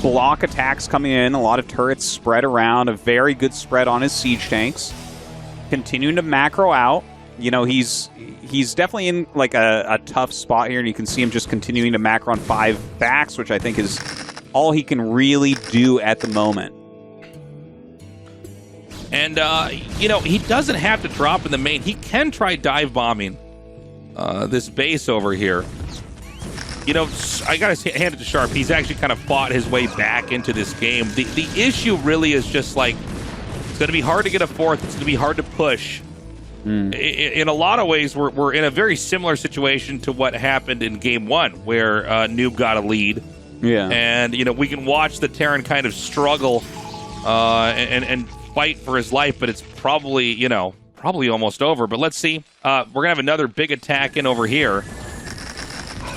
block attacks coming in, a lot of turrets spread around, a very good spread on his siege tanks. Continuing to macro out. You know, he's definitely in like a tough spot here, and you can see him just continuing to macro on 5 backs, which I think is all he can really do at the moment. And, you know, he doesn't have to drop in the main. He can try dive bombing this base over here. You know, I got to hand it to Sharp. He's actually kind of fought his way back into this game. The issue really is just like, it's going to be hard to get a fourth. It's going to be hard to push. In a lot of ways, we're in a very similar situation to what happened in Game 1, where nOOb got a lead. Yeah. And, you know, we can watch the Terran kind of struggle and fight for his life, but it's probably, you know, probably almost over. But let's see. We're going to have another big attack in over here.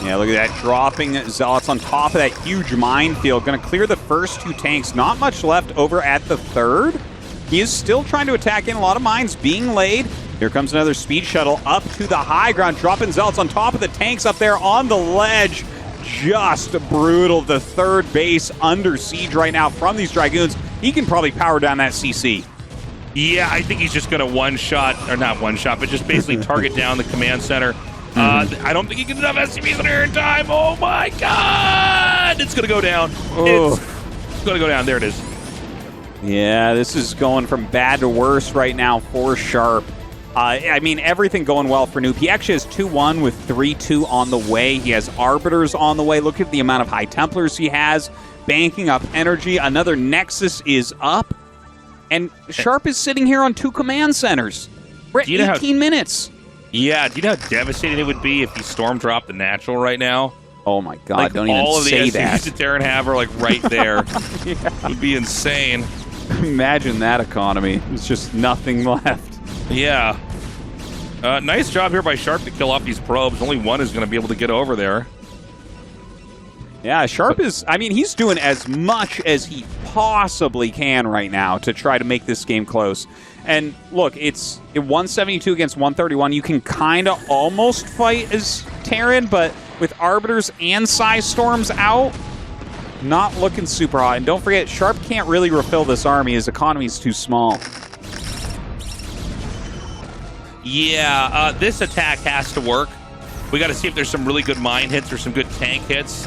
Yeah, look at that. Dropping Zealots on top of that huge minefield. Going to clear the first 2 tanks. Not much left over at the third. He is still trying to attack in. A lot of mines being laid. Here comes another speed shuttle up to the high ground. Dropping Zealots on top of the tanks up there on the ledge. Just brutal. The third base under siege right now from these Dragoons. He can probably power down that CC. Yeah, I think he's just going to one-shot, or not one-shot, but just basically target down the command center. I don't think he can get enough SCVs in here in time. Oh, my God! It's going to go down. Oh. It's going to go down. There it is. Yeah, this is going from bad to worse right now for Sharp. I mean, everything going well for nOOb. He actually has 2-1 with 3-2 on the way. He has Arbiters on the way. Look at the amount of High Templars he has. Banking up energy. Another Nexus is up. And Sharp is sitting here on 2 command centers. We're at 18 minutes. Yeah, do you know how devastating it would be if he storm dropped the natural right now? Oh my God, like, don't even say that. All of the SCVs that Terran have are like right there. Yeah. It would be insane. Imagine that economy. There's just nothing left. Yeah. Nice job here by Sharp to kill off these probes. Only one is going to be able to get over there. Yeah, Sharp is, I mean, he's doing as much as he possibly can right now to try to make this game close. And look, it's 172 against 131. You can kind of almost fight as Terran, but with Arbiters and Psy Storms out, not looking super hot. And don't forget, Sharp can't really refill this army. His economy is too small. Yeah, this attack has to work. We got to see if there's some really good mine hits or some good tank hits.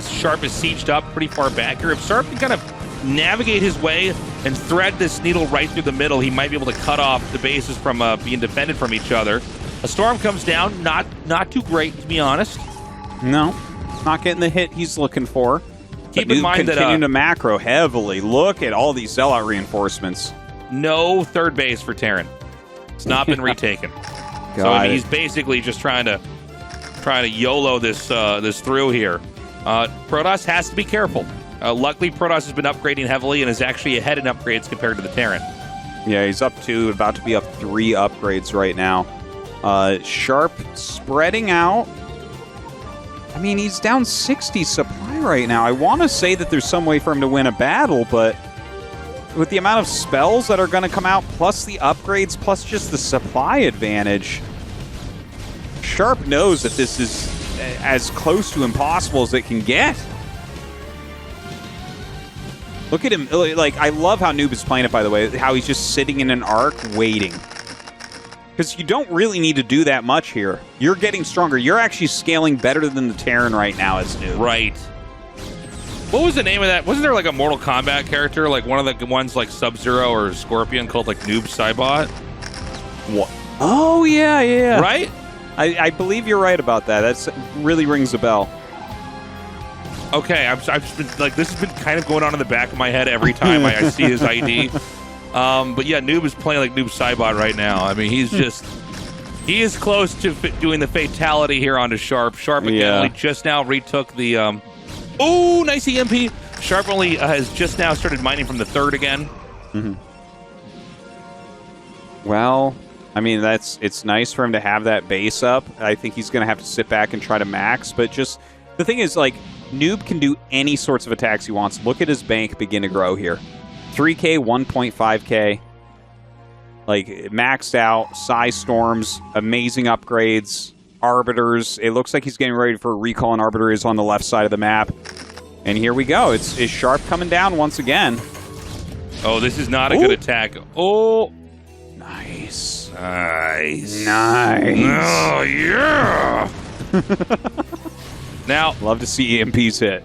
Sharp is sieged up pretty far back here. If Sharp can kind of navigate his way and thread this needle right through the middle, he might be able to cut off the bases from being defended from each other. A storm comes down, not too great, to be honest. No, not getting the hit he's looking for. Keep in mind that continuing to macro heavily. Look at all these Zealot reinforcements. No third base for Terran. It's not been retaken. So I mean, he's basically just trying to YOLO this this through here. Protoss has to be careful. Luckily, Protoss has been upgrading heavily and is actually ahead in upgrades compared to the Terran. Yeah, he's about to be up 3 upgrades right now. Sharp spreading out. I mean, he's down 60 supply right now. I want to say that there's some way for him to win a battle, but with the amount of spells that are going to come out, plus the upgrades, plus just the supply advantage, Sharp knows that this is as close to impossible as it can get. Look at him. Like, I love how nOOb is playing it, by the way, how he's just sitting in an arc waiting. Because you don't really need to do that much here. You're getting stronger. You're actually scaling better than the Terran right now as nOOb. Right. What was the name of that? Wasn't there like a Mortal Kombat character, like one of the ones like Sub-Zero or Scorpion called like nOOb Saibot? What? Oh, yeah. Right? I believe you're right about that. That really rings a bell. Okay, I've just been like, this has been kind of going on in the back of my head every time I see his ID. But yeah, nOOb is playing like nOOb Saibot right now. I mean, he is close to doing the fatality here onto Sharp. Sharp again only just now retook the, oh, nice EMP. Sharp only has just now started mining from the third again. Mm-hmm. Well, I mean, it's nice for him to have that base up. I think he's going to have to sit back and try to max, but just the thing is, like, nOOb can do any sorts of attacks he wants. Look at his bank begin to grow here. 3K, 1.5K. Like, maxed out. Psy Storms, amazing upgrades. Arbiters. It looks like he's getting ready for a recall, and Arbiter is on the left side of the map. And here we go. It's Sharp coming down once again. Oh, this is not a good attack. Oh. Nice. Nice. Nice. Oh, yeah. Now. Love to see EMPs hit.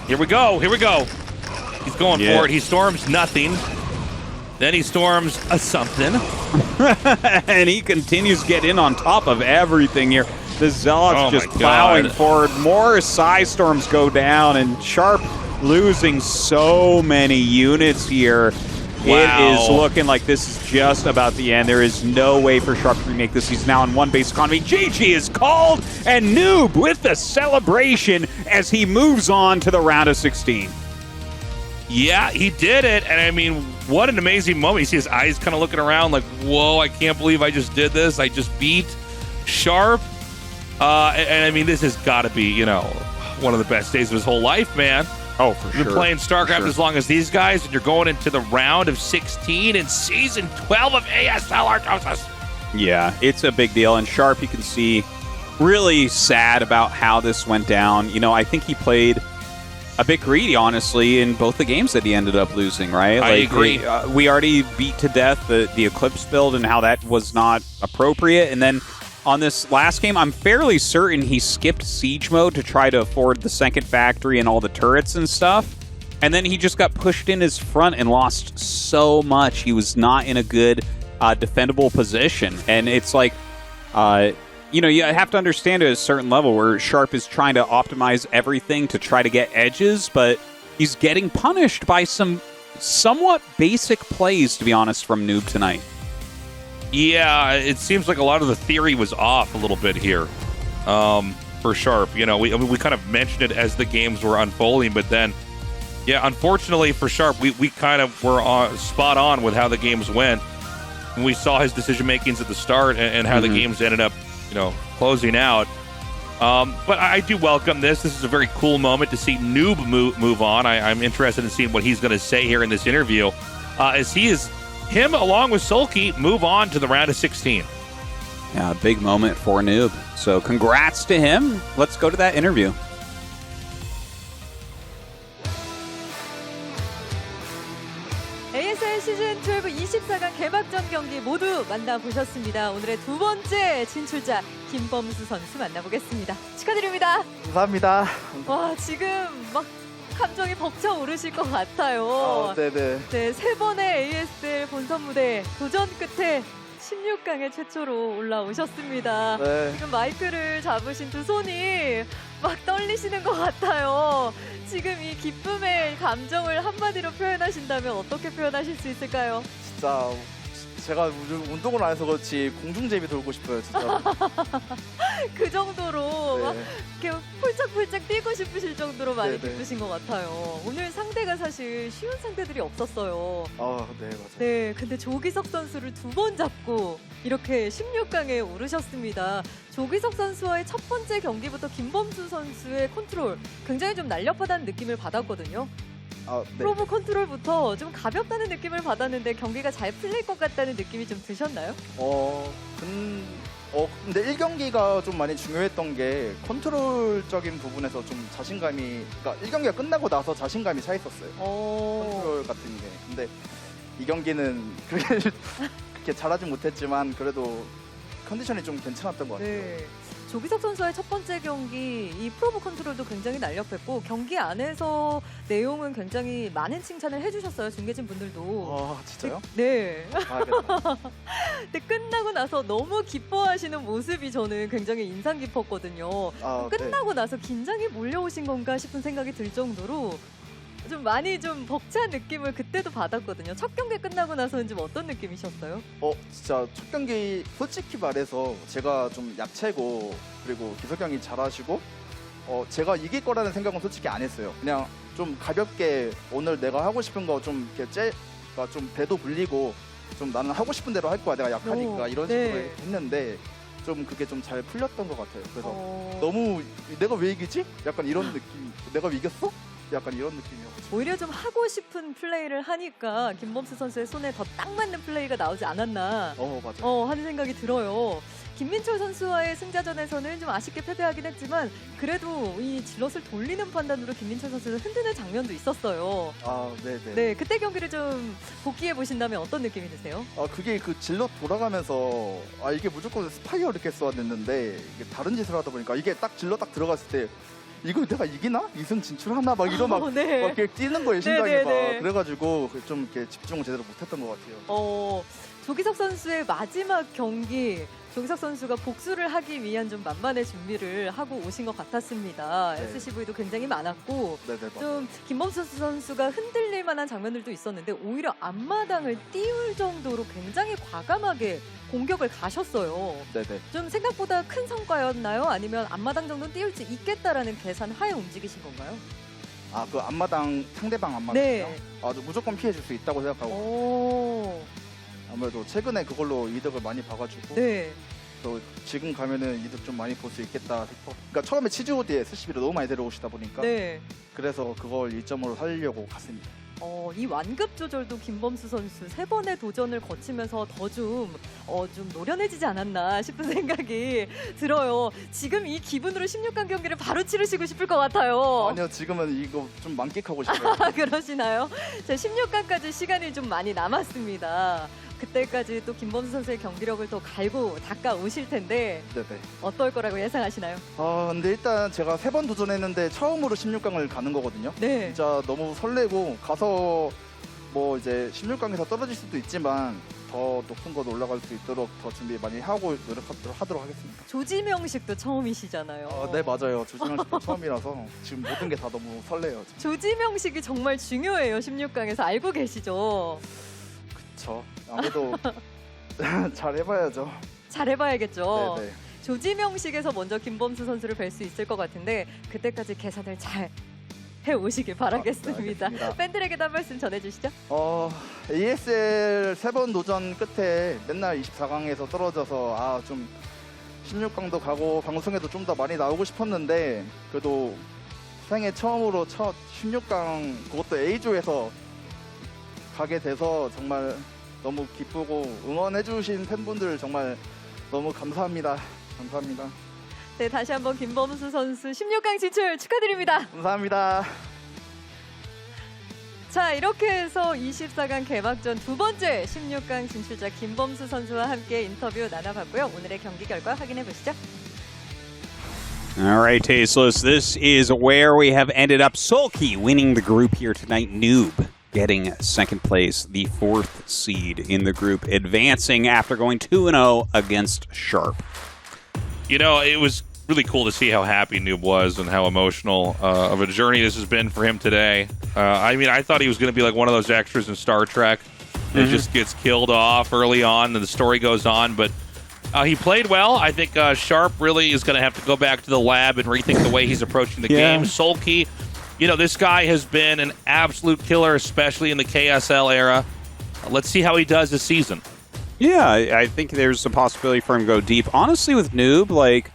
Here we go. Here we go. He's going for it. He storms nothing. Then he storms a something. And he continues to get in on top of everything here. The Zealots just plowing forward. More Psy Storms go down, and Sharp losing so many units here. Wow. It is looking like this is just about the end. There is no way for Sharp to remake this. He's now on one base economy. GG is called, and nOOb with the celebration as he moves on to the round of 16. Yeah, he did it. And I mean, what an amazing moment. You see his eyes kind of looking around like, whoa, I can't believe I just did this. I just beat Sharp. And I mean, this has got to be, you know, one of the best days of his whole life, man. Oh, for sure. You've been playing StarCraft as long as these guys, and you're going into the round of 16 in Season 12 of ASL Tastosis. Yeah, it's a big deal. And Sharp, you can see, really sad about how this went down. You know, I think he played a bit greedy, honestly, in both the games that he ended up losing, right? I agree. We already beat to death the Eclipse build and how that was not appropriate. And then on this last game, I'm fairly certain he skipped Siege mode to try to afford the second factory and all the turrets and stuff. And then he just got pushed in his front and lost so much. He was not in a good defendable position. And it's like, you know, you have to understand at a certain level where Sharp is trying to optimize everything to try to get edges, but he's getting punished by some somewhat basic plays, to be honest, from nOOb tonight. Yeah, it seems like a lot of the theory was off a little bit here for Sharp. You know, we kind of mentioned it as the games were unfolding, but then, yeah, unfortunately for Sharp, we kind of were spot on with how the games went. And we saw his decision makings at the start and how the games ended up, you know, closing out. But I do welcome this. This is a very cool moment to see nOOb move on. I'm interested in seeing what he's going to say here in this interview, as him along with SoulKey move on to the round of 16. Yeah, big moment for nOOb. So congrats to him. Let's go to that interview. ASL 시즌 12 24강 개막전 경기 모두 만나보셨습니다. 오늘의 두 번째 진출자 김범수 선수 만나보겠습니다. 축하드립니다. 감사합니다. 와, 지금 막 감정이 벅차오르실 것 같아요. 네네. 네, 세 번의 ASL 본선 무대 도전 끝에 16강에 최초로 올라오셨습니다. 네. 지금 마이크를 잡으신 두 손이 막 떨리시는 것 같아요. 지금 이 기쁨의 감정을 한마디로 표현하신다면 어떻게 표현하실 수 있을까요? 진짜 제가 운동을 안 해서 그렇지 공중제비 돌고 싶어요, 진짜. 그 정도로 네. 막 이렇게 폴짝폴짝 뛰고 싶으실 정도로 많이 네네. 기쁘신 것 같아요. 오늘 상대가 사실 쉬운 상대들이 없었어요. 아, 네, 맞아요. 네, 근데 조기석 선수를 두 번 잡고 이렇게 16강에 오르셨습니다. 조기석 선수와의 첫 번째 경기부터 김범수 선수의 컨트롤 굉장히 좀 날렵하다는 느낌을 받았거든요. 아, 네. 프로브 컨트롤부터 좀 가볍다는 느낌을 받았는데 경기가 잘 풀릴 것 같다는 느낌이 좀 드셨나요? 근데 1경기가 좀 많이 중요했던 게 컨트롤적인 부분에서 좀 자신감이, 그러니까 1경기가 끝나고 나서 자신감이 차 있었어요. 컨트롤 같은 게. 근데 2경기는 그렇게 잘하진 못했지만 그래도 컨디션이 좀 괜찮았던 것 같아요. 네. 조기석 선수와의 첫 번째 경기 이 프로브 컨트롤도 굉장히 날렵했고 경기 안에서 내용은 굉장히 많은 칭찬을 해주셨어요. 중계진 분들도. 아, 진짜요? 네. 아, 근데 끝나고 나서 너무 기뻐하시는 모습이 저는 굉장히 인상 깊었거든요. 끝나고 나서 긴장이 몰려오신 건가 싶은 생각이 들 정도로 좀 많이 좀 벅찬 느낌을 그때도 받았거든요. 첫 경기 끝나고 나서는 좀 어떤 느낌이셨어요? 진짜 첫 경기 솔직히 말해서 제가 좀 약체고 그리고 기석 형이 잘하시고 제가 이길 거라는 생각은 솔직히 안 했어요. 그냥 좀 가볍게 오늘 내가 하고 싶은 거 좀 이렇게 좀 배도 불리고 좀 나는 하고 싶은 대로 할 거야. 내가 약하니까 이런 식으로 했는데 좀 그게 좀 잘 풀렸던 것 같아요. 그래서 너무 내가 왜 이기지? 약간 이런 느낌. 내가 이겼어? 약간 이런 느낌이었죠. 오히려 좀 하고 싶은 플레이를 하니까 김범수 선수의 손에 더 딱 맞는 플레이가 나오지 않았나 맞아요. 하는 생각이 들어요. 김민철 선수와의 승자전에서는 좀 아쉽게 패배하긴 했지만 그래도 이 질럿을 돌리는 판단으로 김민철 선수를 흔드는 장면도 있었어요. 아, 네네. 네, 그때 경기를 좀 복귀해 보신다면 어떤 느낌이 드세요? 그게 그 질럿 돌아가면서 이게 무조건 스파이어 이렇게 쏘았는데 이게 다른 짓을 하다 보니까 이게 딱 질럿 딱 들어갔을 때 이거 내가 이기나? 2승 진출하나? 막 이런 막 네. 이렇게 뛰는 거예요, 심장이 네네네. 막. 그래가지고 좀 이렇게 집중을 제대로 못했던 것 같아요. 조기석 선수의 마지막 경기, 조기석 선수가 복수를 하기 위한 좀 만반의 준비를 하고 오신 것 같았습니다. 네. SCV도 굉장히 많았고 네네, 맞아요. 좀 김범수 선수가 흔들릴 만한 장면들도 있었는데 오히려 앞마당을 띄울 정도로 굉장히 과감하게 공격을 가셨어요. 네네. 좀 생각보다 큰 성과였나요? 아니면 앞마당 정도는 띄울 수 있겠다라는 계산 하에 움직이신 건가요? 그 앞마당, 상대방 앞마당이요? 네. 무조건 피해줄 수 있다고 생각하고. 아무래도 최근에 그걸로 이득을 많이 봐가지고. 네. 또 지금 가면은 이득 좀 많이 볼 수 있겠다 싶어. 그러니까 처음에 치즈우드에 SCB를 너무 많이 데려오시다 보니까. 네. 그래서 그걸 이점으로 살리려고 갔습니다. 이 완급 조절도 김범수 선수 3번의 도전을 거치면서 더 좀 노련해지지 않았나 싶은 생각이 들어요. 지금 이 기분으로 16강 경기를 바로 치르시고 싶을 것 같아요. 아니요, 지금은 이거 좀 만끽하고 싶어요. 그러시나요? 자, 16강까지 시간이 좀 많이 남았습니다. 그때까지 또 김범수 선수의 경기력을 더 갈고 닦아 오실 텐데 네네. 어떨 거라고 예상하시나요? 근데 일단 제가 3번 도전했는데 처음으로 16강을 가는 거거든요. 네. 진짜 너무 설레고 가서 뭐 이제 16강에서 떨어질 수도 있지만 더 높은 곳 올라갈 수 있도록 더 준비 많이 하고 노력하도록 하겠습니다. 조지명식도 처음이시잖아요. 네, 맞아요. 조지명식도 처음이라서 지금 모든 게 다 너무 설레요. 지금. 조지명식이 정말 중요해요. 16강에서 알고 계시죠? 그쵸. 아무래도 잘 해봐야죠. 잘 해봐야겠죠. 네네. 조지명식에서 먼저 김범수 선수를 뵐 수 있을 것 같은데 그때까지 계산을 잘 해오시길 바라겠습니다. 알겠습니다. 팬들에게도 한 말씀 전해주시죠. ASL 3번 도전 끝에 맨날 24강에서 떨어져서 좀 16강도 가고 방송에도 좀 더 많이 나오고 싶었는데 그래도 생애 처음으로 첫 16강 그것도 A조에서 가게 돼서 정말 너무 기쁘고 응원해주신 팬분들 정말 너무 감사합니다. 감사합니다. 네, 다시 한번 김범수 선수 16강 진출 축하드립니다. 감사합니다. 자, 이렇게 해서 24강 개막전 두 번째 16강 진출자 김범수 선수와 함께 인터뷰 나눠봤고요. 오늘의 경기 결과 확인해 보시죠. All right, Tasteless, this is where we have ended up. SoulKey winning the group here tonight. nOOb getting second place, the 4th seed in the group, advancing after going 2-0 against Sharp. You know, it was really cool to see how happy nOOb was and how emotional of a journey this has been for him today. I mean, I thought he was going to be like one of those extras in Star Trek that just gets killed off early on and the story goes on, but he played well. I think Sharp really is going to have to go back to the lab and rethink the way he's approaching the game. SoulKey, you know, this guy has been an absolute killer, especially in the KSL era. Let's see how he does this season. Yeah, I think there's a possibility for him to go deep. Honestly, with nOOb, like,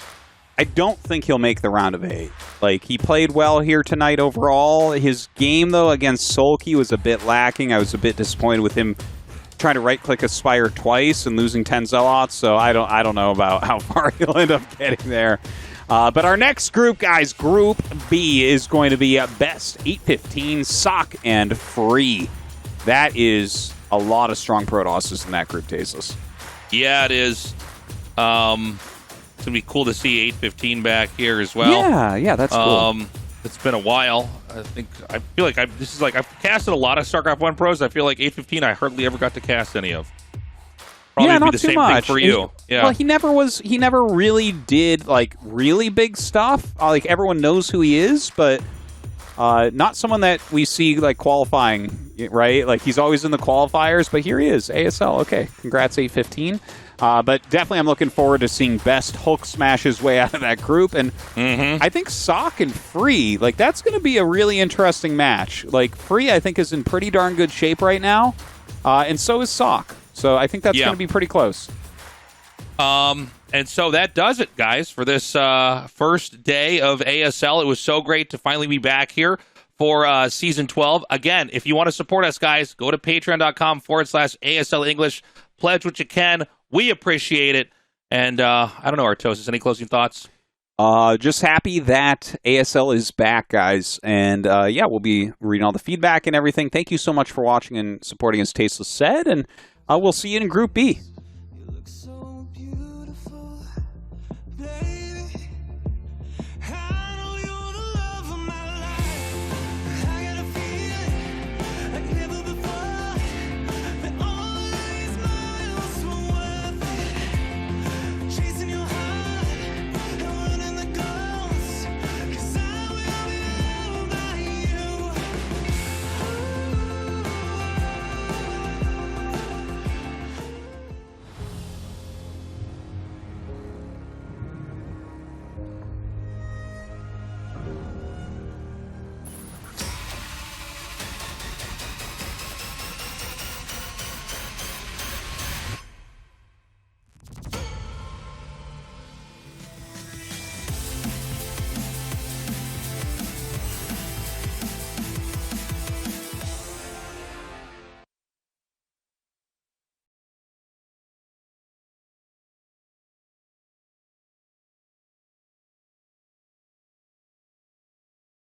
I don't think he'll make the round of 8. Like, he played well here tonight overall. His game, though, against SoulKey was a bit lacking. I was a bit disappointed with him trying to right-click Aspire twice and losing 10 Zealots, so I don't know about how far he'll end up getting there. But our next group, guys, Group B, is going to be Best 815, Sock, and Free. That is a lot of strong Protosses in that group, Tasteless. Yeah, it is. It's going to be cool to see 815 back here as well. Yeah, that's cool. It's been a while. I feel like I've casted a lot of StarCraft 1 pros. I feel like 815 I hardly ever got to cast any of. Probably not be the too same much. thing for you. Well, he never really did like really big stuff. Like everyone knows who he is, but not someone that we see like qualifying, right? Like he's always in the qualifiers, but here he is, ASL. Okay, congrats 815. But definitely I'm looking forward to seeing Best Hulk smash his way out of that group. And I think Sock and Free, like that's going to be a really interesting match. Like Free, I think, is in pretty darn good shape right now. And so is Sock. So I think that's going to be pretty close. And so that does it, guys, for this first day of ASL. It was so great to finally be back here for Season 12. Again, if you want to support us, guys, go to patreon.com/ASL English. Pledge what you can. We appreciate it. And I don't know, Tastosis, any closing thoughts? Just happy that ASL is back, guys. And yeah, we'll be reading all the feedback and everything. Thank you so much for watching and supporting, as Tasteless said. And we'll see you in Group B.